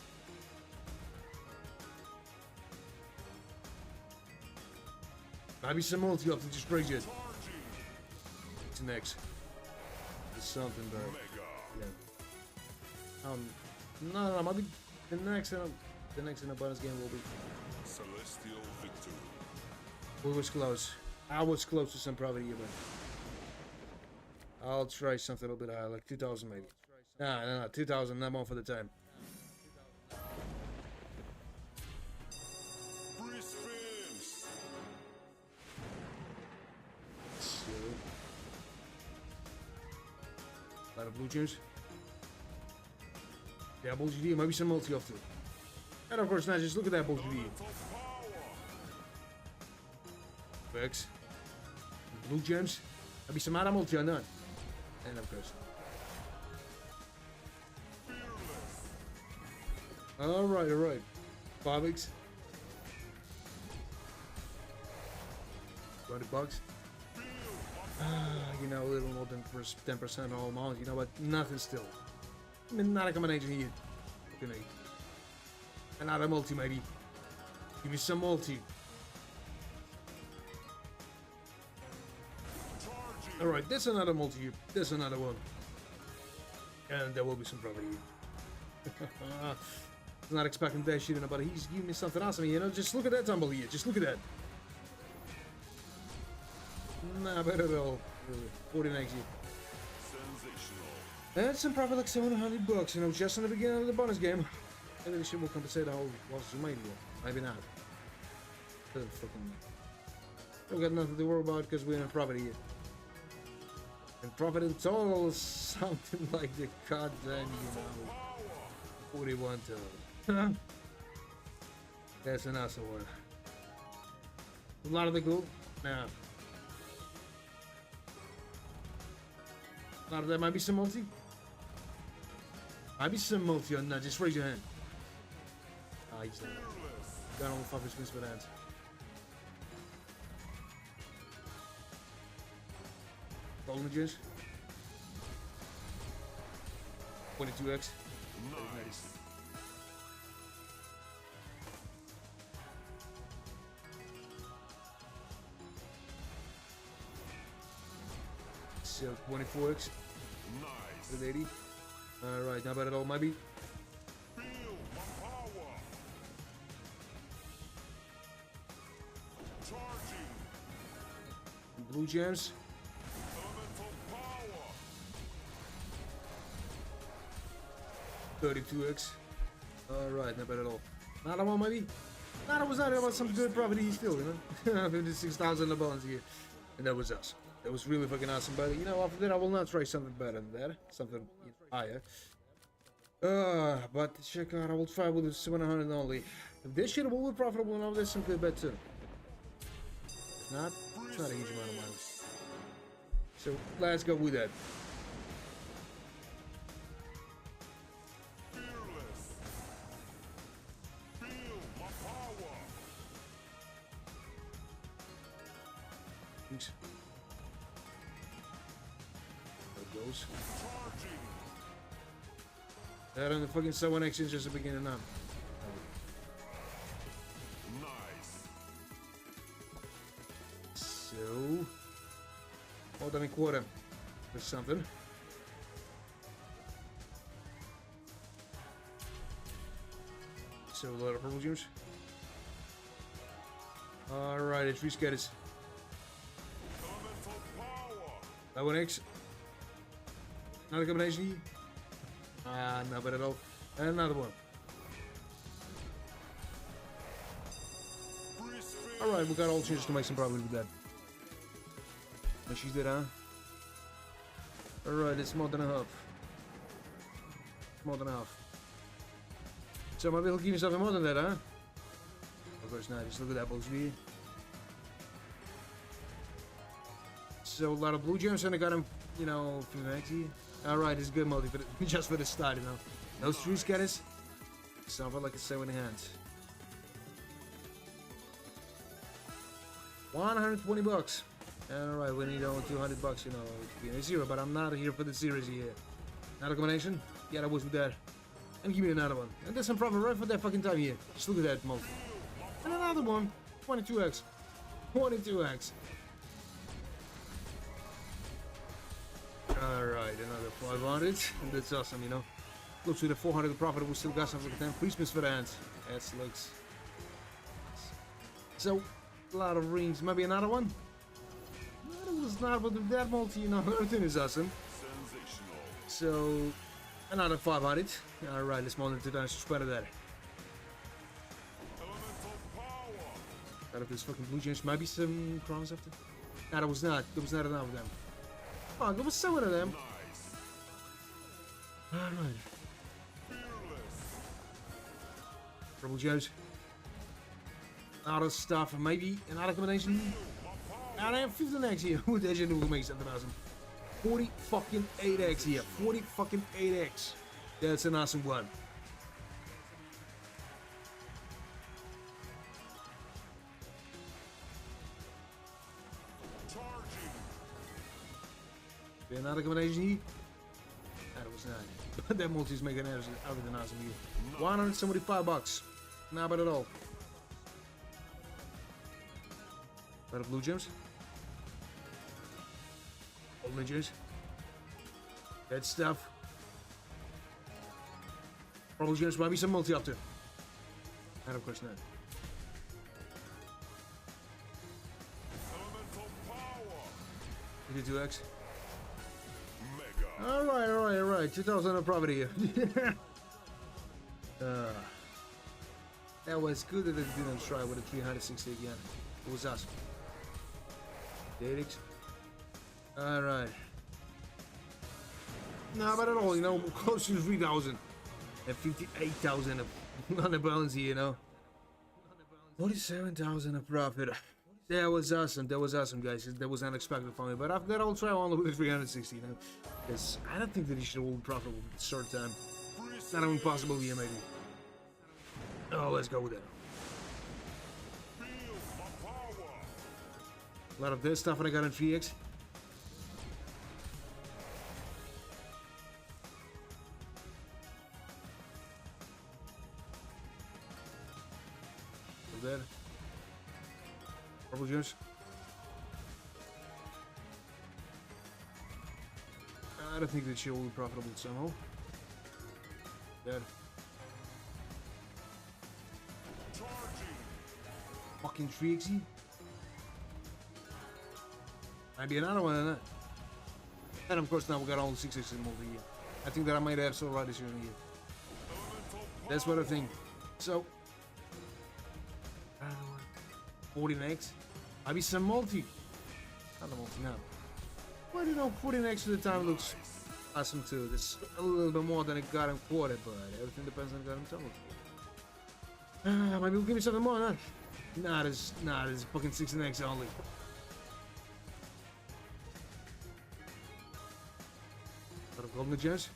Maybe some multi up to just break it. It's next. It's something, bro. Yeah. No, maybe the next in the bonus game will be. Celestial victory. We was close. I was close to some probably, but I'll try something a little bit higher, like 2,000 maybe. No, 2,000, not more for the time. Free spins. So, a lot of blue juice. Yeah, Bulls GD, maybe some multi off too. And of course, now just look at that Bulls GD. Elemental power. Vex. Blue gems. Maybe some other multi or none. And of course. Alright. 5x. 20 bucks. You know, a little more than 10% all amount. You know what? Nothing still. I mean, not a combination here. Okay, another multi, maybe. Give me some multi. Alright, that's another multi. That's another one. And there will be some property. Not expecting that shit, but he's giving me something awesome, you know? Just look at that tumble here. Just look at that. Nah, better at all. Really. 49 here. Sensational. That's some profit like 700 bucks, you know, just in the beginning of the bonus game. Maybe this shit will compensate the whole losses of maybe. Maybe not. Doesn't fucking matter. We got nothing to worry about because we're in a profit here. And profit in total is something like the goddamn, you know, 41 total. That's an awesome one. A lot of the gold. Now. A lot of that might be some multi. Might be some multi or not. Just raise your hand. Ah, he's done. Got all the fucking spins for that. Golden Juice. 22x. Nice. So 24x. Nice. With 80. Alright, not bad at all, maybe. Feel my power. Charging. Blue gems. Elemental power. 32x. Alright, not bad at all. Another one, maybe? Nah, was not about some good property still, you know? 56,000 bonds here. And that was us. That was really fucking awesome, but you know, after that I will not try something better than that. Something higher. But check out, I will try with the 700 only. If this shit will be profitable enough, there's some good bet too. If not, it's not a huge amount of money. So let's go with that. Fearless. Feel my power. Thanks. There it goes. Charging. That and the fucking 7x is just the beginning now. Nice. So, more than a quarter or something. So a lot of purple gems. Alright, it's rescatters. Elemental I want X. Another combination. Not bad at all. And another one. Alright, we got all chances to make some profit with that. And she's dead, huh? Alright, it's more than half. More than half. So maybe he'll give himself more than that, huh? Of course not, just look at that bullshit. So a lot of blue gems and I got him, you know, for the next year. Alright, it's good multi, but just for the start, you know. Those three scatters. Sound like a 7 hands. 120 bucks. Alright, we need only 200 bucks, you know, to be in a zero, but I'm not here for the series here. Another combination? Yeah, that was with that. And give me another one. And there's some profit right for that fucking time here. Just look at that multi. And another one. 22x. 22x. Alright, another 500. That's awesome, you know. Close to the 400 profit, we still got some. Look at them. Please miss for the hands. That looks. So, a lot of rings. Maybe another one? That was not, but with that multi, you know, everything is awesome. So, another 500. Alright, let's monitor the damage to spread of that. Out of this fucking blue gems, maybe some crowns after. No, that was not. There was not enough of them. Oh, there was 7 of them. Alright. Purple gems. Other stuff, maybe another combination. And I have 15x here. Who did you know who makes 7,000? 40 fucking 8x here. 40 fucking 8x. That's an awesome one. Another combination here. That was not. But that multi is making everything awesome here. 175 bucks. Not bad at all. Better blue gems. Old gems. That stuff. Purple gems, maybe some multi up to. And of course not. You did 2x. Alright. 2,000 of profit here. That was good that it didn't try with a 360 again. It was awesome. Datix. Alright. Nah, but at all, you know, close to 3,000 and 58,000 on the balance here, you know. 47,000 of profit. That was awesome. That was awesome, guys. That was unexpected for me. But after that, I'll try only with the 360, you know. Because I don't think that he should hold profit with a short time. It's not even possible here, maybe. Oh, let's go with that. A lot of this stuff that I got in 3x. There. Purple gems. I don't think that she will be profitable somehow. There. Fucking 3xy. Maybe another one in that. And of course now we got all the 6x in multi here. I think that I might have so right this year in the year. That's what I think. So 14x. Maybe some multi. Not the multi now. Well, you know, 14x at the time looks awesome too. It's a little bit more than a goddamn quarter, but everything depends on the goddamn total. Maybe we'll give me something more, huh? Not as fucking 16x only. Lot of golden gems.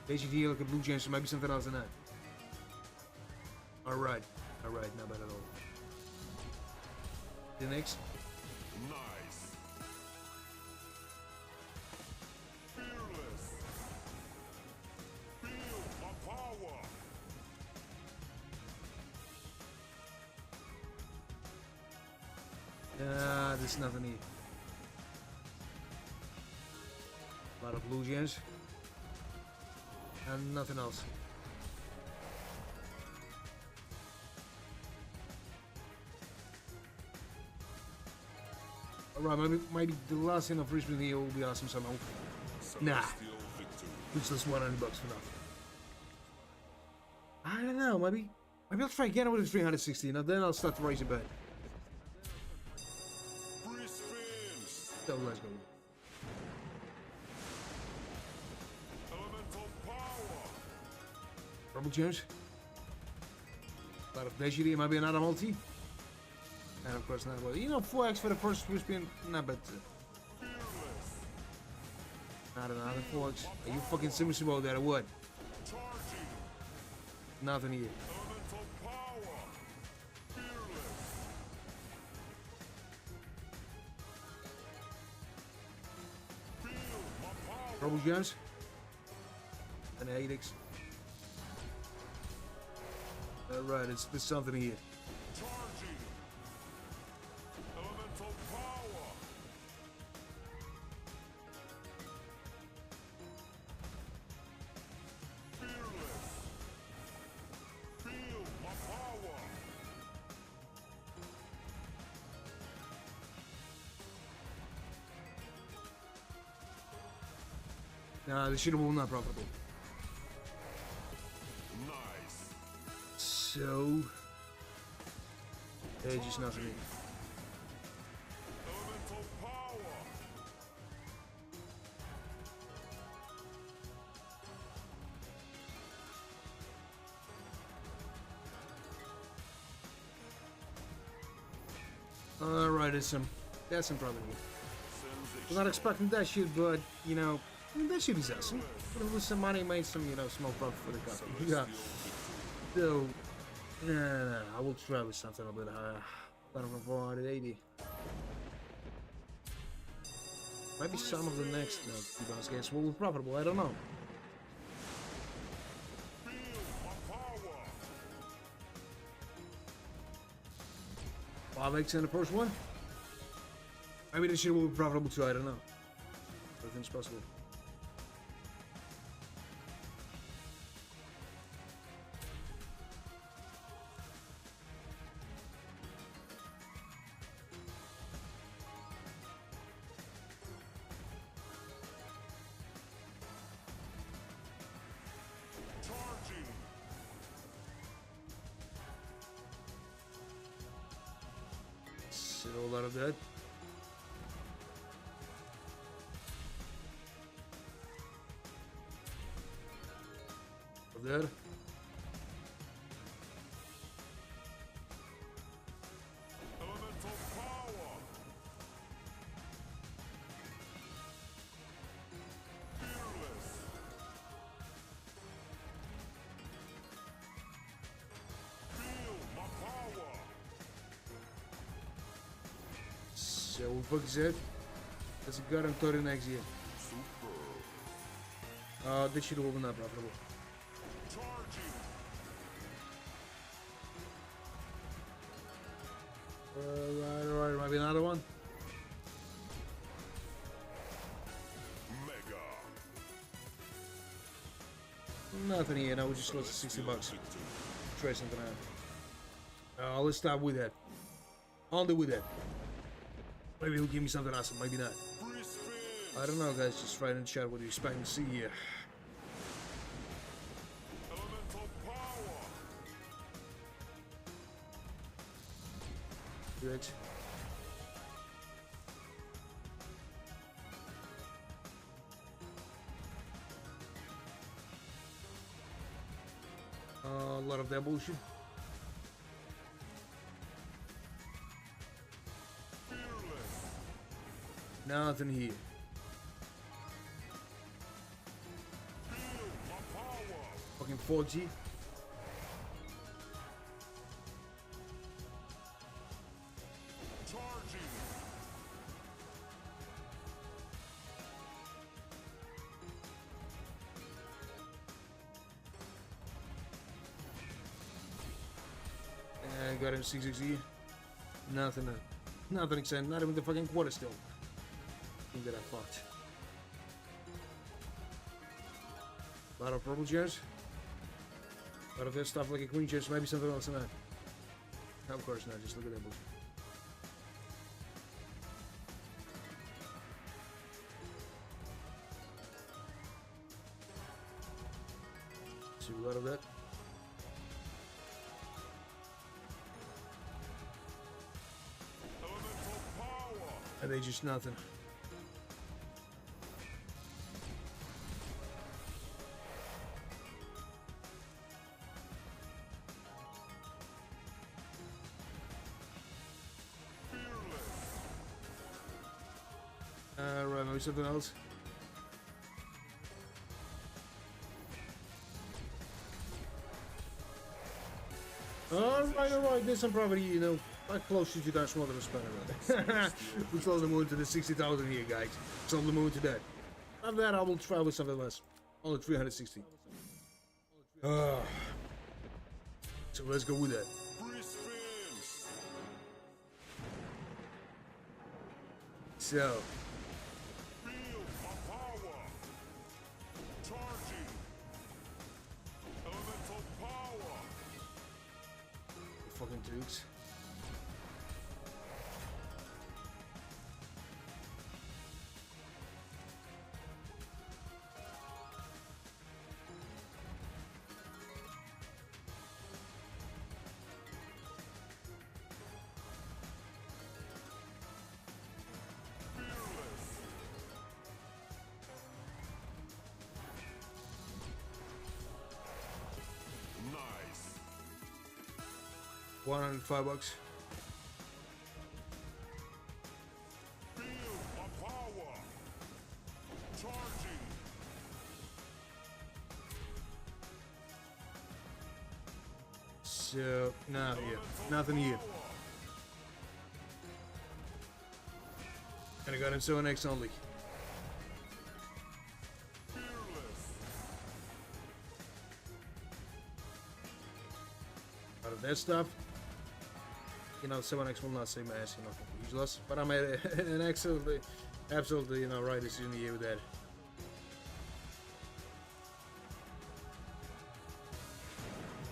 HGD, look at blue gems, so maybe something else than that. Alright, not bad at all. The next. Nice. Fearless. Feel my power. There's nothing here. A lot of blue gems. And nothing else. Alright, maybe the last thing I've reached with here will be awesome somehow. Nah. Celestial victory. Which is 100 bucks for nothing. I don't know, maybe I'll try again with a 360, and then I'll start to raise it back. Free spins. So let's go. Elemental power. Purple Jones. A lot of pleasure here, maybe another multi. And of course not. Well, you know, 4x for the first free spin, not bad. Fearless. Not another 4x. Are you fucking serious about that or what? Charging. Nothing here. Elemental power. Fearless. Feel my power. Purple Jones. And 8x. Alright, there's something here. Charging. Elemental power. Fearless. Feel my power. Nah, the shit will not profitable. Nice. So there's just nothing here. Elemental power. Alright, that's some profit here. Sensation. I'm not expecting that shit, but you know, that shit is awesome. But it was some money, made some, you know, small profit for the company. Yeah. So, nah, I will try with something a bit higher. Better than 480. Maybe some of the next T-Bounce games will be profitable, I don't know. Feel my power. 5x in the first one? Maybe this shit will be profitable too, I don't know. Everything's possible. Charging. So a lot of that. Of that. Elemental power. Fearless. Feel my power. So what the fuck is that? That's a goddamn 30 next year. Super. This shit will be not profitable. Charging. Alright, maybe another one. Mega. Nothing here, now we just lost 60 bucks. Victory. Try something out. Let's start with that. Only with that. Maybe he'll give me something awesome, maybe not. Free spin. I don't know, guys, just write in the chat what you expect to see here. Elemental power. Good. A lot of that bullshit. Fearless. Nothing here. Feel my power. Fucking 4G. Charging. And got him 660. Nothing. Nothing exciting. Not even the fucking quarter still. Think that I fucked. A lot of purple chairs. A lot of that stuff like a queen chairs. Maybe something else in that. No, of course not. Just look at that bullshit. out of that. Elemental power. And they just nothing. Right, maybe something else. Alright, there's some property, you know, like close to 2,000 more than a spanner. We sold the moon to the 60,000 here, guys. Sold the moon to that. After that, I will try with something less. Only 360. So let's go with that. Free spins. So, Feel my power. Charging. Elemental power. fucking dukes. Nice. $105. Feel my power. Charging. So, now here. Nothing here. And I got him so an X only. Fearless. Out of that stuff, you know, 7X will not save my ass, you know, useless. But I made an absolutely, you know, right decision here with that.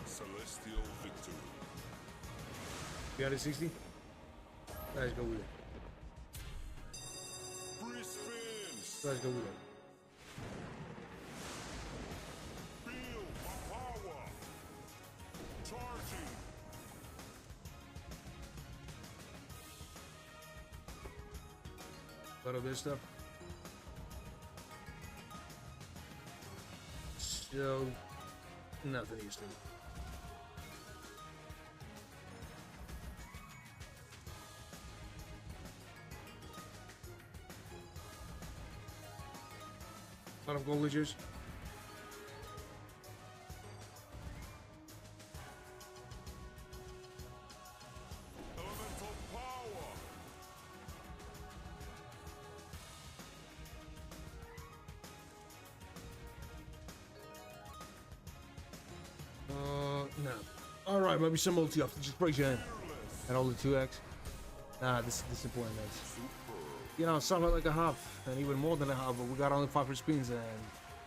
Celestial victory. 360? Let's go with it. Free spins. Let's go with it. Feel my power. Charging. A lot of this stuff. So, nothing here still. A lot of gold glitches. Elemental power. No. Alright, maybe some multi off. Just break your hand. Fearless. And all the 2x. Nah, this is disappointing, guys. You know, something like a half, and even more than a half, but we got only 5 spins and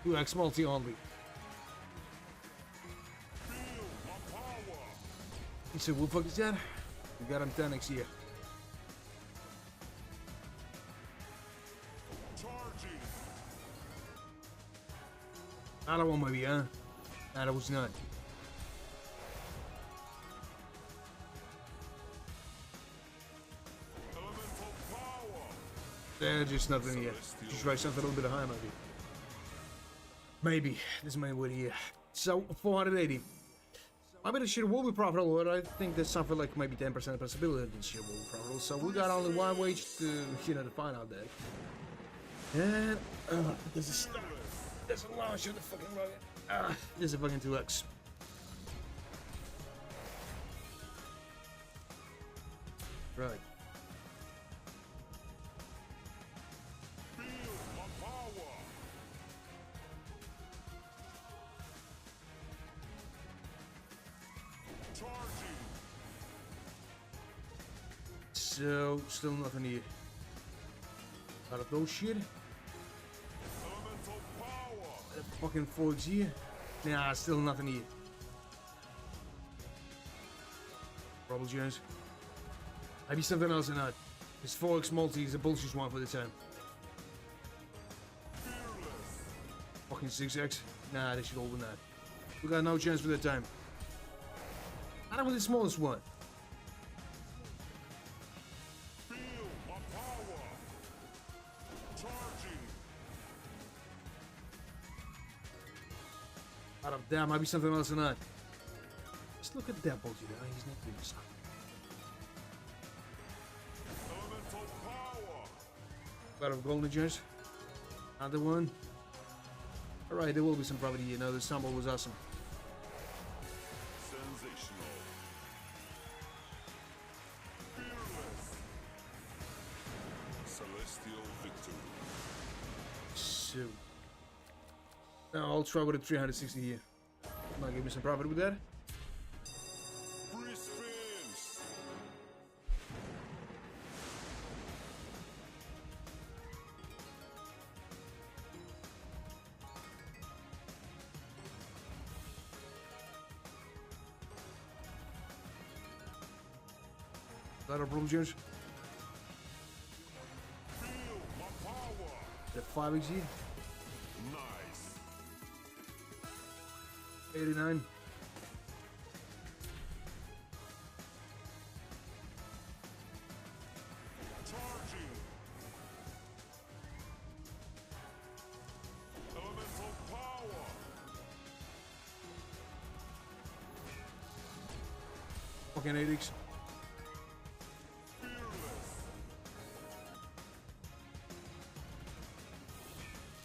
2x multi only. Feel my power. He said, what the fuck is that? We got him 10x here. Charging. Another one maybe, huh? Nah, that was not. Elemental power. There's just nothing here. Just try something a little bit higher maybe. Maybe. This may win here. So, 480. I bet the shit will be profitable, but I think there's something like maybe 10% possibility that this shit will be profitable. So we got only one wage to, you know, to find out that. And, this is there's a launch of the fucking rocket. There's a fucking 2x. Right. Feel my power. Charging. So, still nothing here. Out of those shit. Elemental power. That fucking 4x here. Nah, still nothing here. Probably Jones. Maybe something else or not. This 4x multi is a bullshit one for the time. Fearless. Fucking 6x. Nah, they should all win that. We got no chance for that time. Not with the smallest one. Feel my power. Charging. Out of that, might be something else or not. Just look at that bullshit. He's not doing something. Elemental power. Out of golden gems. Another one. Alright, there will be some profit here. No, the stumble was awesome. Sensational. Fearless. Celestial victory. So. Now I'll try with a 360 here. Might give me some profit with that. Free spins. A lot of blue gems. Feel my power. That 5x here. Nice. 89. Charging. Elemental power. Fucking 8x. Fearless.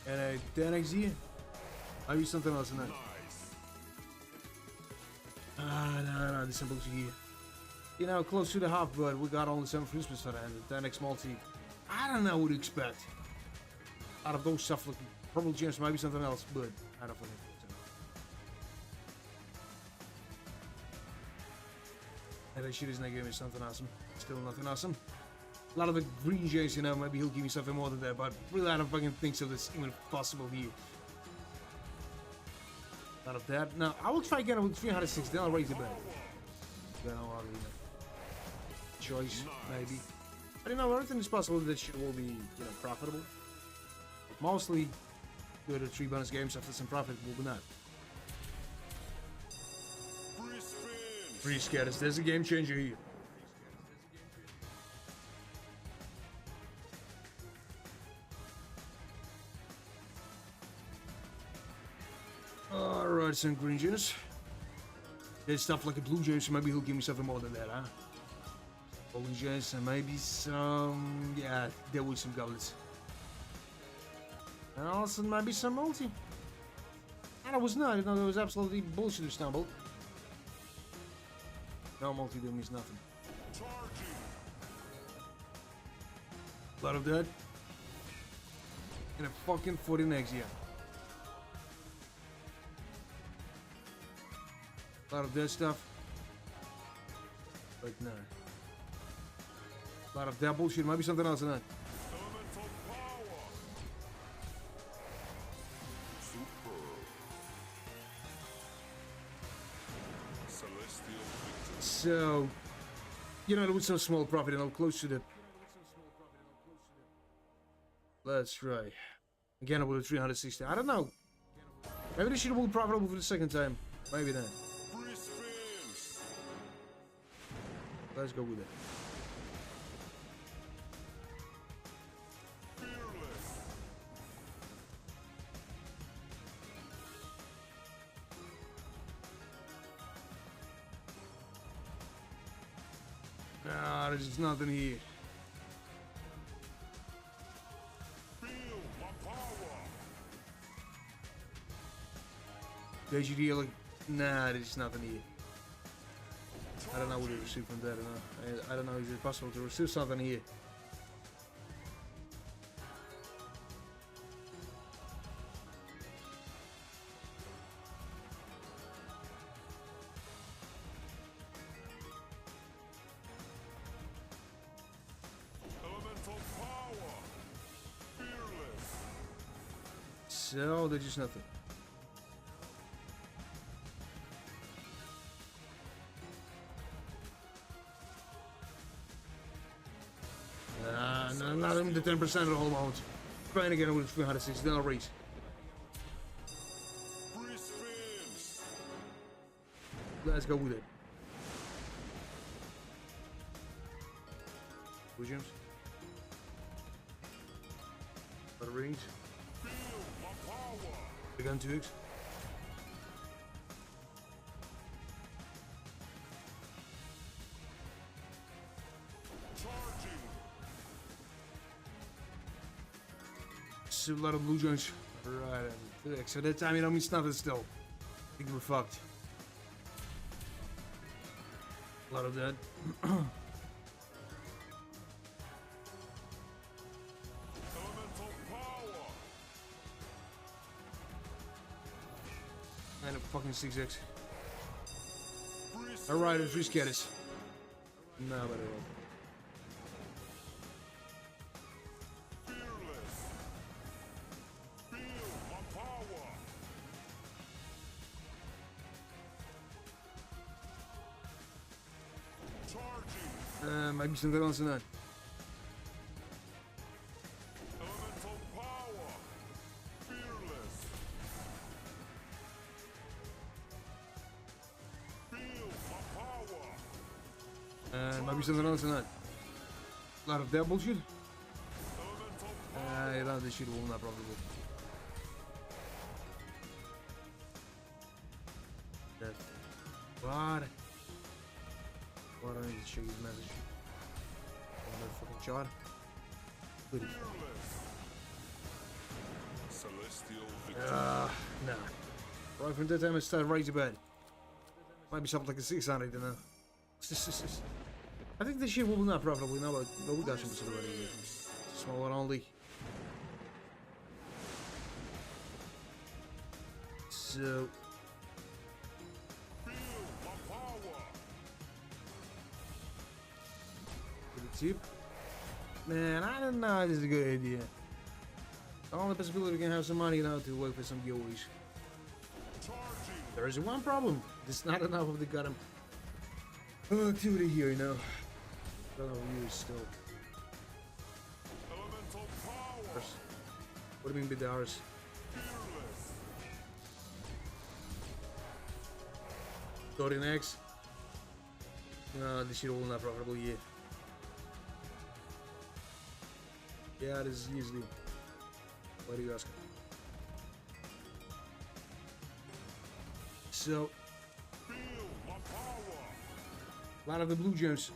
And a 10x here. I'll use something else in that. Nice. No, this simple here. You know, close to the half, but we got only 7 Christmas for that, and the 10x multi. I don't know what to expect. Out of those stuff, looking purple gems, maybe something else, but I don't fucking think so. And that shit is not giving me something awesome. Still nothing awesome. A lot of the green gems, you know, maybe he'll give me something more than that, but really I don't fucking think so that's even possible here. Out of that. Now, I will try again with 360, then I'll raise it back. Then I'll have a choice, maybe. I don't know, everything is possible that shit will be, you know, profitable. But mostly, do the 3 bonus games after some profit will be not. Free spins. Free scatters, there's a game changer here. Alright, some green gems. There's stuff like a blue gems, so maybe he'll give me something more than that, huh? Golden gems and maybe some... yeah, there was some goblets. And also maybe some multi. And it was not, you know, it was absolutely bullshit to stumble. No multi deal means nothing. Charging. A lot of that. And a fucking 40 next year. A lot of that stuff. But no. A lot of that bullshit. Might be something else in that. Elemental power. Superb. Celestial victory. So, you know, there was some small profit and I'm close to that. Let's try. Again, with a 360. I don't know. Maybe this should have been profitable for the second time. Maybe not. Free spins. Let's go with it. Fearless. Nah, there's nothing here. Feel my power. DGD, like, nah, there's nothing here. I don't know what to receive from that. I don't know, is it possible to receive something here? Elemental power. Fearless. So, there's just nothing. No, not even the 10% of the whole amount. Trying to get it with 360, then I'll raise. Free spins. Let's go with it. Blue gems. A lot of rings. The gun 2x. So a lot of blue gems. Right, so that time you don't mean nothing still. I think we're fucked. A lot of that. Elemental power. And a fucking 6x. Alright, it's recoded. No, but it will. Fearless. Feel my power. Charging. Maybe something else than that. Elemental power. Fearless. Feel my power. Maybe something else than that. A lot of that bullshit. Elemental power. Yeah, this shit will not probably. That. What? What? I need to show you the message. Motherfucking shot. Good. Celestial victory. Nah. Right from that time I started right to bed. Might be something like a 600, I don't know. I think this shit will be not profitable now, but we got some sort of already. Small one only. So. Feel my power. Tip. Man, I don't know if this is a good idea. The only possibility we can have some money now to wait for some giveaways. Charging. There is one problem. There's not enough of the goddamn activity here, you know. Don't know use still. Elemental power. What do you mean with ours? Fearless. Got in X. No, this shit will not profitable yet. Yeah, this is easily. What are you asking? So, Feel my power. a lot of the blue gems.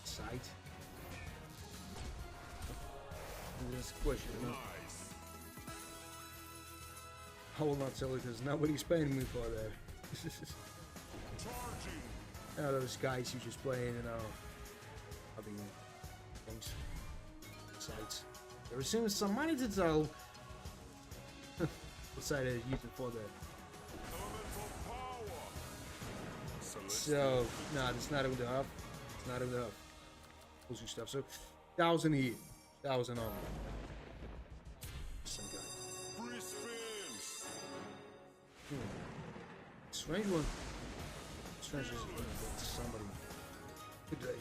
Sight. That's the question, you know? Nice. I will not sell it because nobody's paying me for that. Charging. Now those guys who just playing, you know, having things, sites. There is some money to tell. What side I use it for that? Elemental power. Celestial So, nah, it's not even the hub. It's not even the hub. Bullshit stuff. So, 1,000 here. 1,000 on. Some guy. free spins. Strange one. Strange is somebody. Good day.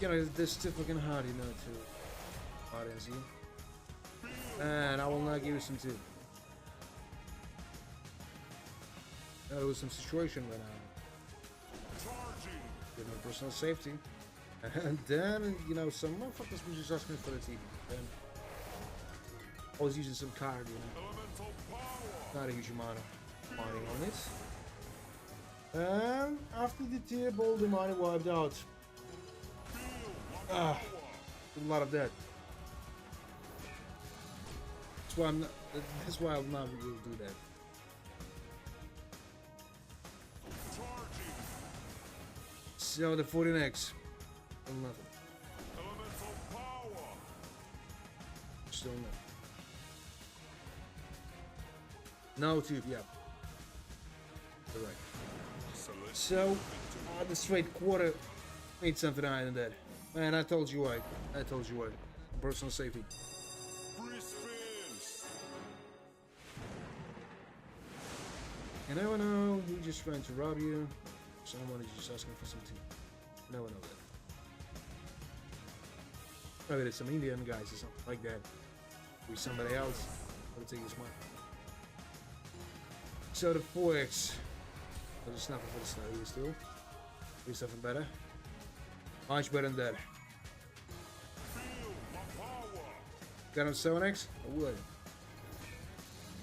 You know, this is still fucking hard, you know, to audience here. And I will not give you some tip. There was some situation when Charging. with my personal safety. And then, you know, some motherfuckers was just asking for the TV. And I was using some card, you know. Elemental power. Not a huge amount of money on it. And after the tip, all the money wiped out. Feel my power. A lot of that. That's why I'm not able to do that. Charging. So the 14x. Still nothing. Elemental power. Still nothing. No tube, yeah. Correct. Celestial So, the straight quarter made something higher than that. Man, I told you why. I told you why. Personal safety. free spins. You never know who just trying to rob you. Someone is just asking for something. You never know that. Maybe there's some Indian guys or something like that. With somebody else. But take this money. So the 4x. There's just nothing for the snow here still. Do something better. Much better than that. Feel my power. Got him 7x? I would.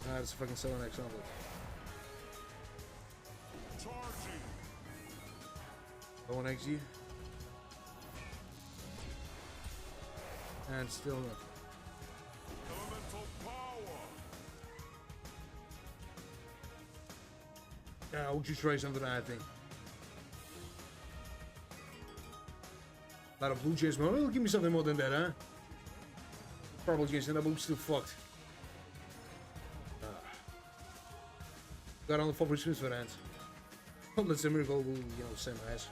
Ah, it's a fucking 7x only. Charging. 1xg. And still nothing. Elemental power. Yeah, I'll just try something, I think. A lot of blue jays, man. Well, give me something more than that, huh? Purple jays, and that boom's still fucked. Got on the 4 spins for that. Well, that's a miracle, you know, same as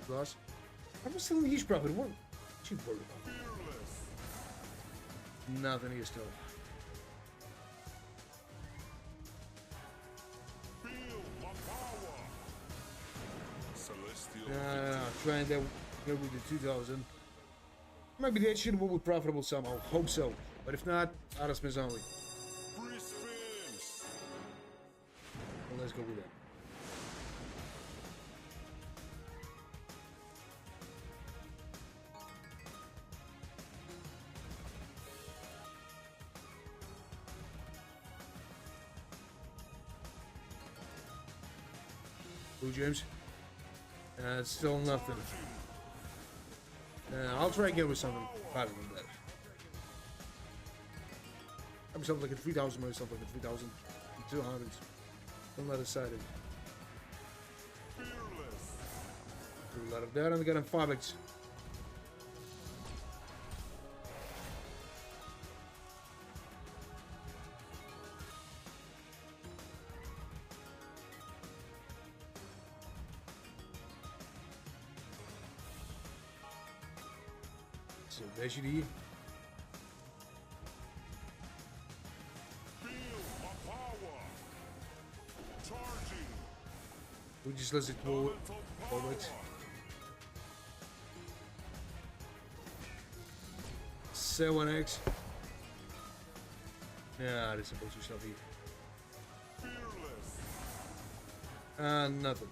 glass. I'm still in the huge profit. What? Cheap worry about. Fearless. Nothing here still. Feel my power. Celestial. Trying that go with the 2000. Maybe that shit will be profitable somehow. Hope so. But if not, out of spins only. Free spins. Well, let's go with that. Blue James. It's still nothing. I'll try again with something better than that. Maybe something like a 3000 or something like a 3200. Don't let it side it. Fearless. Do a lot of that and we got him 5x. So there should be. Feel my power. Charging. We just let it go Elemental power. forward. 7x. Yeah, this is supposed to stuff here. Fearless. Nothing.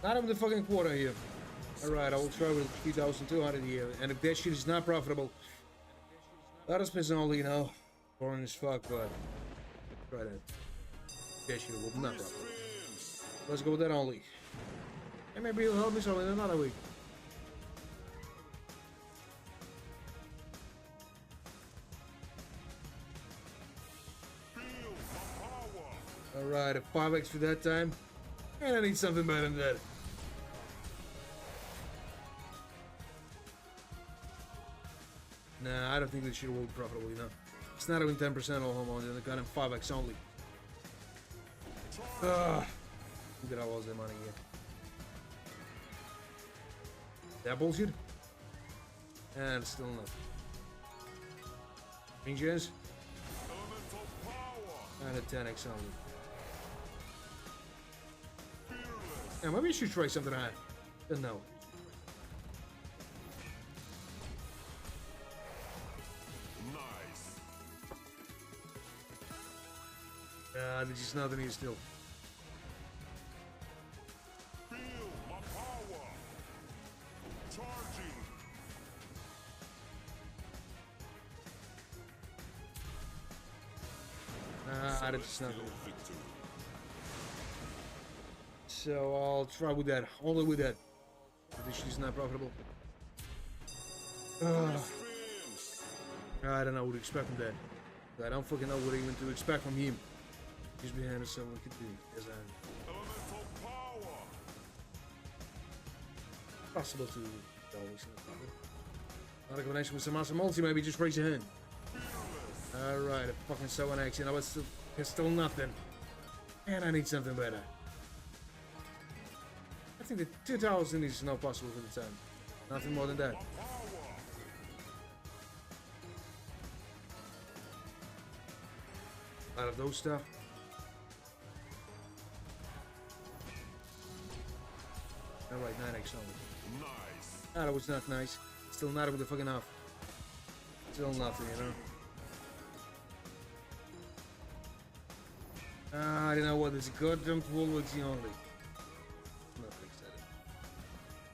Not even the fucking quarter here. Alright, I will try with 3,200 here. And if that shit is not profitable, that is spins only, you know. Boring as fuck, but try that. That shit will be not profitable. Spins. Let's go with that only. And maybe he'll help me some in another week. Feel my power. Alright, a 5x for that time. And I need something better than that. Nah, I don't think this shit will be profitable, you know. It's not even 10% all hormones, and I got him 5x only. Look at all that money here. That bullshit? And still nothing. Green jazz? Elemental power. And a 10x only. Fearless. Yeah, maybe I should try something I don't know. Nice. There's just nothing here still. Feel my power. Charging. There's just nothing. Celestial victory. So I'll try with that. Only with that. But this shit is not profitable. Spins. I don't know what to expect from that. I don't fucking know what even to expect from him. He's behind us, so we could be. As Elemental power. possible to always not a combination with some awesome multi, maybe just raise your hand. Alright, a fucking 7x, you know, it's still nothing. And I need something better. I think the 2000 is not possible for the time. Nothing more than that. Out of those stuff. Alright, 9x only. Nice. Ah, that was not nice. Still not with the fucking half. Still nothing, you know. I don't know what is goddamn Woolworths only. Nothing exciting.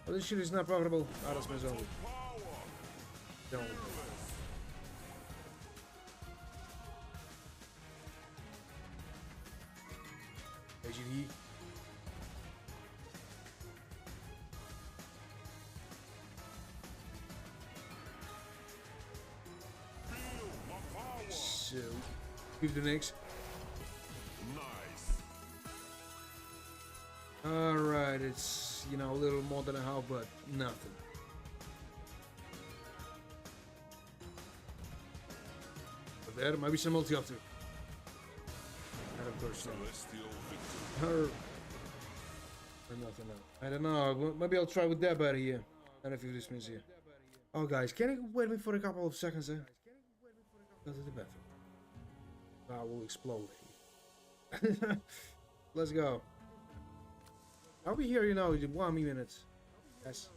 Well, this shit is not profitable. Autosmiths only. Don't. Ayezee. So, give the next. Nice. Alright, it's, you know, a little more than a half, but nothing. But there might be some multi-opter. And of course, Celestial victory. or nothing else. I don't know, maybe I'll try with that better here. And if you dismiss here. Oh guys, can you wait me for a couple of seconds there? Go to the bathroom. I will explode. Let's go. I'll be here, you know, in 1 minute. Yes.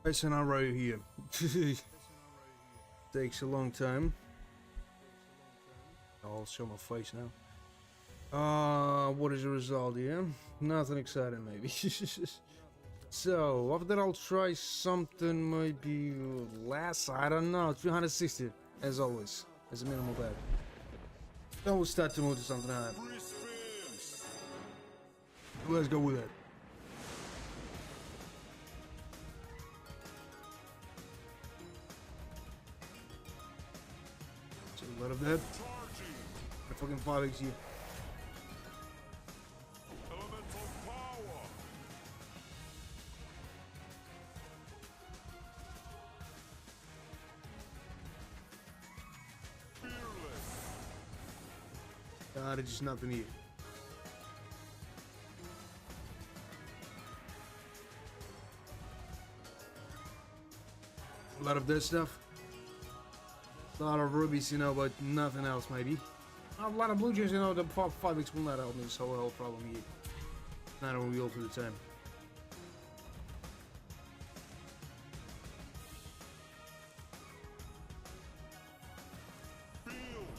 Pressing our row here. Takes a long time. I'll show my face now. What is the result here? Nothing exciting, maybe. So, after that I'll try something maybe less, I don't know, 360, as always, as a minimal bet. Then we'll start to move to something higher. Let's go with it. So, a lot of that. The fucking 5x here. There's just nothing here. A lot of this stuff. A lot of rubies, you know, but nothing else maybe. A lot of blue jays, you know, the 5x will not help me, so the whole problem here. Not a real for the time.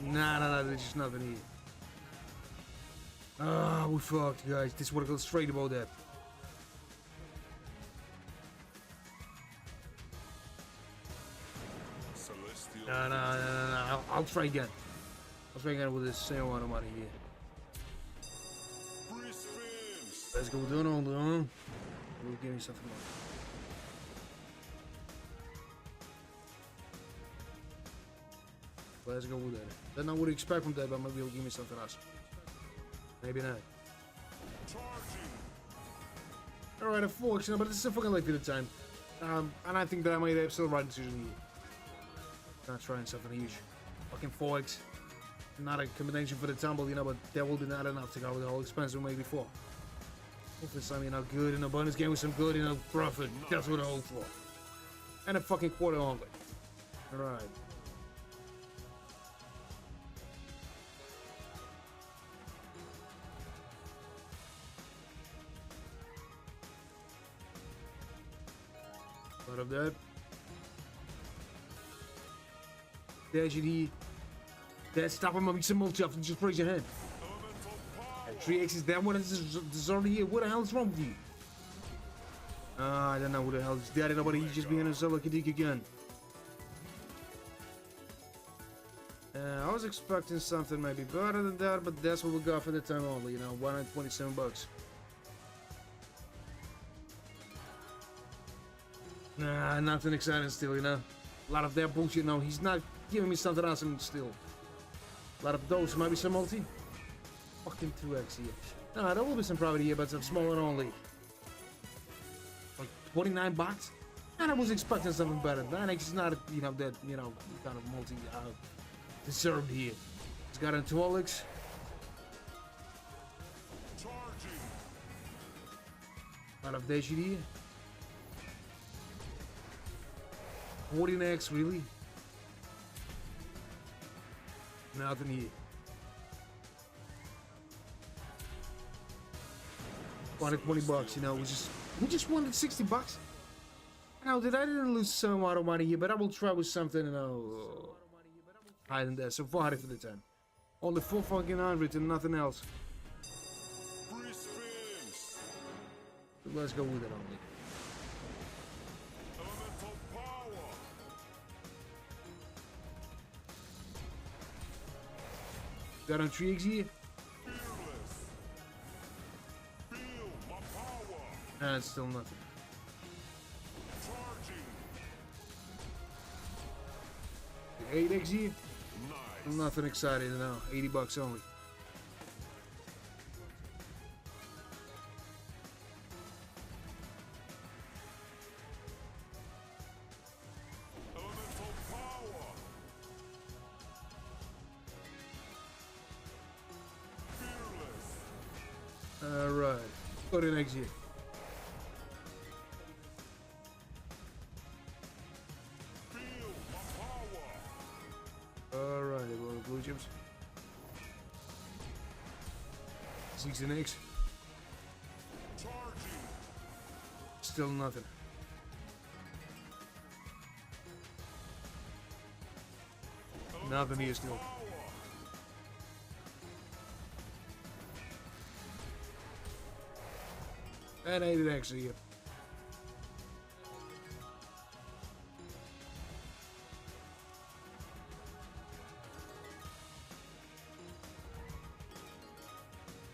Nah, there's just nothing here. Ah, we fucked, guys. This would have gone straight about that. No. I'll try again. I'll try again with this same amount of money here. Let's go down on the arm. We'll give me something more. Let's go with that. Then I would expect from that, but maybe he'll give me something else. Maybe not. Alright, a 4, but this is a fucking late for the time. And I think that I made the absolute right decision here. Not trying something huge. Fucking 4x. Not a combination for the tumble, you know, but that will be not enough to cover the whole expense we made before. Hopefully some, you know, good in a bonus game with some good, you know, profit. That's what I hope for. And a fucking quarter only. Alright. Out of that. There's your That stop him maybe some multi off and just raise your hand. And 3x is that one is already here. What the hell is wrong with you? I don't know what the hell is that. Nobody, he's just being himself like a dick again. I was expecting something maybe better than that, but that's what we got for the time only, you know, 127 bucks. Nah, nothing exciting still, you know. A lot of that bullshit, you know. He's not giving me something else still. A lot of those, maybe some multi. Fucking 2x here. Nah, there will be some profit here, but some smaller only. Like 29 bucks? And I was expecting something better. 9x is not, you know, that, you know, kind of multi deserved here. It's got a 12x. A lot of that shit here. 14x, really? Nothing here. 120 bucks, you know, we just wanted 60 bucks. Now, I didn't lose some amount of money here, but I will try with something, you know, higher than that. So 400 for the time. Only 4 fucking hundred and nothing else. So let's go with it only. Got on 3x here. And it's still nothing. 8x here. Nice. Nothing exciting now. 80 bucks only. Alright, go to next year. Alright, well, the blue chips. 6 Still nothing. Nothing here still. And 8x here.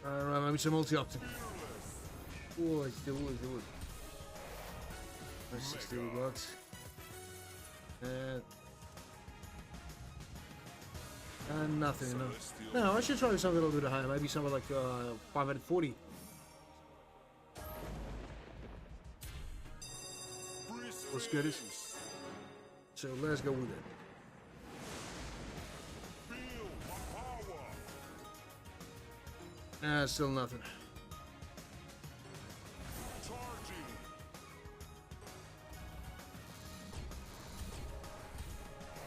Alright, maybe some multi-optic. Oh, it's do it. That's 60 bucks. And nothing, you know. No, I should try something a little bit higher. Maybe something like 540. Let's get it. So let's go with it. Still nothing.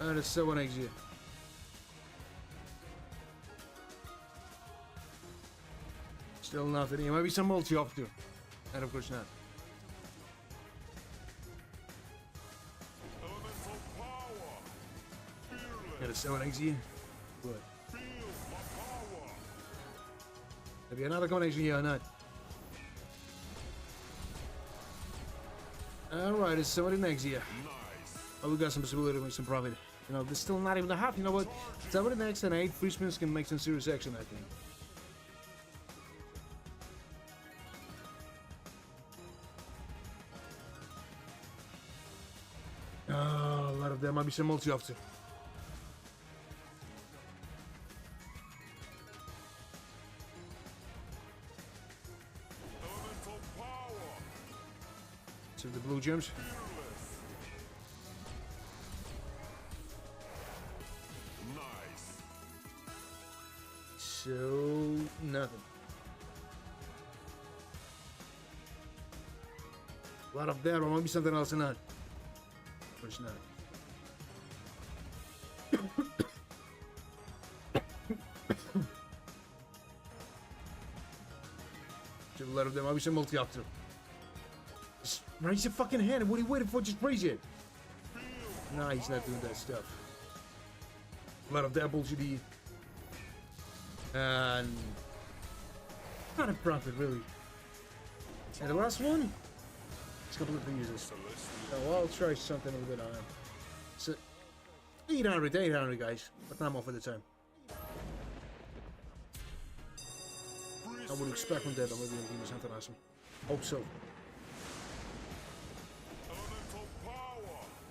And it's 7x here. Still nothing here. Maybe some multi-op too. And of course not. And it's 7x here. Good. Maybe another combination here or not. Alright, it's 7x here. Oh, we got some possibility to make some profit. You know, there's still not even a half. You know what? 7x and 8 free spins can make some serious action, I think. Oh, a lot of them. Might be some multi-off too. So the blue gems. So nothing. A lot of that, or maybe something else or not. Of course not. To a lot of them, maybe some multi-op too. Just raise your fucking hand. What are you waiting for? Just raise it. Nah, he's not doing that stuff. A lot of that bullshit. And not a profit, really. And the last one, it's completely useless. So I'll try something a little bit on it. So 800, guys, but not more for the time. I would expect from that, or maybe it'll give me something awesome. Hope so.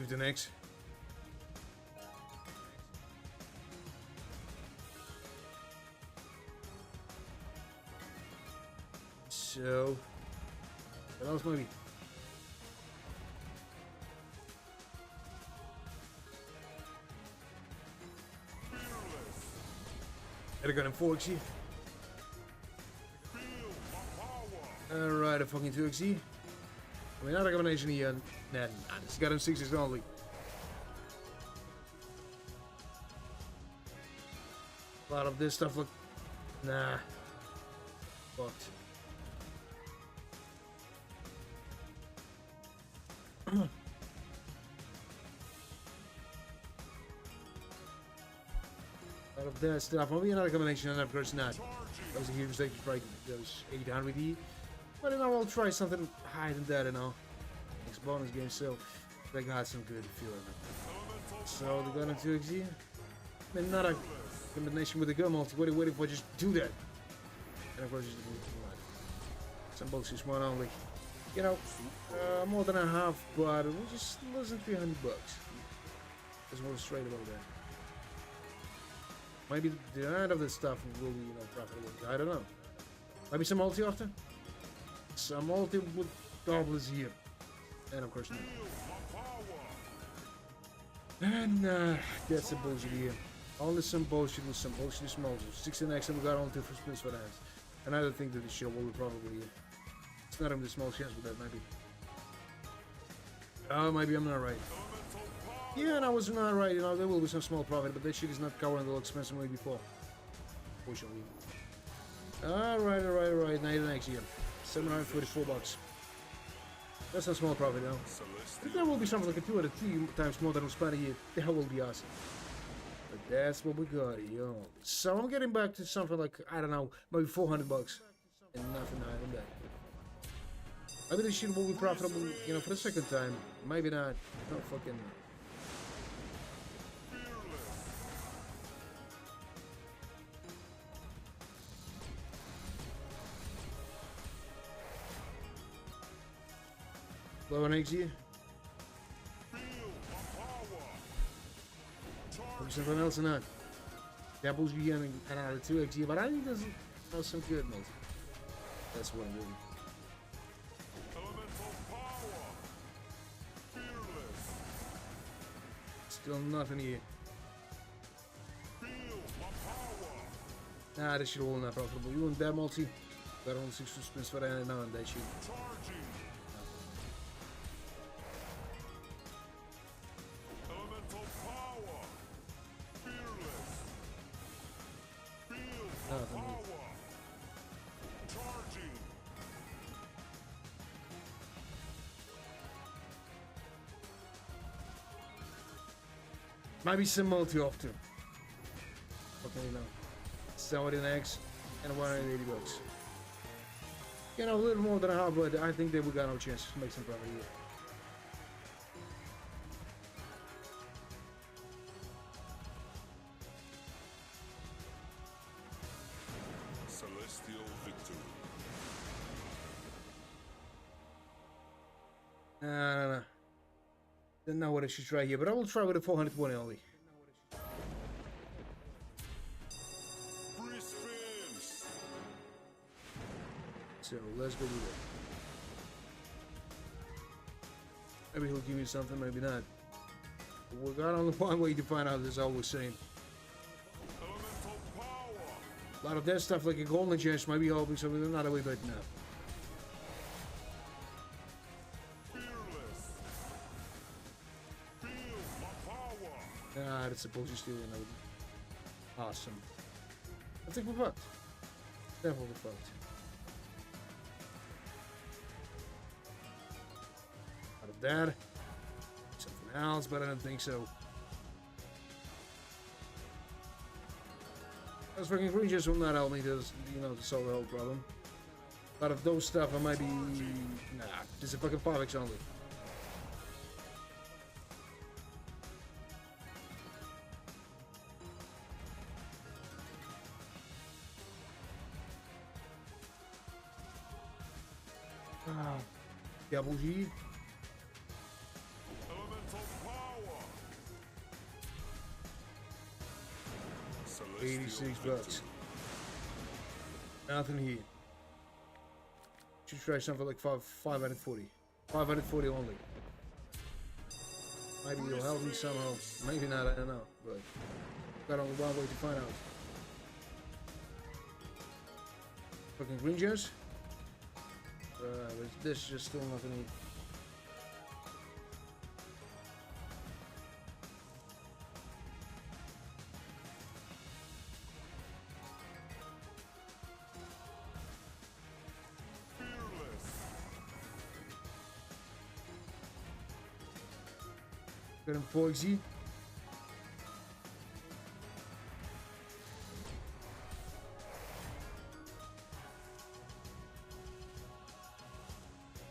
15x. So, what else maybe? Gotta go in 4xe. Alright, a fucking 2xe. I mean, not a combination here. Nah, it's got him 6s only. A lot of this stuff look. Nah. Fucked. Out of that stuff, maybe another combination, and of course not. That was a huge mistake to break those 800E. But you know, I'll try something higher than that, you know. Next bonus game, so they got some good feeling. So they got into 2xe. I mean, not a combination with the gun multi. What are you waiting for? Just do that. And of course, just some bullshit one only. You know, more than a half, but we'll just losing 300 bucks. Just more straight about that. Maybe the end of this stuff will be, you know, profitable. I don't know. Maybe some multi after? Some multi with doubles here. And of course not. And that's some bullshit here. Only some bullshit with some bullshit small. 16x and we got only 2 first spins for that. And I don't think that the show will be probably. It's not even the small chance with that, maybe. Oh, maybe I'm not right. Yeah, and I was not right. You know, there will be some small profit, but that shit is not covering the expense way before. Fortunately. Alright. 9x here. 744 bucks. That's a small profit, you know. If there will be something like a 2 or 3 times more than I'm spending here, the hell will be awesome. But that's what we got, yo. So I'm getting back to something like, I don't know, maybe 400 bucks. And nothing on that. Maybe this shit will be profitable, you know, for the second time. Maybe not. No fucking... Low on Ayezee. Maybe something else or not. Doubles you and another 2 Ayezee, but I think there's some good multi. That's what I'm doing. Still nothing here. Nah, this shit all not profitable. You want that multi? Got only 6 spins for that now and that shit. Nothing here. Maybe some multi after. Okay, you know. 70 next and 180 bucks. You know, a little more than a half, but I think that we got no chance to make some profit here. Celestial victory. No. Don't know what I should try here, but I will try with a 420 only. Free spins. So let's go with it. Maybe he'll give me something, maybe not. But we got only one way to find out, as I was saying. Elemental power. A lot of that stuff like a golden chest might be hoping, so we're not away but now. That's supposed to steal another. Awesome. I think we're fucked. Definitely fucked. Out of that. Something else, but I don't think so. Those fucking creatures will not help me to, you know, to solve the whole problem. Out of those stuff, I might be... Nah, just a fucking 5x only. Double G. Elemental power. 86 bucks. Nothing here. Should try something like 540. 540 only. Maybe you'll help me somehow. Maybe not, I don't know. But got only one way to find out. Fucking green gems. This is just still nothing here. Got him 4XZ.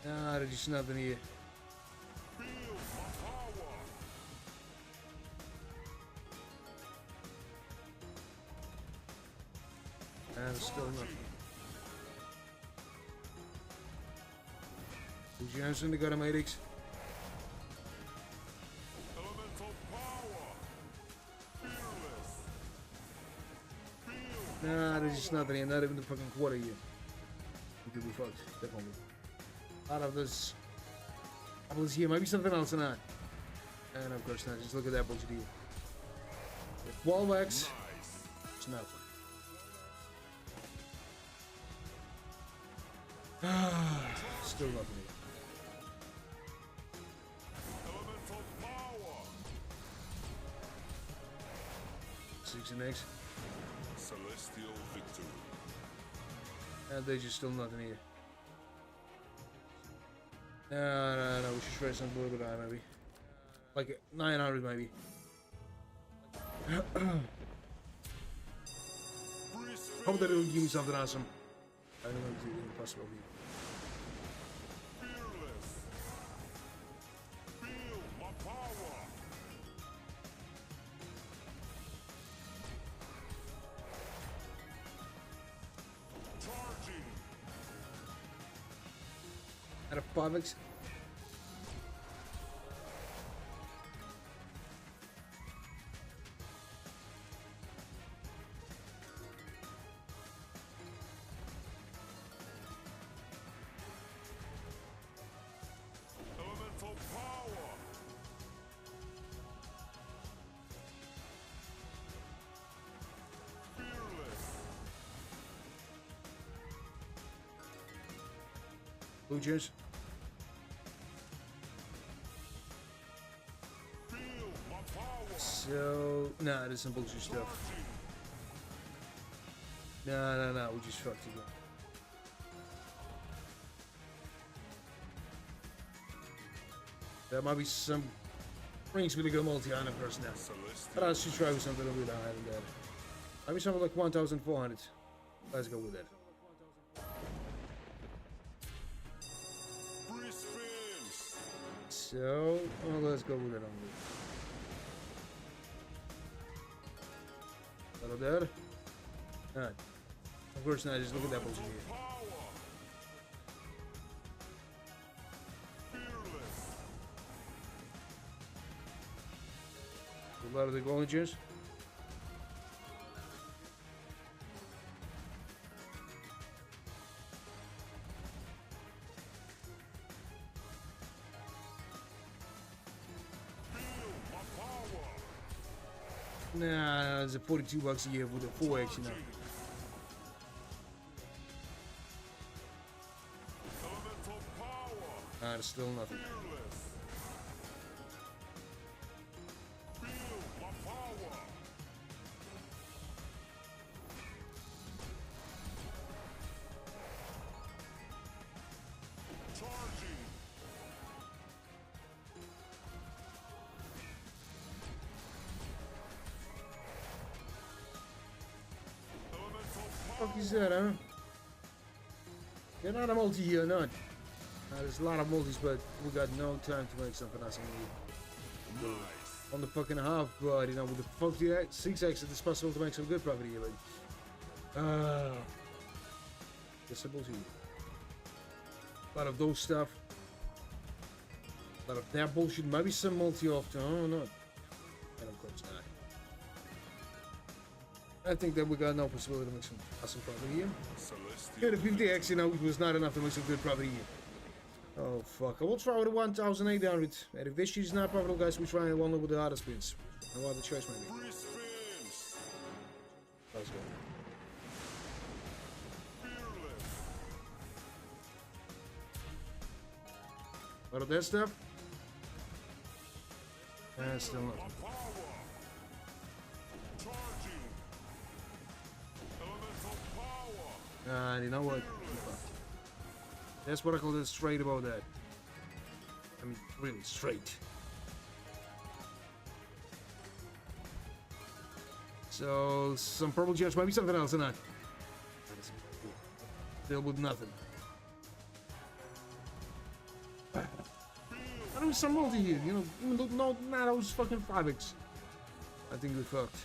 Nah, there's just nothing here. And still nothing. Who's Jansen? They got him 8x. Nah, there's just nothing here. Not even the fucking quarter here. We could be fucked, definitely. Out of this. Apples here. Maybe something else or not. And of course not. Just look at that bullshit here. Wall wax. It's nothing. Still nothing here. Six and X. Celestial victory. And there's just still nothing here. No. We should try something a little bit higher, maybe. Like 900, maybe. Hope that it'll give me something awesome. I don't know if it's impossible. Fearless. Feel my power. Charging. Out of 5x. Elemental power. Fearless. Blue cheers. Feel my power. So, nah, there's some bullshit stuff. Charging. No, we just fucked again. There might be some rings really good multi-item person now. But I should try with something a little bit higher than that. Maybe something like 1,400. Let's go with that. Free spins. So, well, let's go with that on the Hello there. Alright. Of course not, just look at that bullshit here. Power. Fearless. A lot of the golden gems. Feel my power. Nah, it's a 42 bucks a year with a 4x, you know. Elemental power. Nah, it's still nothing. Fearless. Feel my power. Charging. Elemental power. Fuck is that, huh? You're not a multi here, none. There's a lot of multis, but we got no time to make something awesome. Nice. On the fucking half, but you know, with the 6x, it's possible to make some good profit here, but it's a bullshit. A lot of those stuff. A lot of that bullshit. Maybe some multi off to, oh no. And of course not. I think that we got no possibility to make some awesome profit here. Celestial. Yeah, the 50x, you know, it was not enough to make some good profit here. Oh fuck, I will try with the 1,800. And if this shit is not profitable, guys, we try one with the other spins. No other choice, maybe. Free spins. Let's go. Fearless. Out of that stuff. And still My nothing. power. Charging. Elemental power. And you know what? That's what I call it straight about that. I mean, really straight. So, some purple gems, maybe something else in that. Deal with nothing. I don't some multi here, you know, even though no, not those fucking 5x. I think we fucked.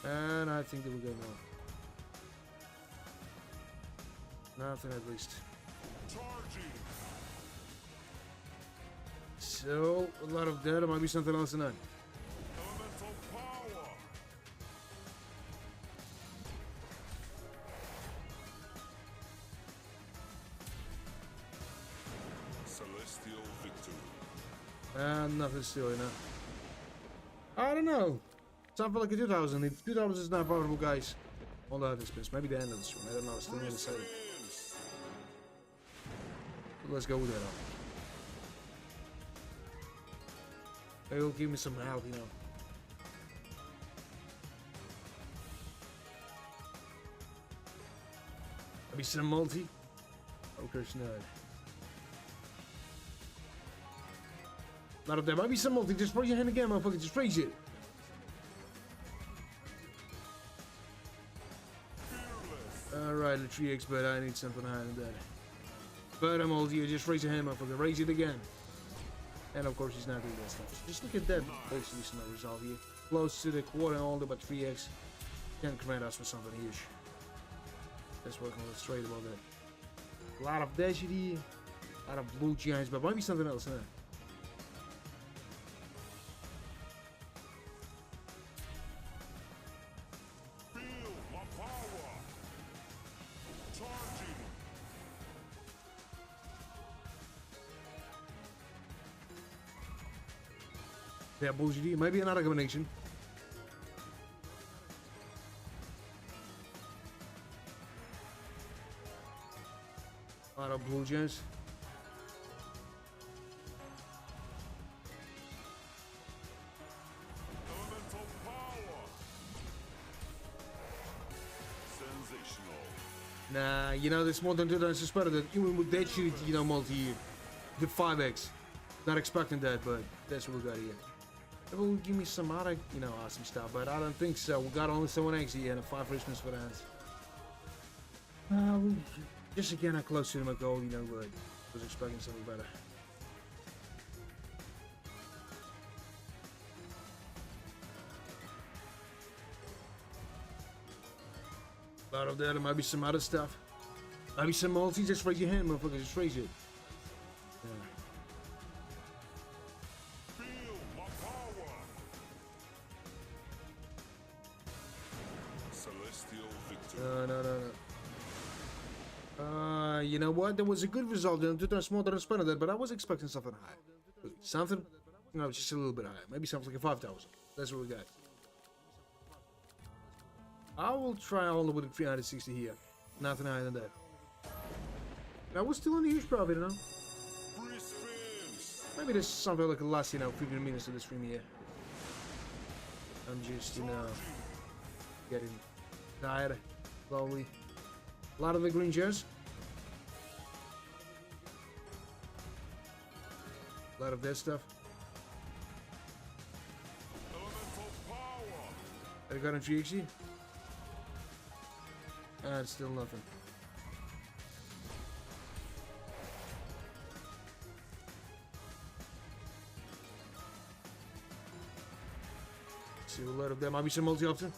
And I think that we're going now. Nothing at least. Charging. So, a lot of that, there might be something else in that. Elemental power. Celestial victory. And nothing still, you know. I don't know. Something like a 2,000. If 2,000 is not profitable, guys, on the other spins. Maybe the end of the stream. I don't know. Still not decided. Spins. But let's go with that. Maybe it'll give me some help, you know. Maybe some multi. Oh, course not. Not of there might be some multi. Just raise your hand again, motherfucker. Just raise it. Alright, the 3x, but I need something higher than that. But I'm old here. Just raise your hand, motherfucker. Raise it again. And of course, he's not doing that stuff. Just look at that. Basically, some result here. Close to the quarter older, but 3x. Can't command us for something huge. Let's work on it straight about that. A lot of density. A lot of blue giants, but might be something else, huh? Yeah, bullshit. It might be another combination. A lot of blue gems. Elemental power. Sensational. Nah, you know, there's more than 2 times suspended. Even with that shit, you know, multi the 5x. Not expecting that, but that's what we got here. It will give me some other, you know, awesome stuff, but I don't think so. We got only 7x here and a 5 richness for that. We just again are close to my goal, you know, but I was expecting something better. A lot of that, there might be some other stuff. Might be some multi, just raise your hand, motherfucker, just raise it. Yeah. No. You know what? There was a good result. Two times more than I spent that, but I was expecting something high. Something, you know, just a little bit higher. Maybe something like a 5,000. That's what we got. I will try all with a 360 here. Nothing higher than that. That was still in a huge profit, you know. Maybe there's something like a last, you know, 15 minutes of the stream here. I'm just, you know, getting tired slowly. A lot of the green gems. A lot of that stuff. I got a GXE. It's still nothing. See a lot of them. Might be some multi-option.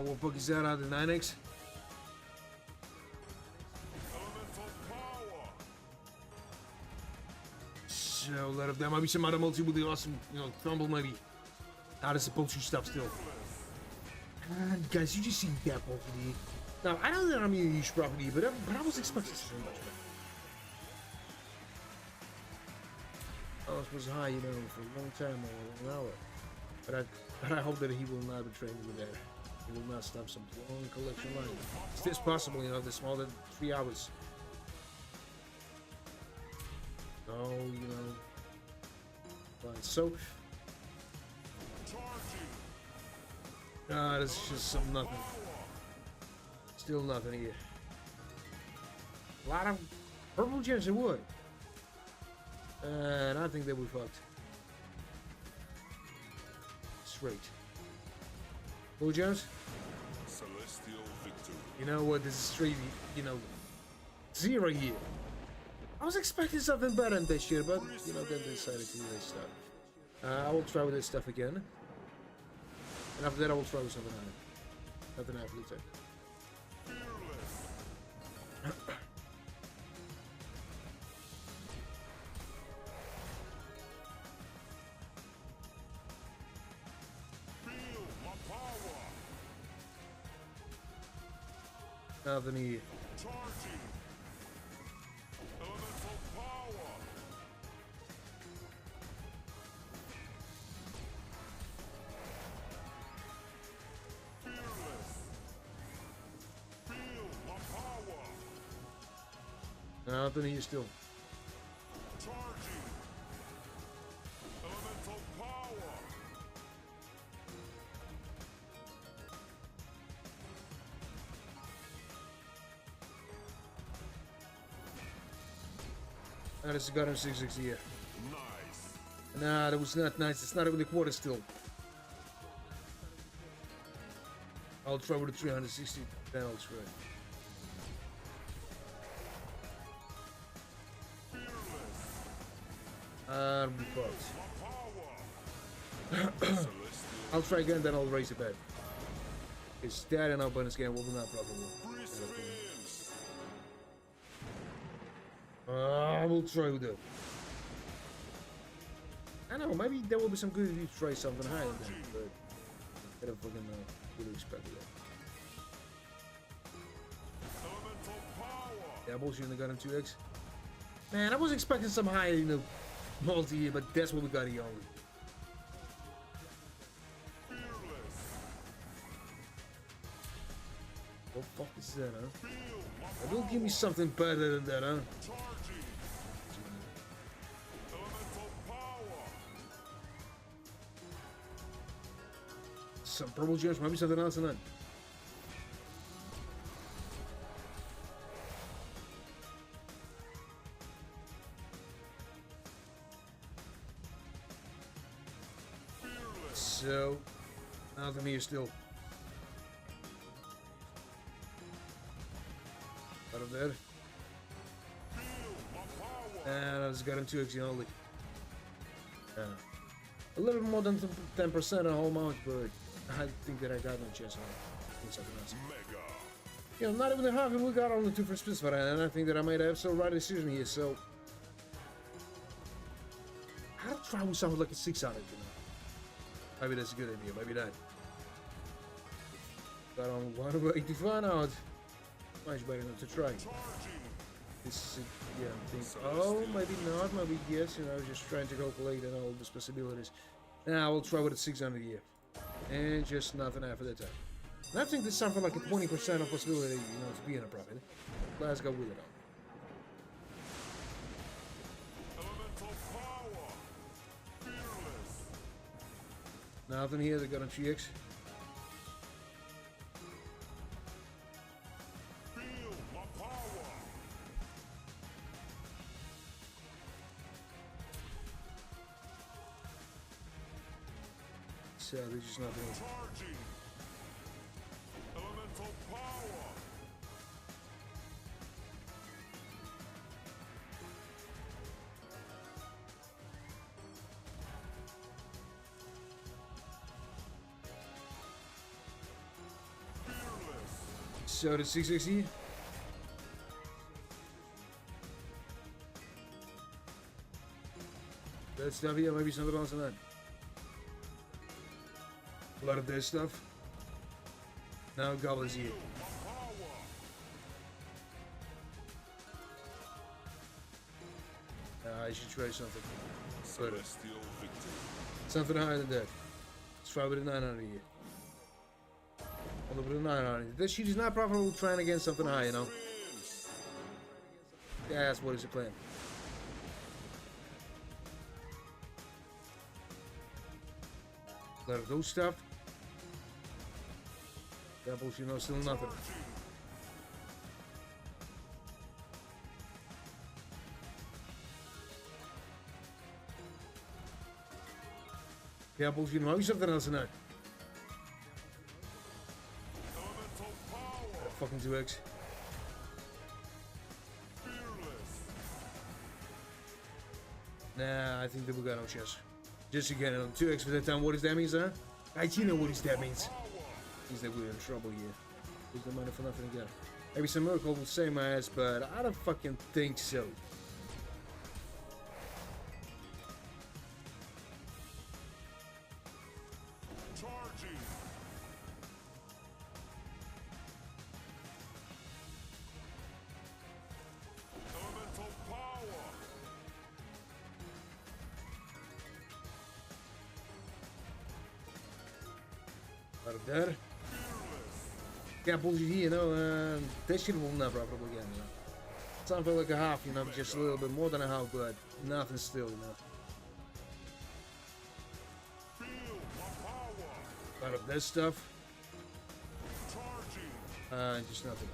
What book is that out of the 9x? So a lot of them. Might be some other multi with the awesome, you know, Thumble maybe. How does the poultry stuff still? Guys, you just see that property. Now, I know that I'm in a huge property, but I was expecting so much better. I was high, you know, for a long time, or an hour. But I hope that he will not betray me with that. He will not stop some long collection line. Is this possible, you know, this more than 3 hours? No, you know. Fine, so. That's just some nothing. Still nothing here. A lot of purple gems and wood. And I think that we fucked. Straight. Blue gems? Celestial victory. You know what? This is straight, you know, 0 here. I was expecting something better than this year, but, you know, then they decided to do this stuff. I will try with this stuff again. And after that, I will try with something higher. Nothing higher for the time. Nothing here. Charging. Elemental power. Fearless. Feel my power. Nothing here still. Charging. Elemental power. That is a gun of 6 here. Nice. Nah, that was not nice. It's not even a quarter still. I'll try with a 360. Then I'll try. I'll be fucked. I'll try again, then I'll raise it back. It's that and our bonus game will be not profitable. I will try with it. I know, maybe there will be some good if you try something higher than that, but I don't fucking know. Really expected that. Yeah, bullshit in the gun in 2x. Man, I was expecting some higher in the multi here, but that's what we got here only. What the fuck is that, huh? It will give me something better than that, huh? Some purple gems, maybe something else in that. So, nothing here still. Out of there. And I just got him 2x only. Yeah. A little bit more than 10% on a whole mount, but I think that I got no chance on it. Something else. You know, not even a half, and we got only 2 first spins for that, and I think that I might have so right decision here, so. I'll try with something like a 6 on it, you know. Maybe that's a good idea, maybe not. Got on 185 now. Much better not to try. This is, yeah, I think, oh, maybe not, maybe yes, you know, just trying to calculate and all the possibilities. Now we'll try with a 600 here. And just nothing after that time. And I think there's something like a 20% of possibility, you know, to be in a profit. Let's go with it all. Nothing here, they got a 3x. So there's just nothing else. Elemental power. So the 660. That stuff here, maybe something else on that. A lot of this stuff. Now goblins here. I should try something. Something higher than that. Let's try with a 900 here. I'll put a 900. This sheet is not profitable trying against something high, you know. That's what is the plan. A lot of those stuff. Doubles, you know, still nothing. Doubles, you know, something else in that. Fucking 2x. Nah, I think that we got no chance. Just again, 2x for that time. What does that mean, huh? You know what that means. Means that we're in trouble here. Lose the money for nothing again. Maybe some miracle will save my ass, but I don't fucking think so. Out of there. Yeah, bullshit here, you know, this shit will not profitable again, you know. Something like a half, you know, just a little bit more than a half, but nothing still, you know. Out of this stuff. Just nothing.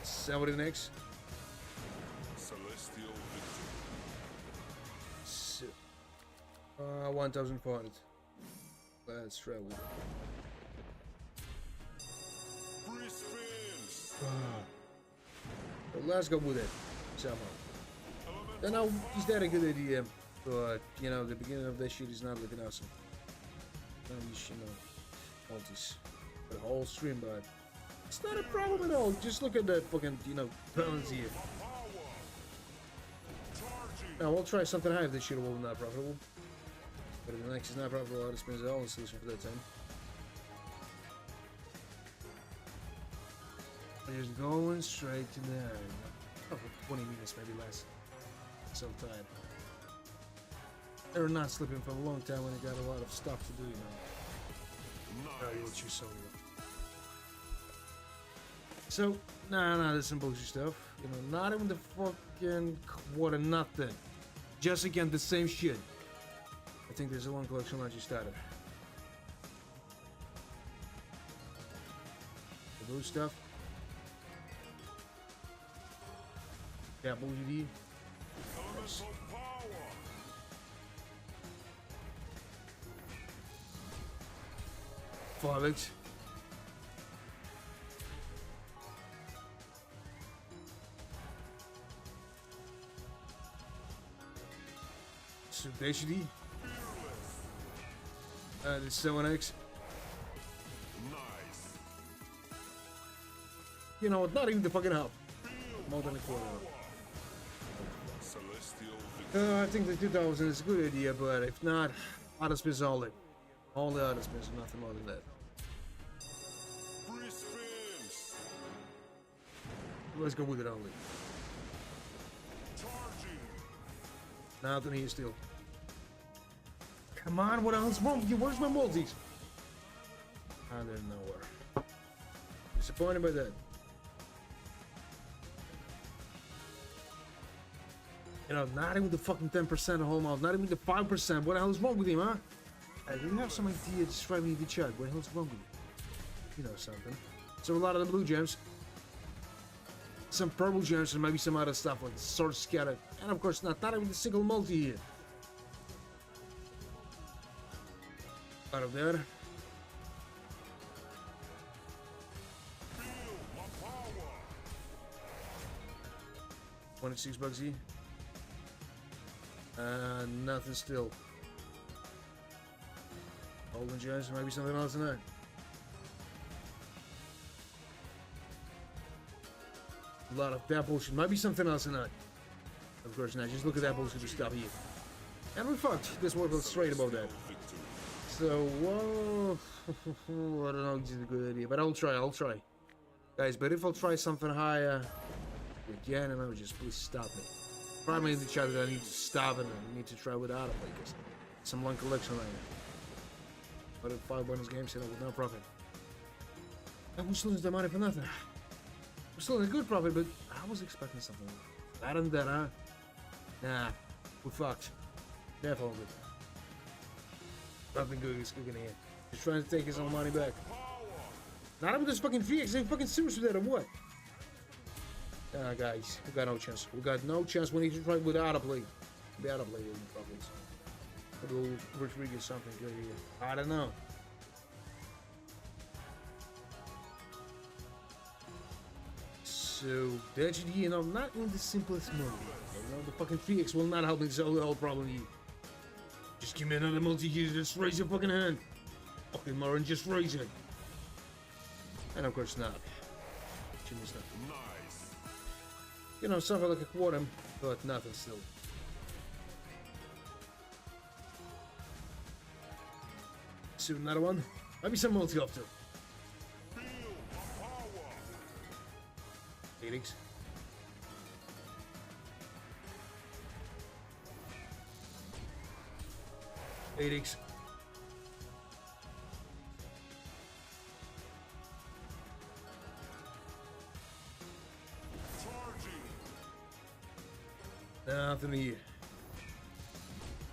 Somebody next. Celestial victory. So, 1,400. Let's try with it. Free spins. So let's go with it. Somehow. Then now, is that a good idea? But, you know, the beginning of that shit is not looking awesome. Now you know, multis. The whole stream, but it's not a problem at all. Just look at that fucking, you know, balance here. Now, we'll try something high if this shit will be not profitable. But if the next is not profitable, I'll spend all the solution for that time. We're just going straight to there. Oh, 20 minutes, maybe less. So tired. They were not sleeping for a long time when they got a lot of stuff to do, you know. Oh, you'll choose so well. So, nah, there's some bullshit stuff. You know, not even the fucking quarter, nothing. Just again, the same shit. I think there's a one collection launch you started. The blue stuff. Yeah, bullshit. Nice. 5x. So HD. The 7x. Nice. You know what? Not even the fucking help. More than a quarter. I think the 2000 is a good idea, but if not, auto spins only. Only auto spins, nothing more than that. Free spins. Let's go with it only. Charging. Nothing here still. Come on, what else wrong with you? Where's my multis? Ah, they're nowhere. Disappointed by that. You know, not even the fucking 10% home out, not even the 5%. What the hell is wrong with him, huh? Hey, do you have some idea? Just write me in the chat. What the hell's wrong with you? You know something. So a lot of the blue gems, some purple gems, and maybe some other stuff like sword scattered. And of course not even the single multi here. Out of there. Feel my power. 26 bucks here. Nothing still. Golden gems, maybe something else in there. A lot of that bullshit. Might be something else in that. Of course not. Just look at that bullshit stuff here. And we fucked. This worked straight about that. So, whoa. I don't know if this is a good idea, but I'll try. Guys, but if I'll try something higher again, and I would just please stop me. Probably in the chat that I need to stop and I need to try without it, because some long collection right now. But if 5 bonus games hit with no profit. I was losing the money for nothing. We're still in a good profit, but I was expecting something better than that, huh? Nah, we fucked. Definitely. Nothing good is cooking here. He's trying to take his own money back. Not even this fucking 3x, they fucking serious with that or what? Guys, we got no chance. We got no chance. We need to try with autoplay. The autoplay is probably. But we'll retrigger something good here. I don't know. So, that should, you know, not in the simplest mode. You know, the fucking 3x will not help me solve the whole problem here. Just give me another multi here, just raise your fucking hand. Okay, Moran, just raise it. And of course not. Nice. You know, something like a quarter, but nothing still. So another one. Maybe some multi-opter. 8x. Nothing here.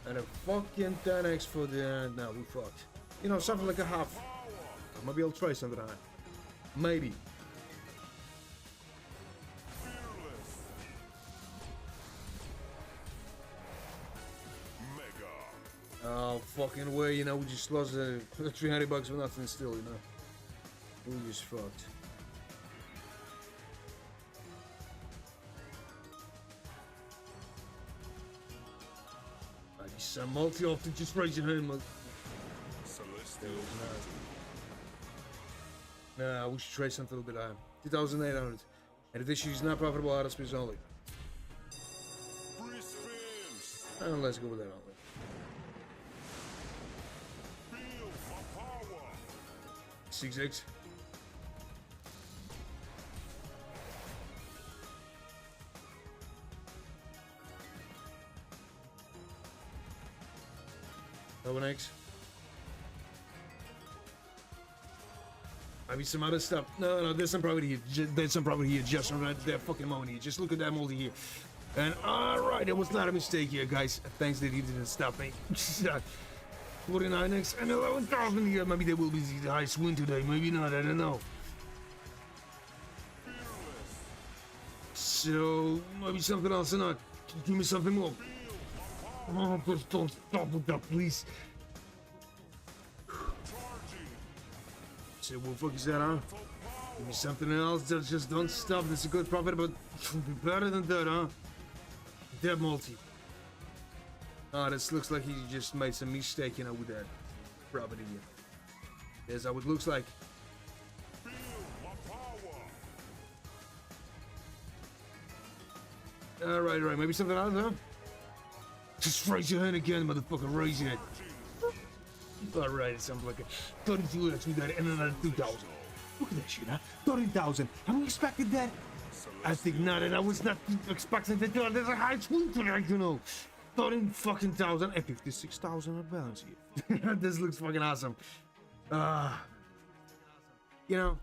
And a fucking 10x for the... No, we fucked. You know, something like a half. Maybe I'll try something high. Maybe. No fucking way, you know, we just lost 300 bucks for nothing still, you know. We just fucked. I just multi-off to just raise your hand, Celestial Nah, we should trade something a little bit higher. 2,800. And if this is not profitable, auto space only. free spins. And let's go with that only. Feel my power. 6x. Double X. Maybe some other stuff. No, there's some property here. There's some property here just right that fucking moment here. Just look at that multi here. And alright, it was not a mistake here, guys. Thanks that he didn't stop me. 49x and 11,000 here. Maybe there will be the highest win today. Maybe not, I don't know. So, maybe something else or not. Give me something more. Oh, just don't stop with that, please. So, what the fuck is that, huh? Give me something else. Just don't stop. That's a good profit, but it'll be better than that, huh? Dead multi. Ah, this looks like he just made some mistake, you know, with that property here. That's how it looks like. Alright, alright. Maybe something else, huh? Just raise your hand again, motherfucker. Raise it. Alright, it sounds like a 32x. We got it, and another 2,000. Look at that shit, huh? 30,000. Have we expected that? I think not, and I was not expecting that. There's a high swing tonight, you know. 30 fucking thousand and 56,000 on balance here. This looks fucking awesome. You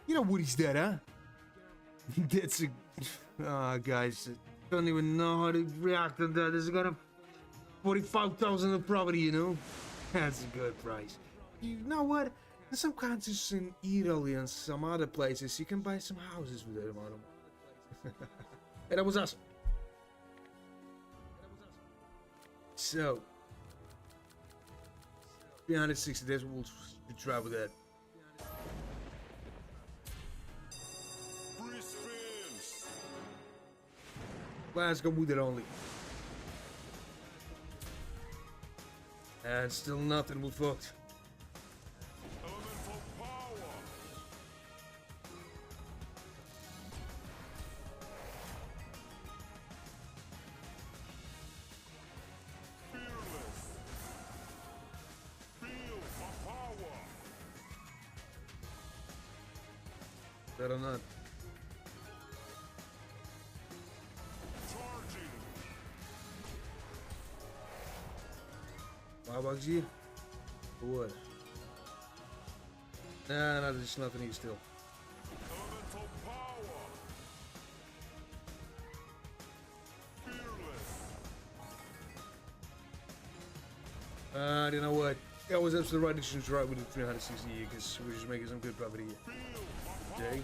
know what he's dead, huh? That's a guys, don't even know how to react to that. This is got a 45,000 of property, you know. That's a good price. You know what? In some countries in Italy and some other places, you can buy some houses with that amount of money. Hey, that was awesome. So, 360 days, we'll try with that. Free spins. Let's go with it only. And still nothing, we're fucked. Elemental power. Fearless. Feel my power. Better not. Charging. Bugsy? For what? Nah, there's nothing here still. Elemental power. Fearless. You know what? That was absolutely the right decision to try with the 360 here, because we're just making some good profit here. Feel my power. Okay.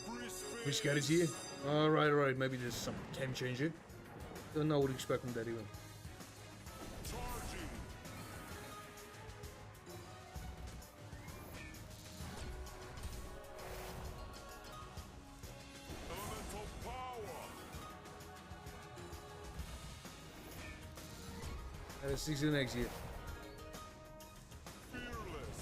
Free spins. Which guy is here? Alright, maybe there's some time changer. Don't know what to expect from that even. Charging. Elemental power. That's 16 next year. Fearless.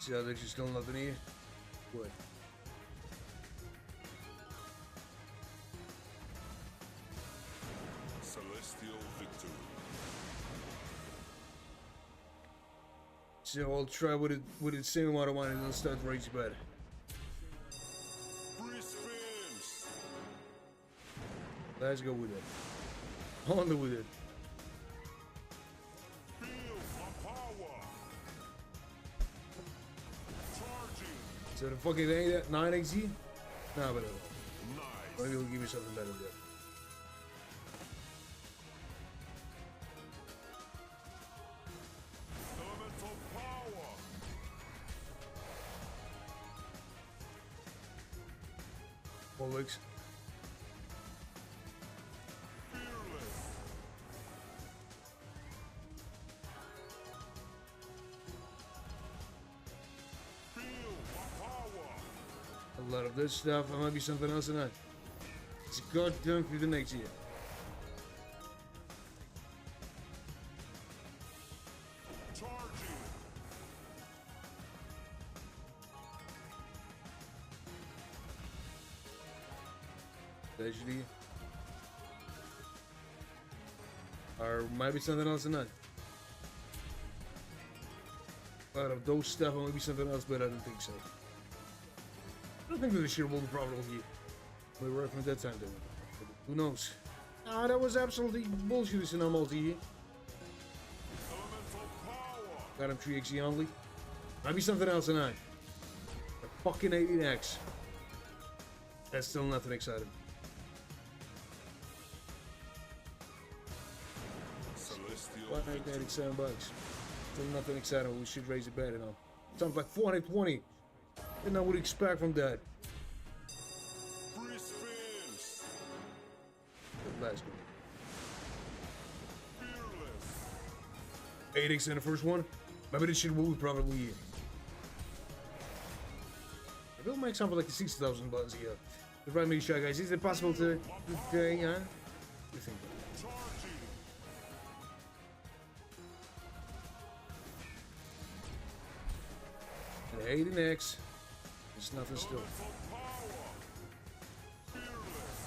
See how there's still nothing here? What? Celestial victory. So I'll try with the same amount of money and then start raising better. Free spins. Let's go with it. Only with it. Feel my power. Charging. So the fucking thing that 9XZ? Nah, but Maybe he'll give me something better there. Elemental power. Four weeks. Fearless. Feel my power. A lot of this stuff. There might be something else in that. It's goddamn through the next year. Charging. Tragedy. Or might be something else in that. Out of those stuff, or maybe something else, but I don't think so. I don't think that this shit will be profitable here. We're right from that time, though. Who knows? Ah, that was absolutely bullshit. It's in our multi here. Elemental power. Got him 3x only. Might be something else tonight. A fucking 18x. That's still nothing exciting. Celestial Why ain't that exciting bucks? Still nothing exciting. We should raise it better now. Sounds like 420. And I would expect from that. free spins. The last one. Fearless. 8x in the first one. Maybe this shit will be probably here. It will make something like the 60,000 buttons here. The right me shot, guys. Is it possible to today, huh? What do you think? Charging. The 18x. There's nothing still. Elemental power. Fearless.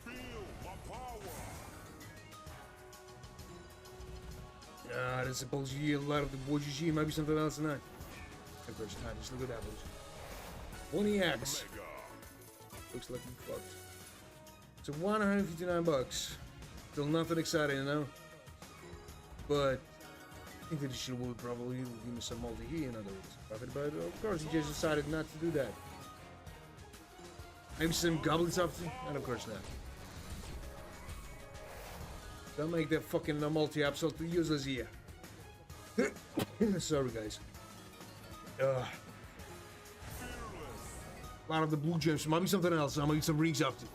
Feel my power. Ah, there's supposed to be a lot of the boys you see. Might be something else tonight. Of course not. Just look at that, boys. 20x. Mega. Looks like we fucked. So 159 bucks. Still nothing exciting, you know. But I think that this shit will probably give me some multi here, in other words. Profit, but of course he just decided not to do that. Maybe some goblins up to, and of course not. Don't make that fucking multi absolutely useless here. Sorry, guys. A lot of the blue gems. Might be something else. Might be some rings up to.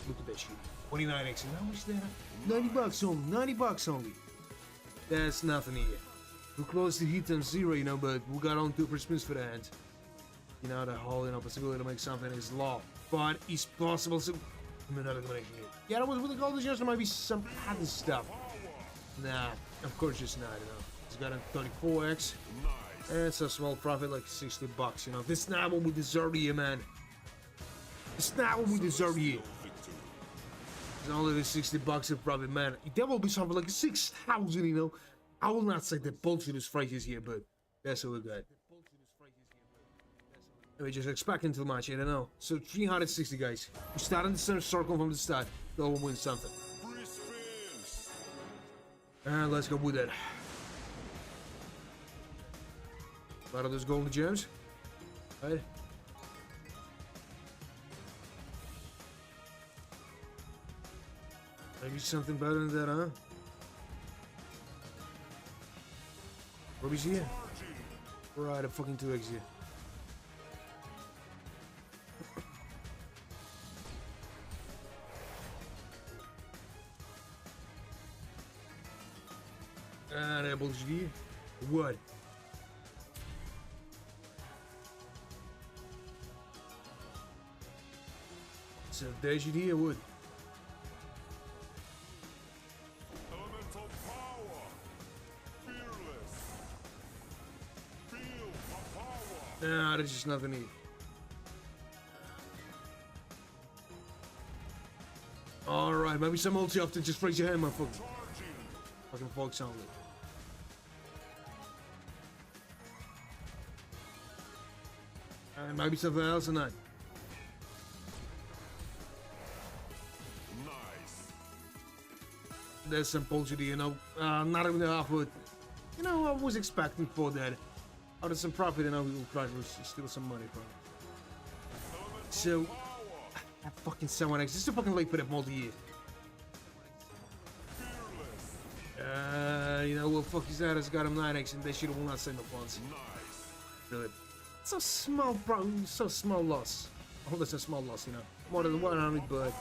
Look at that shit. 29x. And how much is that? 90 bucks only. 90 bucks only. That's nothing here. We're close to hit on 0, you know, but we got on 2 spins for that. You know, the whole, you know, possibility to make something is low. But it's possible to... Another combination here. Yeah, that was with the golden gems. There might be some other stuff. Nah, of course just not, you know. It's got a 34x. Nice. And it's a small profit, like 60 bucks, you know. This is not what we deserve here, man. It's not what we deserve here. Victory. It's only the 60 bucks of profit, man. That will be something like 6,000, you know. I will not say that bullshit is prices here, but that's what we got. We're just expecting too much, I don't know. So 360, guys. We start in the center circle from the start. Go and win something. Free spins. And let's go with that. A lot of those golden gems. Right? Maybe something better than that, huh? Ruby's here. Right, a fucking 2x here. And that bullshit here. What? So there's your here, wood. Elemental power. Fearless. Feel my power. Nah, there's just nothing here. Alright, maybe some multi often just raise your hand, motherfucker. Charging. Fucking folks only. And maybe something else tonight. Nice. There's some bullshit, you know. Not even half, but you know, I was expecting for that. out of some profit, and now we will try to steal some money from him. So, that fucking 7X. This is too fucking late for that multi-year. You know, well, fuck his ass got him 9X, and they should will not send no funds. Good. So small, bro. So small loss. Oh, that's a small loss, you know. More than 100, but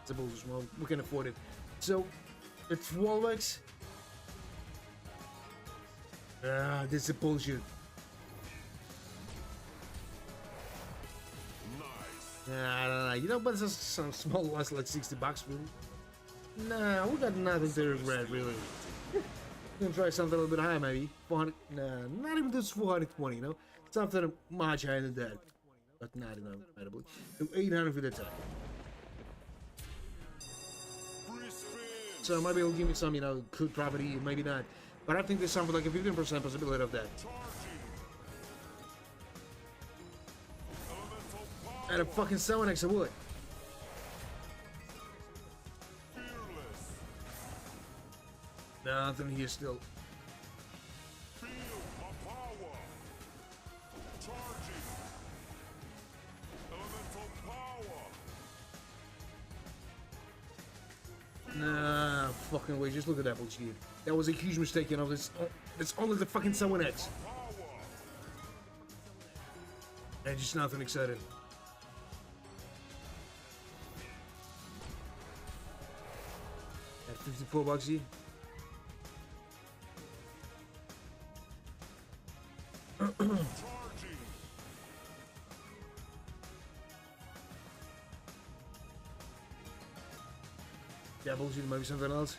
it's a bullshit small. We can afford it. So, it's 12X. This is bullshit. I don't know. You know, but it's just some small loss, like 60 bucks, really. Nah, we got nothing to regret, really. We're gonna try something a little bit higher, maybe. 400. Nah, not even just 420, you know? Something much higher than that. But not enough, incredibly. 800 for the time. So maybe it'll give me some, you know, good property, maybe not. But I think there's something like a 15% possibility of that. At a fucking 7X of wood. Nothing here still. Nah, fucking way. Just look at that bullshit. That was a huge mistake, you know. It's only the fucking 7X. And just nothing exciting. At 54 bucks here. Yeah, bullshit, maybe something else.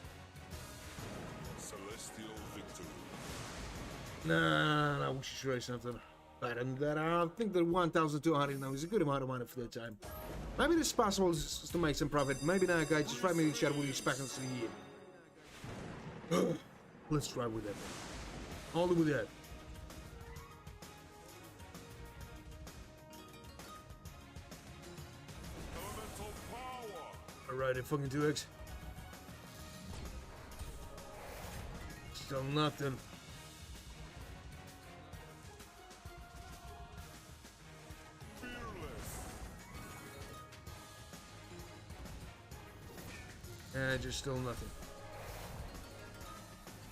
Celestial victory. Nah, we should try something better than that. I think that 1,200 now is a good amount of money for that time. Maybe it's possible to make some profit. Maybe not, guys. Just write me in the chat what you expect us to the year. Let's try with that. Only with that. Alright, a fucking 2X. Still nothing. Just still nothing.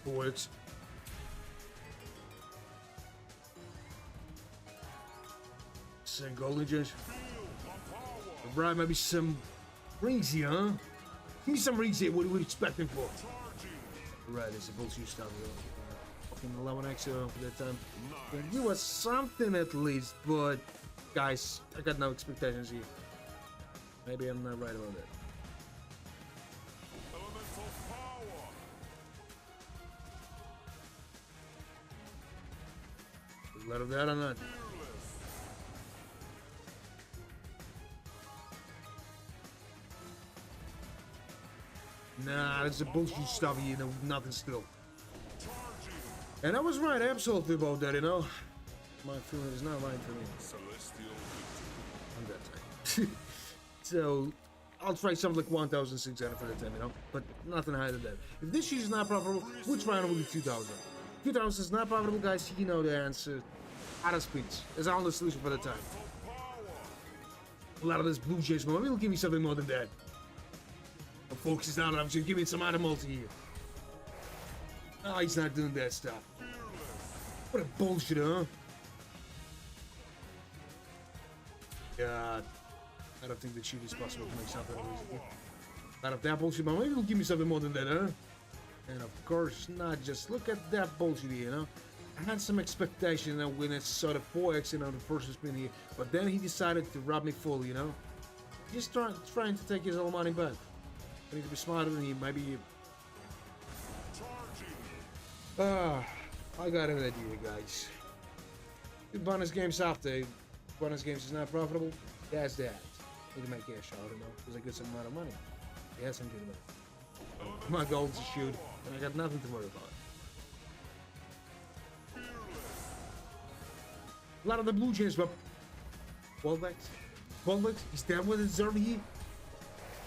4X. Some golden gems. Right, maybe some rings here, huh? Give me some rings here. What are we expecting for? Right, it's a bullshit stuff. Fucking 11X for that time. Give us something at least, but guys, I got no expectations here. Maybe I'm not right about that. Let of that or not. Nah, that's a bullshit stuff, you know, nothing still. And I was right, absolutely about that, you know. My feeling is not right for me. On that time. So, I'll try something like 1,600 for that time, you know. But nothing higher than that. If this shit is not profitable, we'll try it with 2,000. 2,000 is not profitable, guys. You know the answer. Out of speech. That's our only solution for the time. A lot of this blue jays, maybe it'll give me something more than that. The focus is not on. I'm just giving some other multi here. Oh, he's not doing that stuff. What a bullshit, huh? God. I don't think that shit is possible to make something reasonable. Out of that bullshit, but maybe it'll give me something more than that, huh? And of course, not just look at that bullshit here, you know? I had some expectation, you know, when it's sort of 4X, you know, the first spin here. But then he decided to rob me full, you know? Just trying to take his old money back. I need to be smarter than him, maybe. I got an idea, guys. The bonus games after. Bonus games is not profitable. That's that. We can make cash out, you know, because I get some amount of money. Yeah, some good money. My goal is to shoot, and I got nothing to worry about. A lot of the blue jays, but 12X? 12X? Is that what it's over here?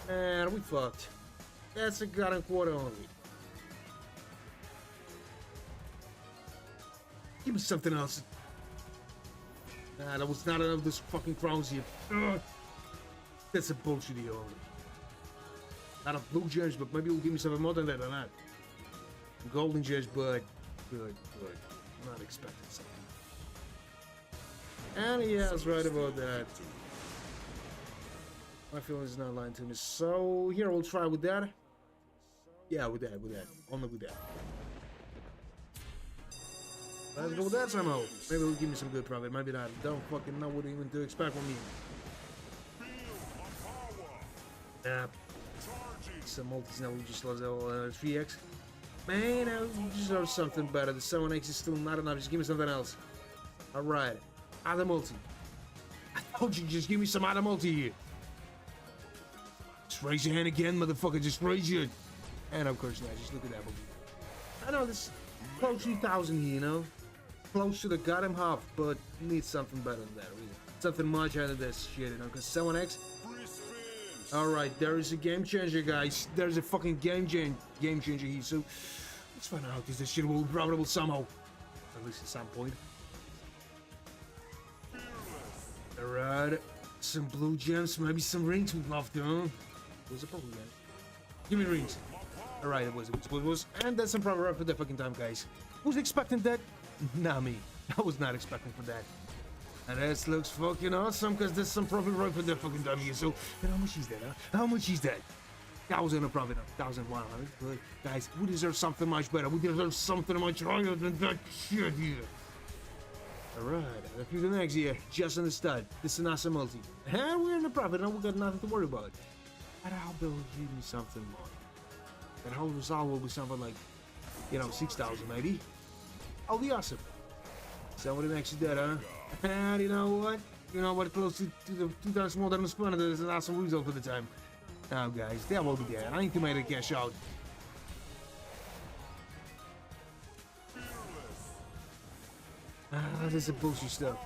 Man, we fucked. That's a god and quarter only. Give me something else. Nah, that was not enough of this fucking crowns here. Ugh. That's a bullshit here only. Not of blue gems, but maybe you'll give me something more than that or not. Golden gems, but good. I'm not expecting something. And he is right about that. My feelings is not lying to me. So here we'll try with that. Yeah, with that. Only with that. Let's go with that somehow. Maybe he'll give me some good profit. Maybe not. Don't fucking know what even to expect from me. Yeah. Some multis now. We just lost 3x. Man, I deserve something better. The 7x is still not enough. Just give me something else. Alright. Other multi. I told you, just give me some other multi here. Just raise your hand again, motherfucker. Just raise your... And of course not. Just look at that multi. I know this... Close to 3,000 here, you know? Close to the goddamn half, but need something better than that, really. Something much out of this shit, you know? Because 7x... Alright, there is a game changer, guys. There's a fucking game changer here, so... Let's find out if this shit will be profitable somehow. At least at some point. Alright. Some blue gems, maybe some rings we'd love to, huh? What's the problem, guys? Give me rings. Alright, it was. And that's some proper for the fucking time, guys. Who's expecting that? Not me. I was not expecting for that. And this looks fucking awesome, because there's some profit right for the fucking time here. So, and how much is that, huh? How much is that? 1,000 of profit, 1,100. But guys, we deserve something much better. We deserve something much higher than that shit here. Alright, a few the next year, just in the stud. This is an awesome multi. And we're in the profit, and we got nothing to worry about. And I hope they'll give me something more. And whole result will be something like, you know, 6,000 maybe. I'll be awesome. Somebody next to that, huh? And you know what? You know what? Close to the 2,000 more than the spawner. That is an awesome result for the time. Now, guys, that will be there. I need to make a cash out. This is bullshit stuff.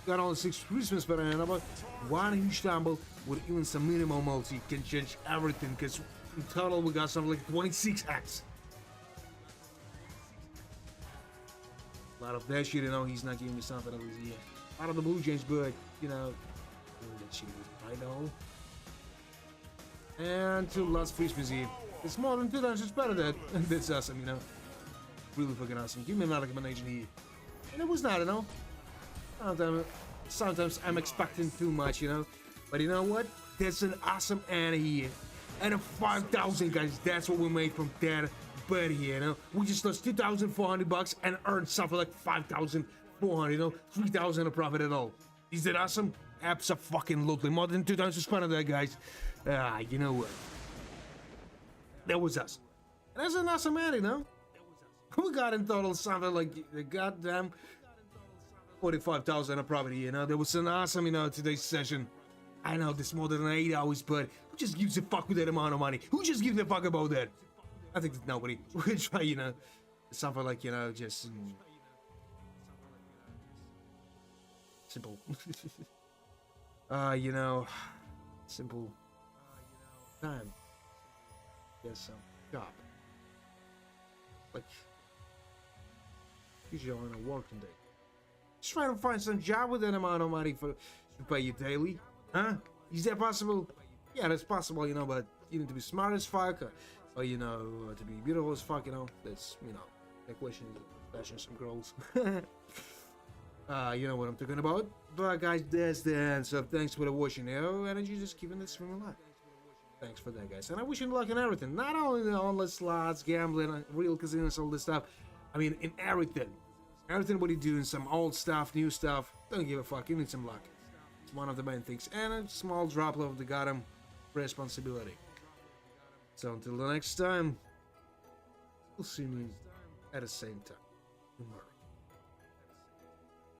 Got all the 6 Christmas, but I know about one huge tumble with even some minimal multi can change everything. Because in total, we got something like 26x. A lot of that shit, you know, he's not giving me something at least yet. A lot of the blue gems, but, you know, that shit I know. And 2 last Christmas here. It's more than 2 times, it's better than that. That's awesome, you know. Really fucking awesome. Give me another combination here. And it was not, you know. Sometimes I'm expecting too much, you know. But you know what? That's an awesome ad here. And a 5,000, guys. That's what we made from that bet here, you know. We just lost 2,400 bucks and earned something like 5,400, you know. 3,000 of profit at all. Is that awesome? Abso-fucking-lutely. More than 2 times as fun of that, guys. You know what? That was us. And that's an awesome ad, you know. We got in total something like the goddamn 45,000 of profit, you know. That was an awesome, you know, today's session. I know this more than 8 hours, but who just gives a fuck with that amount of money? Who just gives a fuck about that? I think that nobody. We'll try, you know, something like, you know, just simple. You know, simple time. Yes, some job. Like, usually on a working day. Just trying to find some job with that amount of money to pay you daily. Huh? Is that possible? Yeah, that's possible, you know, but you need to be smart as fuck, or you know, to be beautiful as fuck, you know. That's, you know, that question is flashing some girls. You know what I'm talking about. But guys, that's the end. So thanks for the watching, you know, and you just keeping this stream alive. Thanks for that, guys. And I wish you luck in everything. Not only in the online slots, gambling, real casinos, all this stuff. I mean, in everything. Everything what you do, in some old stuff, new stuff. Don't give a fuck. You need some luck. It's one of the main things. And a small drop of the goddamn responsibility. So until the next time, we'll see me at the same time tomorrow.